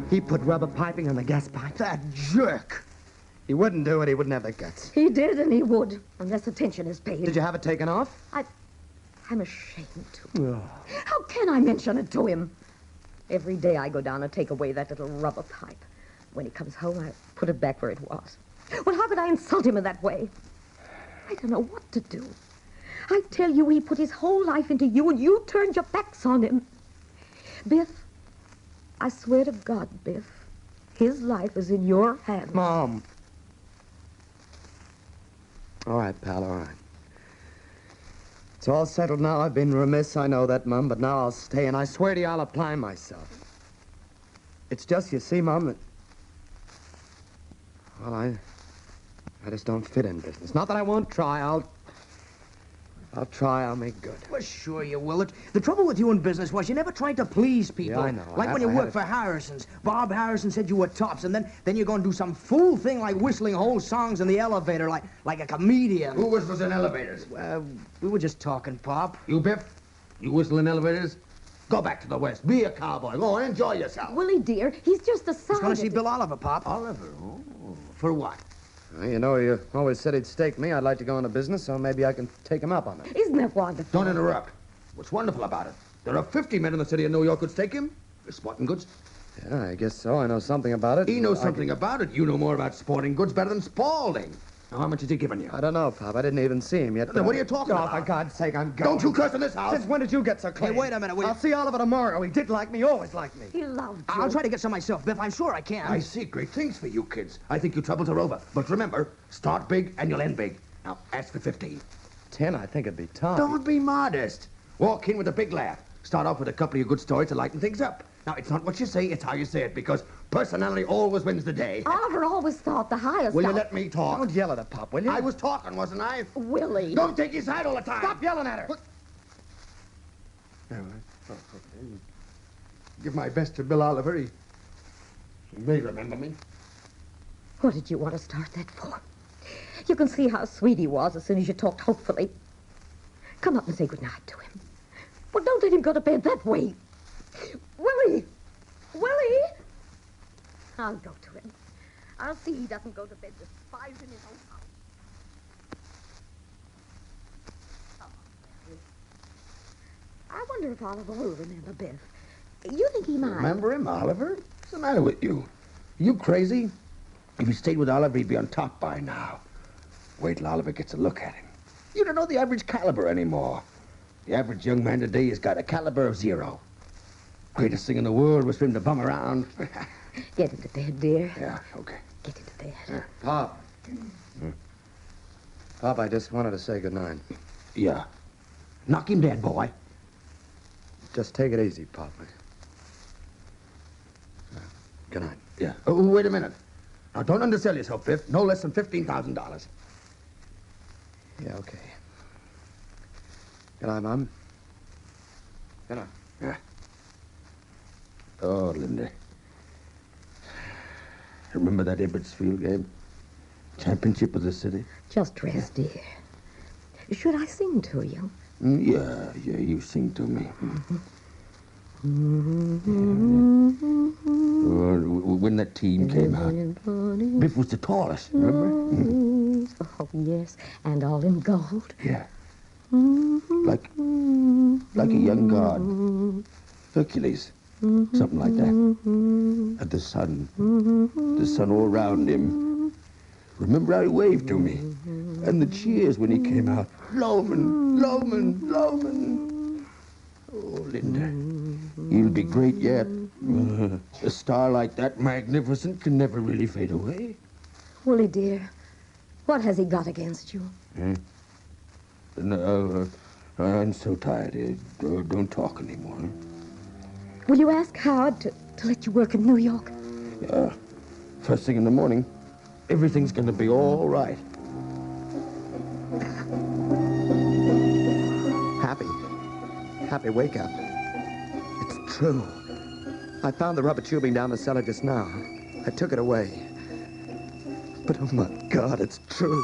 He put rubber piping on the gas pipe. That jerk! He wouldn't do it. He wouldn't have the guts. He did, and he would, unless attention is paid. Did you have it taken off? I'm ashamed to. How can I mention it to him? Every day I go down and take away that little rubber pipe. When he comes home, I put it back where it was. Well, how could I insult him in that way? I don't know what to do. I tell you, he put his whole life into you, and you turned your backs on him. Biff, I swear to God, Biff, his life is in your hands. Mom. All right, pal, all right. It's all settled now. I've been remiss, I know that, Mum, but now I'll stay, and I swear to you I'll apply myself. It's just, you see, Mum, that... Well, I just don't fit in business. Not that I won't try. I'll try. I'll make good. Well, sure you will. The trouble with you in business was you never tried to please people. Yeah, I know. Like when you worked for Harrison's. Bob Harrison said you were tops, and then you're going to do some fool thing like whistling whole songs in the elevator like a comedian. Who whistles in elevators? We were just talking, Pop. You, Biff? You whistle in elevators? Go back to the West. Be a cowboy. Go on, enjoy yourself. Willie, dear, he's just decided... He's going to see Bill Oliver, Pop. Oliver? Oh, for what? Well, you know, you always said he'd stake me. I'd like to go into business, so maybe I can take him up on it. Isn't that wonderful? Don't interrupt. What's wonderful about it? There are 50 men in the city of New York who'd stake him. They're sporting goods. Yeah, I guess so. I know something about it. He knows something about it. You know more about sporting goods better than Spaulding. Now, how much has he given you? I don't know, Pop. I didn't even see him yet. Now, what are you talking about? Oh, for God's sake, I'm going. Don't you curse in this house. Since when did you get so clean? Hey, wait a minute, will you? I'll see Oliver tomorrow. He did like me, always liked me. He loved you. I'll try to get some myself, Biff. I'm sure I can. I see great things for you kids. I think your troubles are over. But remember, start big and you'll end big. Now, ask for 15. 10, I think it'd be tough. Don't be modest. Walk in with a big laugh. Start off with a couple of good stories to lighten things up. Now, it's not what you say, it's how you say it, because personality always wins the day. Oliver always thought the highest. Will you let me talk? Don't yell at her, Pop, will you? I was talking, wasn't I? Willie. Don't take his side all the time. Stop yelling at her. Give my best to Bill Oliver. He may remember me. What did you want to start that for? You can see how sweet he was as soon as you talked hopefully. Come up and say goodnight to him. Well, don't let him go to bed that way. Willie! Willie! I'll go to him. I'll see he doesn't go to bed despising his own house. I wonder if Oliver will remember Biff. You think he might? Remember him, Oliver? What's the matter with you? You crazy? If he stayed with Oliver, he'd be on top by now. Wait till Oliver gets a look at him. You don't know the average caliber anymore. The average young man today has got a caliber of 0. Greatest thing in the world was for him to bum around. Get into bed, dear. Yeah, okay. Get into bed. Pop. Pop, I just wanted to say goodnight. Yeah. Knock him dead, boy. Just take it easy, Pop. Good night. Yeah. Oh, wait a minute. Now, don't undersell yourself, Biff. No less than $15,000. Yeah, okay. Good night, Mom. Good night. Yeah. Oh, Linda. Remember that Ibbottsfield game? Championship of the city? Just rest, dear. Should I sing to you? Yeah, you sing to me. When that team came out, Biff was the tallest, remember? Oh, yes, and all in gold. Yeah. Like a young god. Hercules. Something like that. And the sun all around him. Remember how he waved to me? And the cheers when he came out. Loman, Loman, Loman. Oh, Linda, he'll be great yet. A star like that, magnificent, can never really fade away. Willie, dear, what has he got against you? No, I'm so tired. Don't talk anymore. Will you ask Howard to let you work in New York? Yeah. First thing in the morning. Everything's going to be all right. Happy wake up. It's true. I found the rubber tubing down the cellar just now. I took it away. But oh my God, it's true.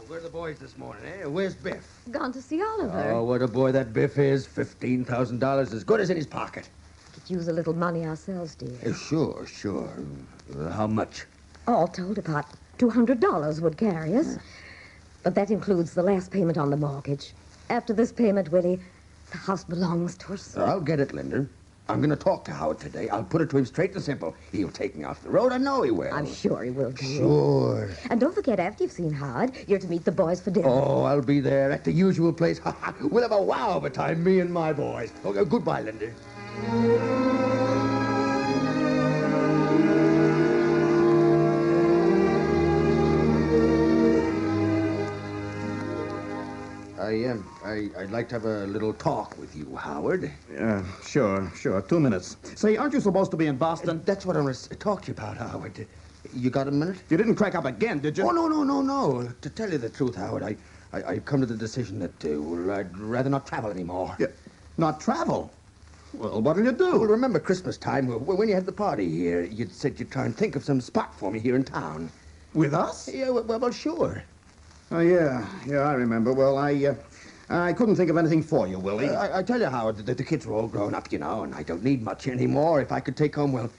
Where are the boys this morning, eh? Where's Biff? Gone to see Oliver. Oh, what a boy that Biff is. $15,000, as good as in his pocket. Could use a little money ourselves, dear. Sure. How much? All told, about $200 would carry us. But that includes the last payment on the mortgage. After this payment, Willie, the house belongs to us. I'll get it, Linda. I'm going to talk to Howard today. I'll put it to him straight and simple. He'll take me off the road. I know he will. I'm sure he will, dear. Sure. And don't forget, after you've seen Howard, you're to meet the boys for dinner. Oh, I'll be there at the usual place. We'll have a wow of a time, me and my boys. Okay, goodbye, Linda. I'd like to have a little talk with you, Howard. Sure. 2 minutes. Say, aren't you supposed to be in Boston? That's what I want to talk to you about, Howard. You got a minute? You didn't crack up again, did you? Oh, no. To tell you the truth, Howard, I've come to the decision that I'd rather not travel anymore. Yeah. Not travel? Well, what'll you do? Well, remember Christmas time, when you had the party here, you'd said you'd try and think of some spot for me here in town. With us? Yeah, well, sure. Oh, yeah, I remember. Well, I couldn't think of anything for you, Willie. I tell you, Howard, that the kids are all grown up, you know, and I don't need much anymore. If I could take home, well,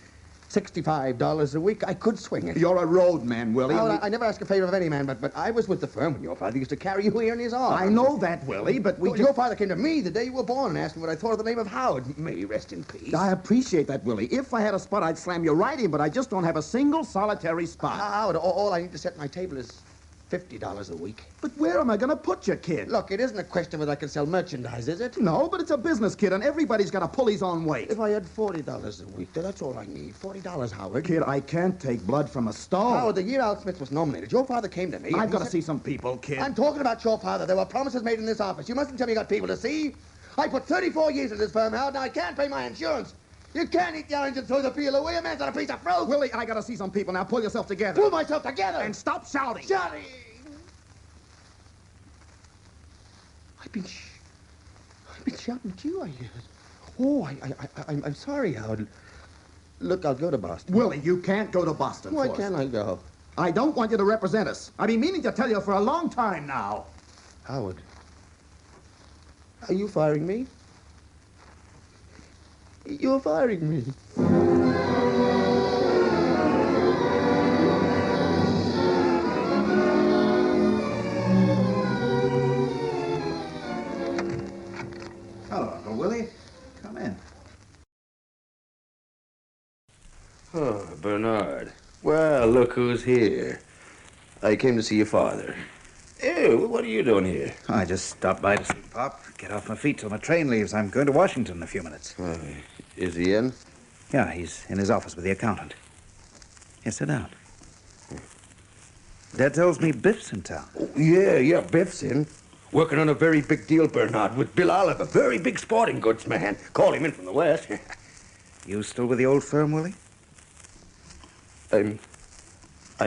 $65 a week, I could swing it. You're a roadman, Willie. Howard, I never ask a favor of any man, but I was with the firm when your father used to carry you here in his arms. I know that, Willie, but Your father came to me the day you were born and asked me what I thought of the name of Howard. May he rest in peace. I appreciate that, Willie. If I had a spot, I'd slam you right in, but I just don't have a single solitary spot. Howard, all I need to set my table is $50 a week. But where am I going to put you, kid? Look, it isn't a question whether I can sell merchandise, is it? No, but it's a business, kid, and everybody's got to pull his own weight. If I had $40 a week, that's all I need. $40, Howard. Kid, I can't take blood from a stone. Howard, the year Al Smith was nominated, your father came to me. I've got to see some people, kid. I'm talking about your father. There were promises made in this office. You mustn't tell me you got people to see. I put 34 years in this firm, Howard, and I can't pay my insurance. You can't eat the orange and throw the peel away. A man's on a piece of fruit. Willie, I got to see some people. Now pull yourself together. Pull myself together. And stop shouting. Shouting. I've been shouting at you, I'm sorry, Howard. Look, I'll go to Boston. Willie, you can't go to Boston. Why can't I go? I don't want you to represent us. I've been meaning to tell you for a long time now. Howard, are you firing me? You're firing me. Hello, Uncle Willie. Come in. Oh, Bernard. Well, look who's here. I came to see your father. Ew, what are you doing here? I just stopped by to see Pop. Get off my feet till my train leaves. I'm going to Washington in a few minutes. Is he in? Yeah, he's in his office with the accountant. Here, sit down. Dad tells me Biff's in town. Oh, yeah, Biff's in. Working on a very big deal, Bernard, with Bill Oliver. Very big sporting goods man. Called him in from the West. You still with the old firm, Willie? I'm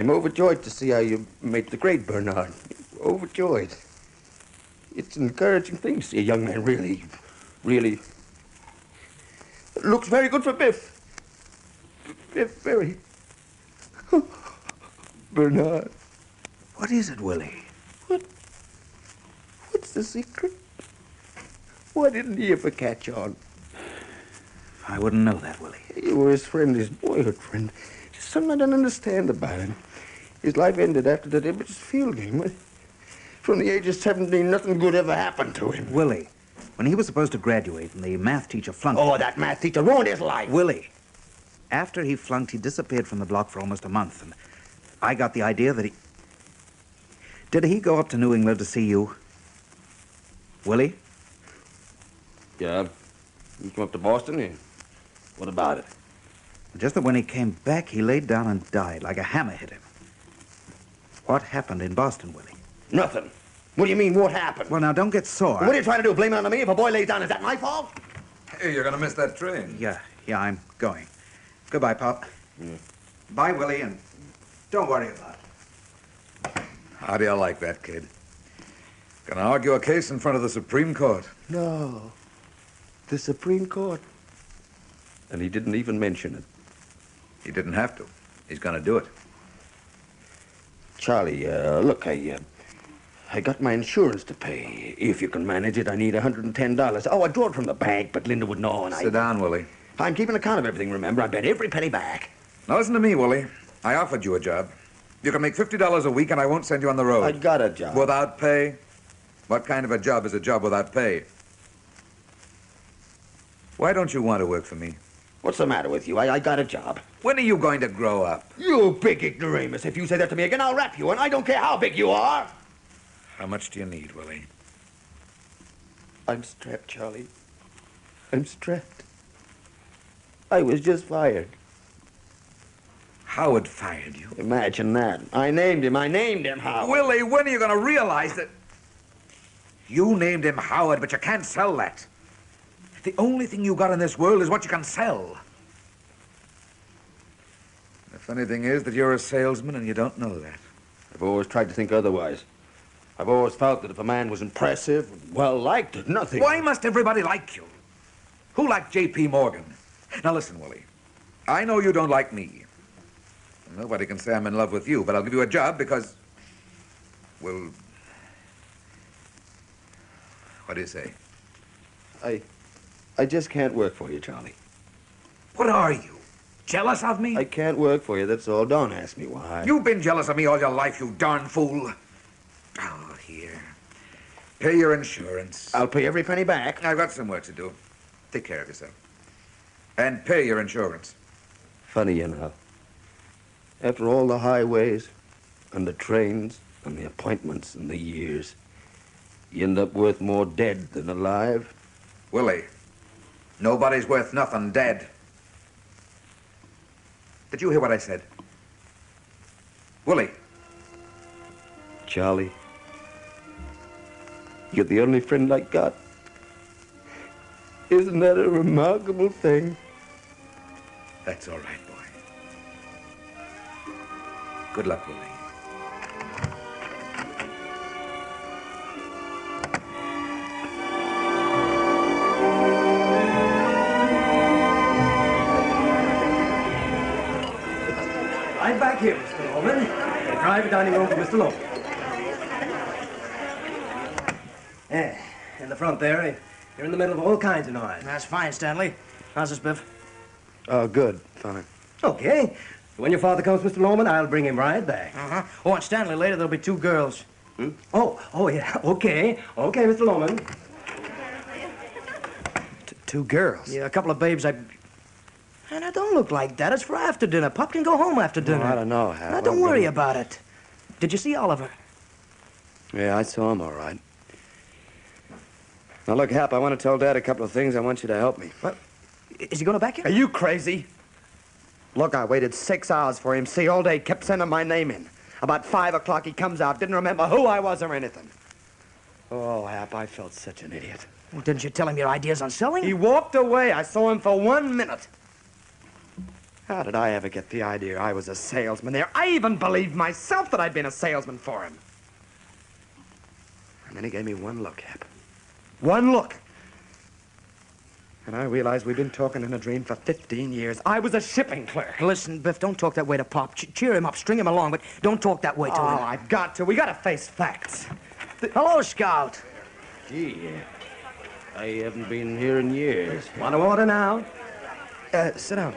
overjoyed to see how you made the grade, Bernard. Overjoyed. It's an encouraging thing to see a young man really... Looks very good for Biff. Biff, very... Bernard. What is it, Willie? What's the secret? Why didn't he ever catch on? I wouldn't know that, Willie. You were his friend, his boyhood friend. There's something I don't understand about him. His life ended after that Ibbot's field game. From the age of 17, nothing good ever happened to him. Willie, when he was supposed to graduate and the math teacher flunked... Oh, that math teacher ruined his life. Willie, after he flunked, he disappeared from the block for almost a month, and I got the idea that he... Did he go up to New England to see you? Willie? Yeah. He came up to Boston. What about it? Just that when he came back, he laid down and died like a hammer hit him. What happened in Boston, Willie? Nothing. What do you mean, what happened? Well, now, don't get sore. What are you trying to do, blame it on me? If a boy lays down, is that my fault? Hey, you're gonna miss that train. Yeah, I'm going. Goodbye, Pop. Bye, Willie, and don't worry about it. How do you like that, kid? Gonna argue a case in front of the Supreme Court. No. The Supreme Court. And he didn't even mention it. He didn't have to. He's gonna do it. Charlie, look, I got my insurance to pay. If you can manage it, I need $110. Oh, I drew it from the bank, but Linda would know, and Sit down, Willie. I'm keeping account of everything, remember? I bet every penny back. Now listen to me, Willie. I offered you a job. You can make $50 a week, and I won't send you on the road. I got a job. Without pay? What kind of a job is a job without pay? Why don't you want to work for me? What's the matter with you? I got a job. When are you going to grow up? You big ignoramus. If you say that to me again, I'll rap you, and I don't care how big you are. How much do you need, Willie? I'm strapped, Charlie. I'm strapped. I was just fired. Howard fired you? Imagine that. I named him, Howard. Willie, when are you going to realize that... You named him Howard, but you can't sell that. The only thing you got in this world is what you can sell. The funny thing is that you're a salesman and you don't know that. I've always tried to think otherwise. I've always felt that if a man was impressive, well-liked, nothing... Why must everybody like you? Who liked J.P. Morgan? Now listen, Willie. I know you don't like me. Nobody can say I'm in love with you, but I'll give you a job because... Well... What do you say? I just can't work for you, Charlie. What are you? Jealous of me? I can't work for you, that's all. Don't ask me why. You've been jealous of me all your life, you darn fool. Oh, here. Pay your insurance. I'll pay every penny back. I've got some work to do. Take care of yourself. And pay your insurance. Funny, you know. After all the highways and the trains and the appointments and the years, you end up worth more dead than alive. Willie, nobody's worth nothing dead. Did you hear what I said? Willie. Charlie, you're the only friend I got. Isn't that a remarkable thing? That's all right, boy. Good luck, Willie. Right back here, Mr. Norman. The private dining room for Mr. Norman. Yeah, in the front there, you're in the middle of all kinds of noise. That's fine, Stanley. How's this, Biff? Oh, good. Fine. Okay. When your father comes, Mr. Norman, I'll bring him right back. Uh-huh. Oh, and Stanley, later there'll be 2 girls. Hmm? Oh, yeah. Okay. Okay, Mr. Norman. 2 girls? Yeah, a couple of babes And now, don't look like that. It's for after dinner. Pop can go home after dinner. Well, I don't know, Hal. Now, don't worry about it. Did you see Oliver? Yeah, I saw him all right. Now, look, Hap, I want to tell Dad a couple of things. I want you to help me. What? Is he going to back you? Are you crazy? Look, I waited 6 hours for him. See, all day, kept sending my name in. About 5 o'clock, he comes out. Didn't remember who I was or anything. Oh, Hap, I felt such an idiot. Well, didn't you tell him your ideas on selling? He walked away. I saw him for 1 minute. How did I ever get the idea I was a salesman there? I even believed myself that I'd been a salesman for him. And then he gave me one look, Hap. One look. And I realized we'd been talking in a dream for 15 years. I was a shipping clerk. Listen, Biff, don't talk that way to Pop. Cheer him up, string him along, but don't talk that way to him. Oh, I've got to. We got to face facts. Hello, Scout. Gee, I haven't been here in years. Want to order now? Sit down.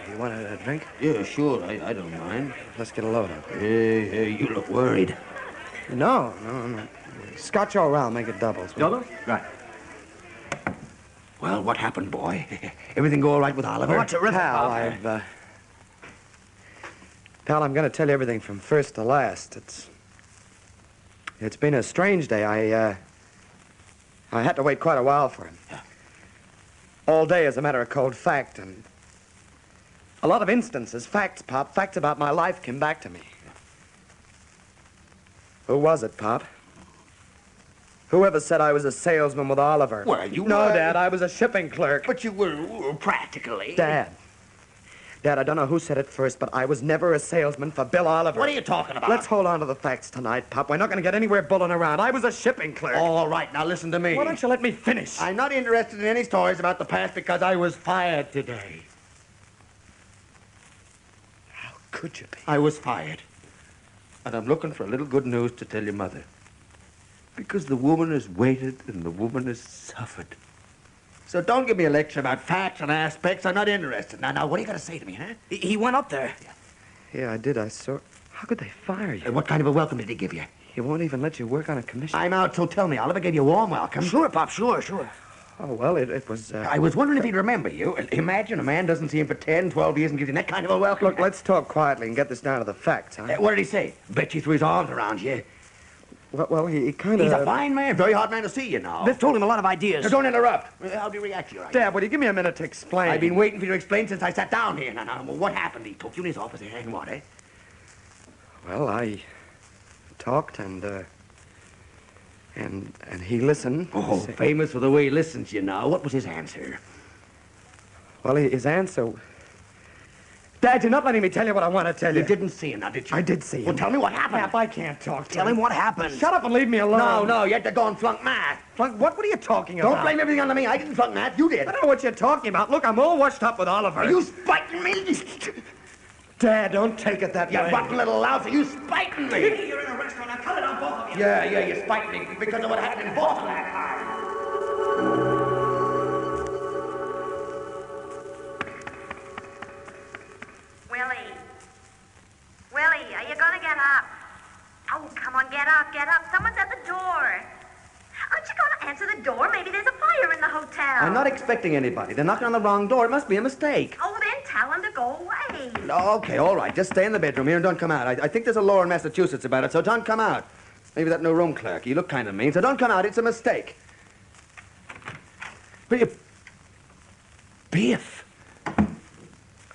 You want a drink? Yeah, sure. I don't mind. Let's get a load up. Hey, you look worried. No. Scotch all around, make it doubles. Double? Right. Well, what happened, boy? Everything go all right with Oliver? Oh, terrific, Pal, Pal, I'm going to tell you everything from first to last. It's been a strange day. I had to wait quite a while for him. Yeah. All day, as a matter of cold fact, and a lot of instances, facts, Pop, facts about my life came back to me. Who was it, Pop? Whoever said I was a salesman with Oliver? Well, you No, were. Dad, I was a shipping clerk. But you were practically. Dad, I don't know who said it first, but I was never a salesman for Bill Oliver. What are you talking about? Let's hold on to the facts tonight, Pop. We're not going to get anywhere bulling around. I was a shipping clerk. All right, now listen to me. Why don't you let me finish? I'm not interested in any stories about the past because I was fired today. How could you be? I was fired. And I'm looking for a little good news to tell your mother. Because the woman has waited and the woman has suffered. So don't give me a lecture about facts and aspects. I'm not interested. Now, what are you going to say to me, huh? He went up there. Yeah, I did. I saw. How could they fire you? What kind of a welcome did he give you? He won't even let you work on a commission. I'm out, so tell me. Oliver gave you a warm welcome. Sure, Pop, sure. Oh, well, it was... I was wondering if he'd remember you. Imagine a man doesn't see him for 10, 12 years and gives you that kind of a welcome. Look, let's talk quietly and get this down to the facts, huh? What did he say? Bet you threw his arms around you. Well, he kind of... He's a fine man, very hard man to see, you know. Biff told him a lot of ideas. Now, don't interrupt. How do you react to your ideas? Dad, will you give me a minute to explain? I've been waiting for you to explain since I sat down here. Now, what happened? He took you in his office and what, eh? Well, I talked and he listened. Oh, famous for the way he listens, you know. What was his answer? Well, his answer... Dad, you're not letting me tell you what I want to tell you. You didn't see him, now, did you? I did see him. Well, tell me what happened. Pap, I can't talk to Tell him what happened. Shut up and leave me alone. No, you had to go and flunk math. Flunk? What are you talking about? Don't blame everything on me. I didn't flunk math. You did. I don't know what you're talking about. Look, I'm all washed up with Oliver. Are you spiting me? Dad, don't take it that way. You rotten little louse. Are you spiting me? You're in a restaurant. Now cut it on both of you. Yeah, you spite me because of what happened in Boston that time. up, get up. Someone's at the door. Aren't you going to answer the door? Maybe there's a fire in the hotel. I'm not expecting anybody. They're knocking on the wrong door. It must be a mistake. Oh, then tell them to go away. Okay, all right. Just stay in the bedroom here and don't come out. I think there's a law in Massachusetts about it, so don't come out. Maybe that new room clerk. You look kind of mean, so don't come out. It's a mistake. Biff.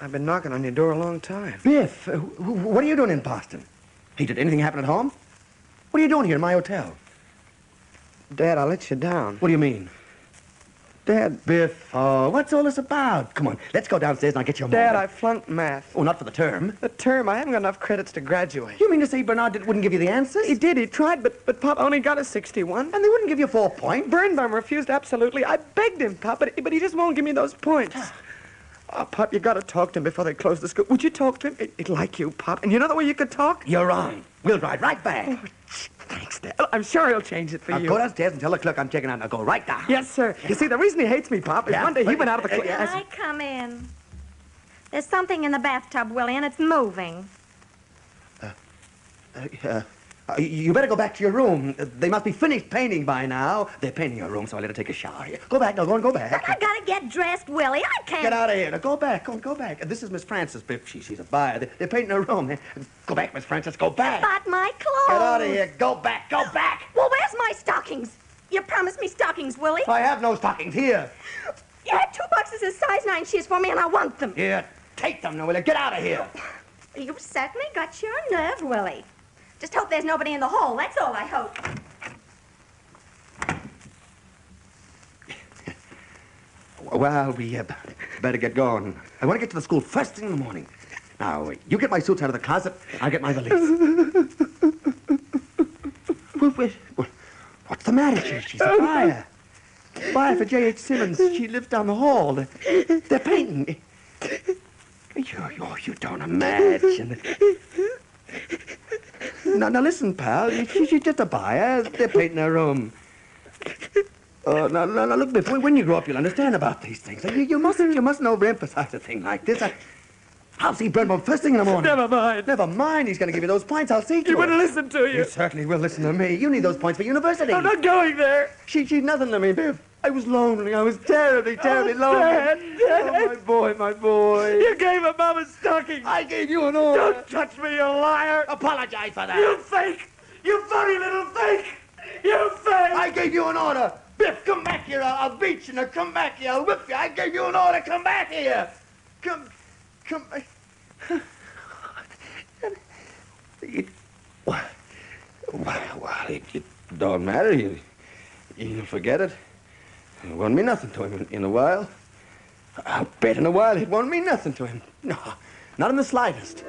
I've been knocking on your door a long time. Biff, what are you doing in Boston? Hey, did anything happen at home? What are you doing here in my hotel? Dad, I let you down. What do you mean? Dad. Biff, what's all this about? Come on, let's go downstairs and I'll get you a moment. Dad, I flunked math. Oh, not for the term. The term? I haven't got enough credits to graduate. You mean to say Bernard wouldn't give you the answers? He did. He tried, but Pop only got a 61. And they wouldn't give you 4 points? Birnbaum refused absolutely. I begged him, Pop, but he just won't give me those points. Oh, Pop, you gotta talk to him before they close the school. Would you talk to him? He'd like you, Pop. And you know the way you could talk? You're on. We'll ride right back. Oh, thanks, Dad. I'm sure he'll change it for you. Go downstairs and tell the clerk I'm checking out. Now go right down. Yes, sir. You see, the reason he hates me, Pop, is one day he went out of the class. Can I come in? There's something in the bathtub, Willie, and it's moving. You better go back to your room. They must be finished painting by now. They're painting your room, so I let her take a shower here. Go back. Now, go back. But I gotta get dressed, Willie. I can't. Get out of here. Now, go back. Go back. This is Miss Frances, Biff. She's a buyer. They're painting her room. Go back, Miss Frances. Go back. But my clothes. Get out of here. Go back. Go back. Well, where's my stockings? You promised me stockings, Willie. I have no stockings here. You had 2 boxes of size 9 shoes for me, and I want them. Here, take them, now, will you? Get out of here. You certainly got your nerve, Willie. Just hope there's nobody in the hall. That's all I hope. Well, we better get going. I want to get to the school first thing in the morning. Now, you get my suits out of the closet. I'll get my valise. What's the matter? She's a buyer. Buyer for J.H. Simmons. She lives down the hall. They're painting. You don't imagine. Now listen, pal. She's just a buyer. They're painting her room. Now, look, Biff, when you grow up, you'll understand about these things. You mustn't overemphasize a thing like this. I'll see Birnbaum first thing in the morning. Never mind. Never mind. He's going to give you those points. I'll see to He it. wouldn't listen to you. He certainly will listen to me. You need those points for university. I'm not going there. She's nothing to me, Biff. I was lonely. I was terribly lonely. Dad. Oh, my boy. You gave her Mama's stockings. I gave you an order. Don't touch me, you liar. Apologize for that. You fake. You funny little fake. You fake. I gave you an order. Biff, come back here. I'll beat you. Now, come back here. I'll whip you. I gave you an order. Come back here. Come. Well, it don't matter. You'll forget it. It won't mean nothing to him in a while. I'll bet in a while it won't mean nothing to him. No, not in the slightest.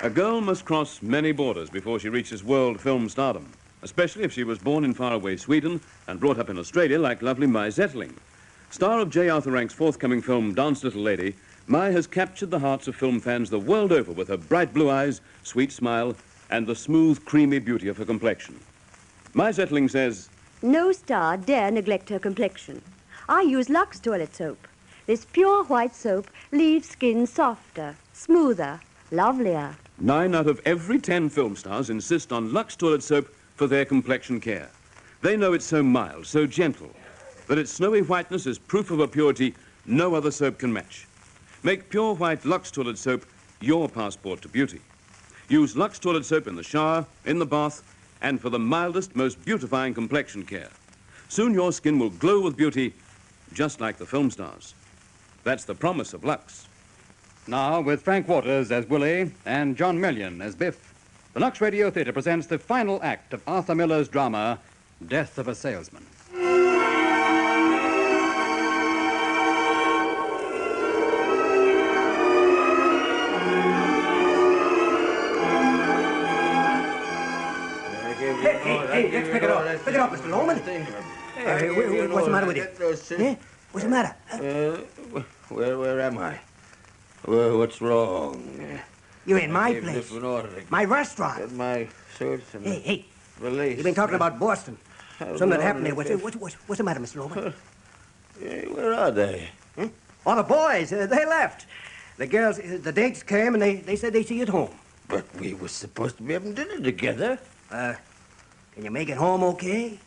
A girl must cross many borders before she reaches world film stardom, especially if she was born in faraway Sweden and brought up in Australia like lovely Mai Zetterling. Star of J. Arthur Rank's forthcoming film Dance Little Lady, Mai has captured the hearts of film fans the world over with her bright blue eyes, sweet smile, and the smooth, creamy beauty of her complexion. Mai Zetterling says, "No star dare neglect her complexion. I use Lux toilet soap. This pure white soap leaves skin softer, smoother, lovelier." 9 out of every 10 film stars insist on Lux toilet soap for their complexion care. They know it's so mild, so gentle, that its snowy whiteness is proof of a purity no other soap can match. Make pure white Lux toilet soap your passport to beauty. Use Lux toilet soap in the shower, in the bath, and for the mildest, most beautifying complexion care. Soon your skin will glow with beauty, just like the film stars. That's the promise of Lux. Now, with Frank Waters as Willie and John Million as Biff, the Lux Radio Theatre presents the final act of Arthur Miller's drama, Death of a Salesman. Hey, let's pick it up. Pick it up, Mr. Loman. What's the matter with you? Yeah? What's the matter? Where am I? What's wrong? You're in my Gave place. different orders. My restaurant. Get my suits and Hey. release. You've been talking about Boston. How's Something it happened there. going? What's the matter, Mr. Roman? Hey, where are they? Oh, the boys. They left. The girls, the dates came, and they said they'd see you at home. But we were supposed to be having dinner together. Can you make it home okay?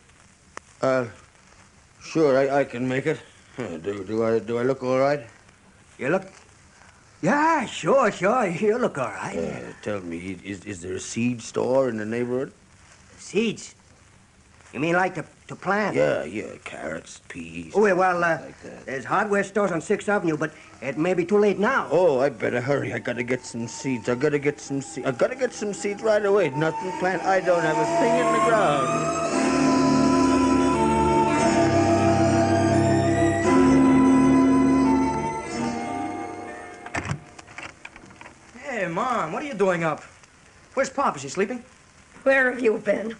Sure, I can make it. Do I look all right? You look... Yeah, sure. You look all right. Tell me, is there a seed store in the neighborhood? Seeds? You mean like to plant? Yeah, carrots, peas. Oh, well, there's hardware stores on 6th Avenue, but it may be too late now. Oh, I better hurry. I gotta get some seeds. I gotta get some seeds right away. Nothing plant. I don't have a thing in the ground. Hey, Mom, what are you doing up? Where's Pop? Is he sleeping? Where have you been?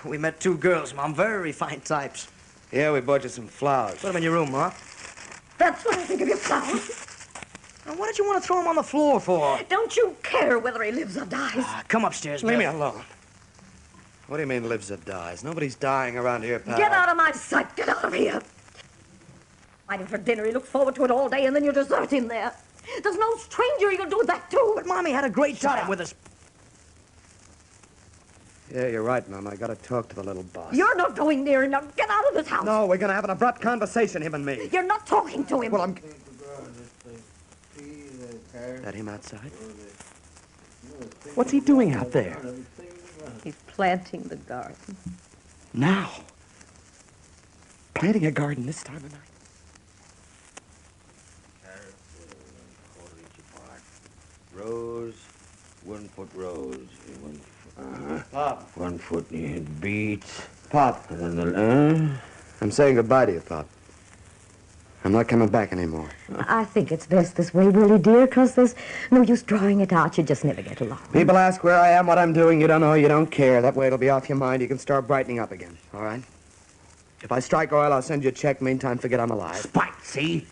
We met 2 girls, Mom. Very fine types. Yeah, we bought you some flowers. Put them in your room, Ma. That's what I think of your flowers. Now, what did you want to throw him on the floor for? Don't you care whether he lives or dies? Come upstairs, Leave me Beth. alone. What do you mean lives or dies? Nobody's dying around here, pal. Get out of my sight. Get out of here. Waiting for dinner. He looks forward to it all day, and then you desert him there. There's no stranger you'll do that to. But Mommy had a great time with us. Yeah, you're right, Mom. I gotta talk to the little boss. You're not going near him. Now get out of this house. No, we're gonna have an abrupt conversation, him and me. You're not talking to him. Well, I'm... That him outside? What's he doing out there? He's planting the garden. Now? Planting a garden this time of night? Rose, 1 foot rose. 1 foot. Pop. 1 foot beets. Pop. And then I'm saying goodbye to you, Pop. I'm not coming back anymore. I think it's best this way, Willie, dear, because there's no use drawing it out. You just never get along. People ask where I am, what I'm doing. You don't know, you don't care. That way it'll be off your mind. You can start brightening up again, all right? If I strike oil, I'll send you a check. Meantime, forget I'm alive. Spite, see?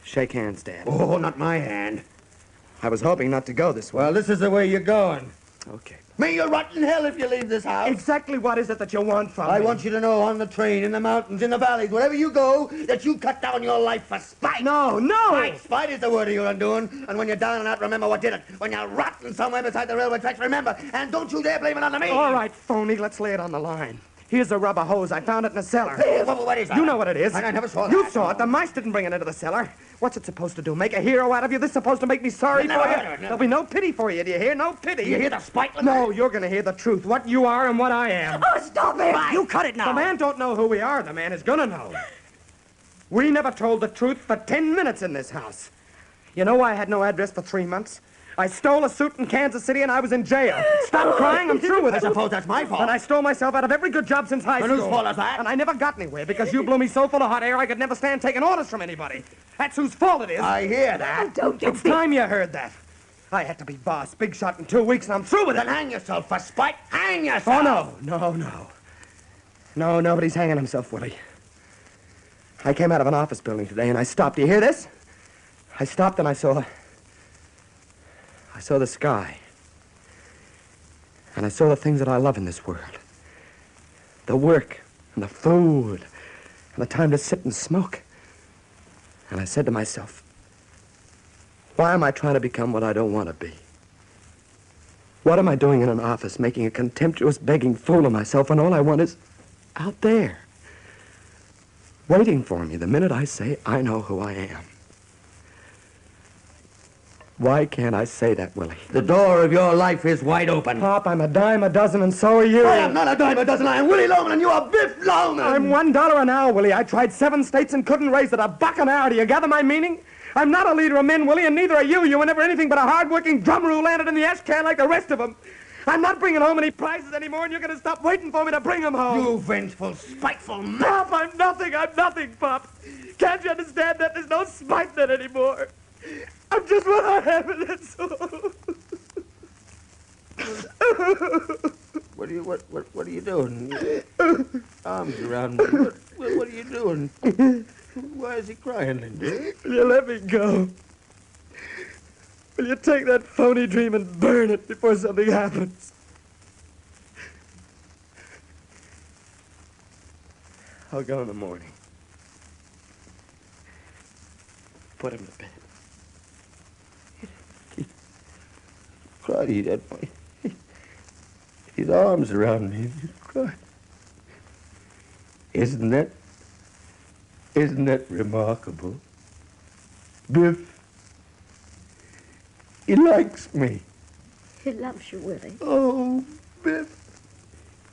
Shake hands, Dad. Oh, not my hand. I was hoping not to go this way. Well, this is the way you're going. Okay. May you rot in hell if you leave this house. Exactly what is it that you want from me? I want you to know on the train, in the mountains, in the valleys, wherever you go, that you cut down your life for spite. No. Spite is the word of your undoing. And when you're down and out, remember what did it. When you're rotting somewhere beside the railway tracks, remember. And don't you dare blame it on me. All right, phony, let's lay it on the line. Here's a rubber hose. I found it in the cellar. What is that? You know what it is. I never saw that. You saw it. The mice didn't bring it into the cellar. What's it supposed to do? Make a hero out of you? This supposed to make me sorry for you? There'll be no pity for you. Do you hear? No pity. You hear the spite? No, you're going to hear the truth. What you are and what I am. Oh, stop it. You cut it now. The man don't know who we are. The man is going to know. We never told the truth for 10 minutes in this house. You know why I had no address for 3 months? I stole a suit in Kansas City and I was in jail. Stop crying, I'm through with it. I suppose that's my fault. And I stole myself out of every good job since high And school. whose fault is that? And I never got anywhere because you blew me so full of hot air I could never stand taking orders from anybody. That's whose fault it is. I hear that. It's time you heard that. I had to be boss, big shot in 2 weeks and I'm through with it. Then hang yourself for spite. Hang yourself. Oh, no. No, nobody's hanging himself, Willie. I came out of an office building today and I stopped. Do you hear this? I stopped and I saw the sky. And I saw the things that I love in this world. The work and the food and the time to sit and smoke. And I said to myself, why am I trying to become what I don't want to be? What am I doing in an office making a contemptuous, begging fool of myself when all I want is out there, waiting for me the minute I say I know who I am? Why can't I say that, Willie? The door of your life is wide open. Pop, I'm a dime a dozen, and so are you. I am not a dime a dozen. I am Willie Loman, and you are Biff Loman. I'm $1 an hour, Willie. I tried 7 states and couldn't raise it a buck an hour. Do you gather my meaning? I'm not a leader of men, Willie, and neither are you. You were never anything but a hard-working drum who landed in the ash can like the rest of them. I'm not bringing home any prizes anymore, and you're going to stop waiting for me to bring them home. You vengeful, spiteful man. Pop, I'm nothing, Pop. Can't you understand that? There's no spite in it anymore. I'm just what I am, and that's all. What are you doing? Arms around me. What are you doing? Why is he crying, Linda? You let me go. Will you take that phony dream and burn it before something happens? I'll go in the morning. Put him to bed. Cried, he had his arms around me. He cried. Isn't that remarkable? Biff, he likes me. He loves you, Willie. Oh, Biff.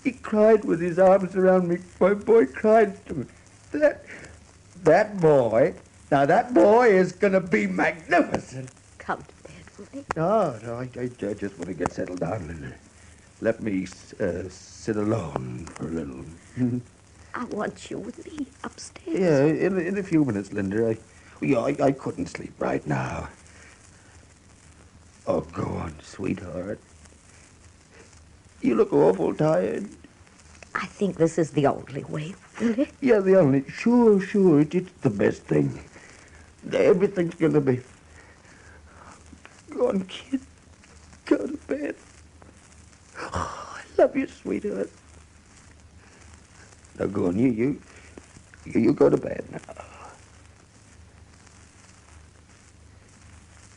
He cried with his arms around me. My boy cried to me. That boy, now that boy is going to be magnificent. Come to bed, Willie. No, I just want to get settled down, Linda. Let me sit alone for a little. I want you with me upstairs. Yeah, in a few minutes, Linda. I couldn't sleep right now. Oh, go on, sweetheart. You look awful tired. I think this is the only way, Willie. Yeah, the only... Sure, it's the best thing. Everything's gonna be... Go on, kid. Go to bed. Oh, I love you, sweetheart. Now go on, you go to bed now.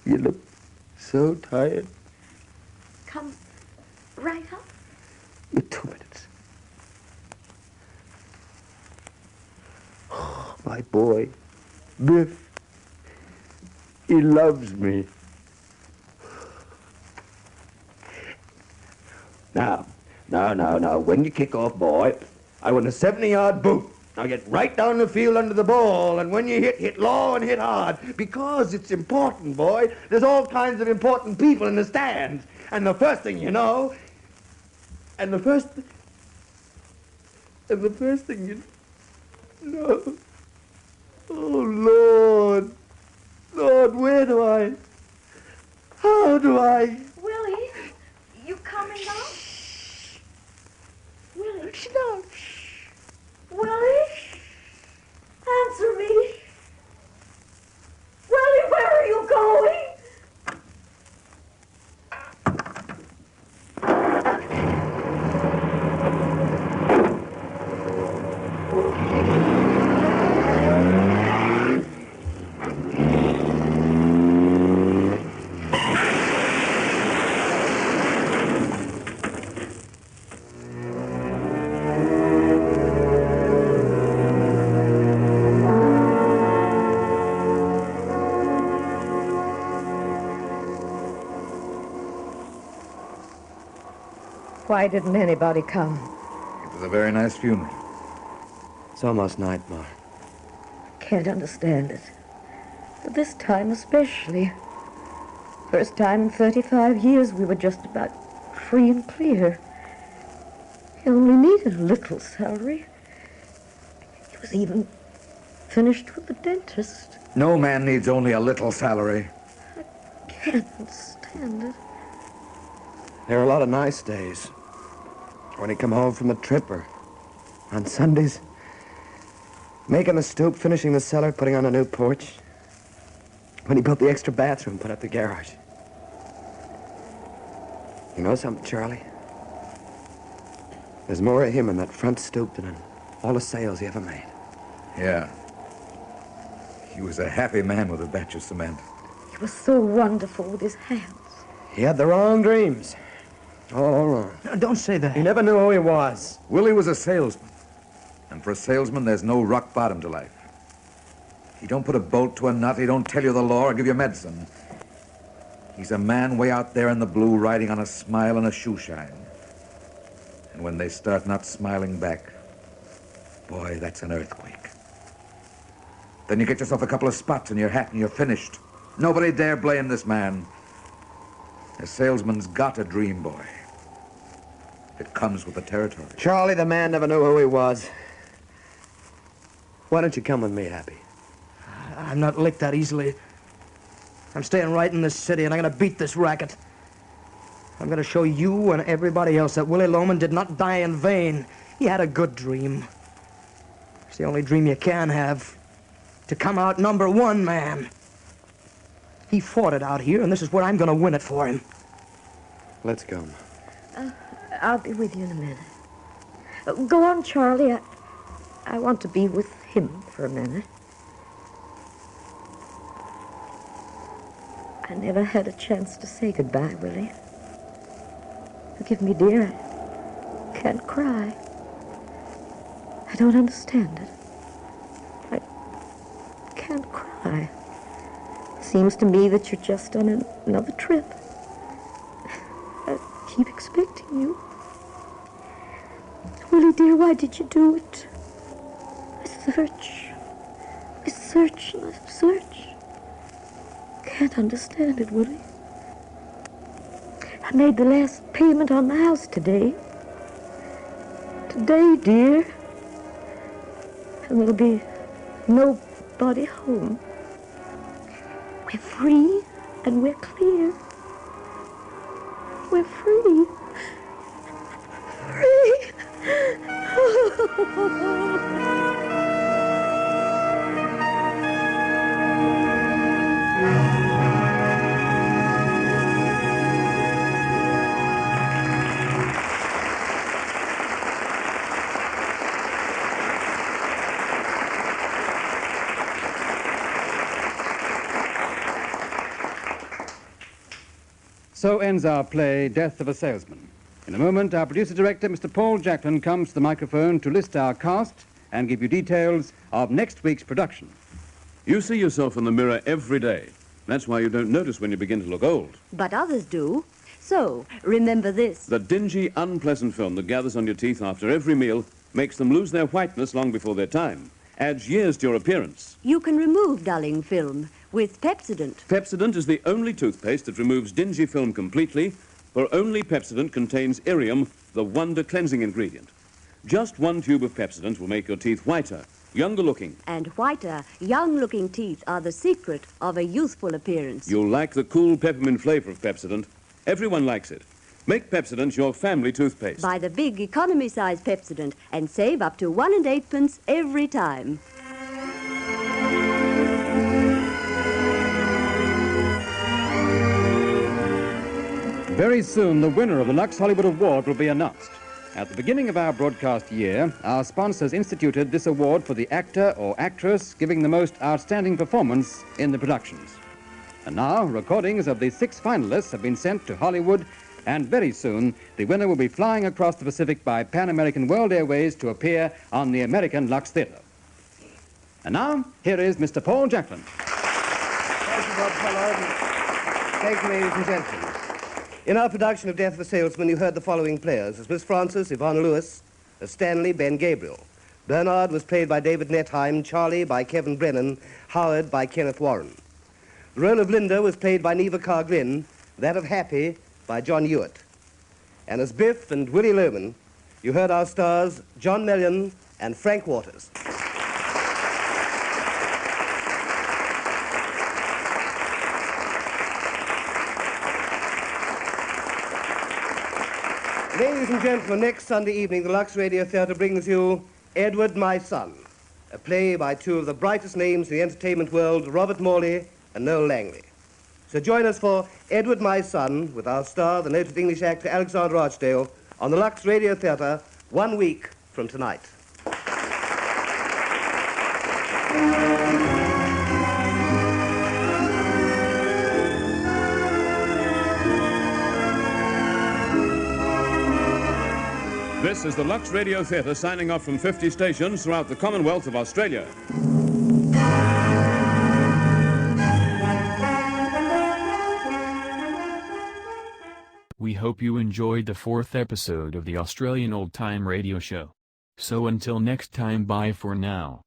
You look so tired. Come right up. 2 minutes. Oh, my boy, Biff, he loves me. Now, when you kick off, boy, I want a 70-yard boot. Now get right down the field under the ball, and when you hit low and hit hard, because it's important, boy. There's all kinds of important people in the stands. And the first thing you know, and the first thing you know, oh, Lord, where do I, how do I? Willie, you coming now? Willie. No. Willie? Answer me. Willie, where are you going? Why didn't anybody come? It was a very nice funeral. It's almost night, Ma. Can't understand it. But this time especially. First time in 35 years we were just about free and clear. He only needed a little salary. He was even finished with the dentist. No man needs only a little salary. Can't stand it. There were a lot of nice days. When he come home from a trip or on Sundays, making the stoop, finishing the cellar, putting on a new porch. When he built the extra bathroom, put up the garage. You know something, Charlie? There's more of him in that front stoop than in all the sales he ever made. Yeah. He was a happy man with a batch of cement. He was so wonderful with his hands. He had the wrong dreams. All wrong. No, don't say that. He never knew who he was. Willie was a salesman. And for a salesman, there's no rock bottom to life. He don't put a bolt to a nut. He don't tell you the law or give you medicine. He's a man way out there in the blue riding on a smile and a shoe shine. And when they start not smiling back, boy, that's an earthquake. Then you get yourself a couple of spots in your hat and you're finished. Nobody dare blame this man. A salesman's got a dream, boy. It comes with the territory. Charlie, the man, never knew who he was. Why don't you come with me, Happy? I'm not licked that easily. I'm staying right in this city, and I'm going to beat this racket. I'm going to show you and everybody else that Willie Loman did not die in vain. He had a good dream. It's the only dream you can have. To come out #1 man. He fought it out here, and this is where I'm going to win it for him. Let's go. I'll be with you in a minute. Go on, Charlie. I want to be with him for a minute. I never had a chance to say goodbye, Willie. Forgive me, dear. I can't cry. I don't understand it. I can't cry. Seems to me that you're just on another trip. I keep expecting you. Willie, dear, why did you do it? I search. Can't understand it, Willie. I made the last payment on the house today. Today, dear. And there'll be nobody home. We're free and we're clear. We're free. Free. So ends our play, Death of a Salesman. In a moment, our producer-director, Mr. Paul Jacklin, comes to the microphone to list our cast and give you details of next week's production. You see yourself in the mirror every day. That's why you don't notice when you begin to look old. But others do. So, remember this. The dingy, unpleasant film that gathers on your teeth after every meal makes them lose their whiteness long before their time, adds years to your appearance. You can remove dulling film with Pepsodent. Pepsodent is the only toothpaste that removes dingy film completely, for only Pepsodent contains irium, the wonder cleansing ingredient. Just one tube of Pepsodent will make your teeth whiter, younger looking. And whiter, young-looking teeth are the secret of a youthful appearance. You'll like the cool peppermint flavor of Pepsodent. Everyone likes it. Make Pepsodent your family toothpaste. Buy the big economy-size Pepsodent and save up to 1 8p every time. Very soon, the winner of the Lux Hollywood Award will be announced. At the beginning of our broadcast year, our sponsors instituted this award for the actor or actress giving the most outstanding performance in the productions. And now, recordings of the 6 finalists have been sent to Hollywood, and very soon, the winner will be flying across the Pacific by Pan American World Airways to appear on the American Lux Theatre. And now, here is Mr. Paul Jacklin. Thank you, Bob Pollard. Thank you, ladies and gentlemen. In our production of Death of a Salesman, you heard the following players. As Miss Frances, Yvonne Lewis. As Stanley, Ben Gabriel. Bernard was played by David Netheim. Charlie by Kevin Brennan. Howard by Kenneth Warren. The role of Linda was played by Neva Carglin. That of Happy by John Hewitt. And as Biff and Willie Loman, you heard our stars John Mellion and Frank Waters. Ladies and gentlemen, next Sunday evening, the Lux Radio Theatre brings you Edward, My Son, a play by 2 of the brightest names in the entertainment world, Robert Morley and Noel Langley. So join us for Edward, My Son, with our star, the noted English actor Alexander Archdale, on the Lux Radio Theatre 1 week from tonight. This is the Lux Radio Theatre signing off from 50 stations throughout the Commonwealth of Australia. We hope you enjoyed the 4th episode of the Australian Old Time Radio Show. So until next time, bye for now.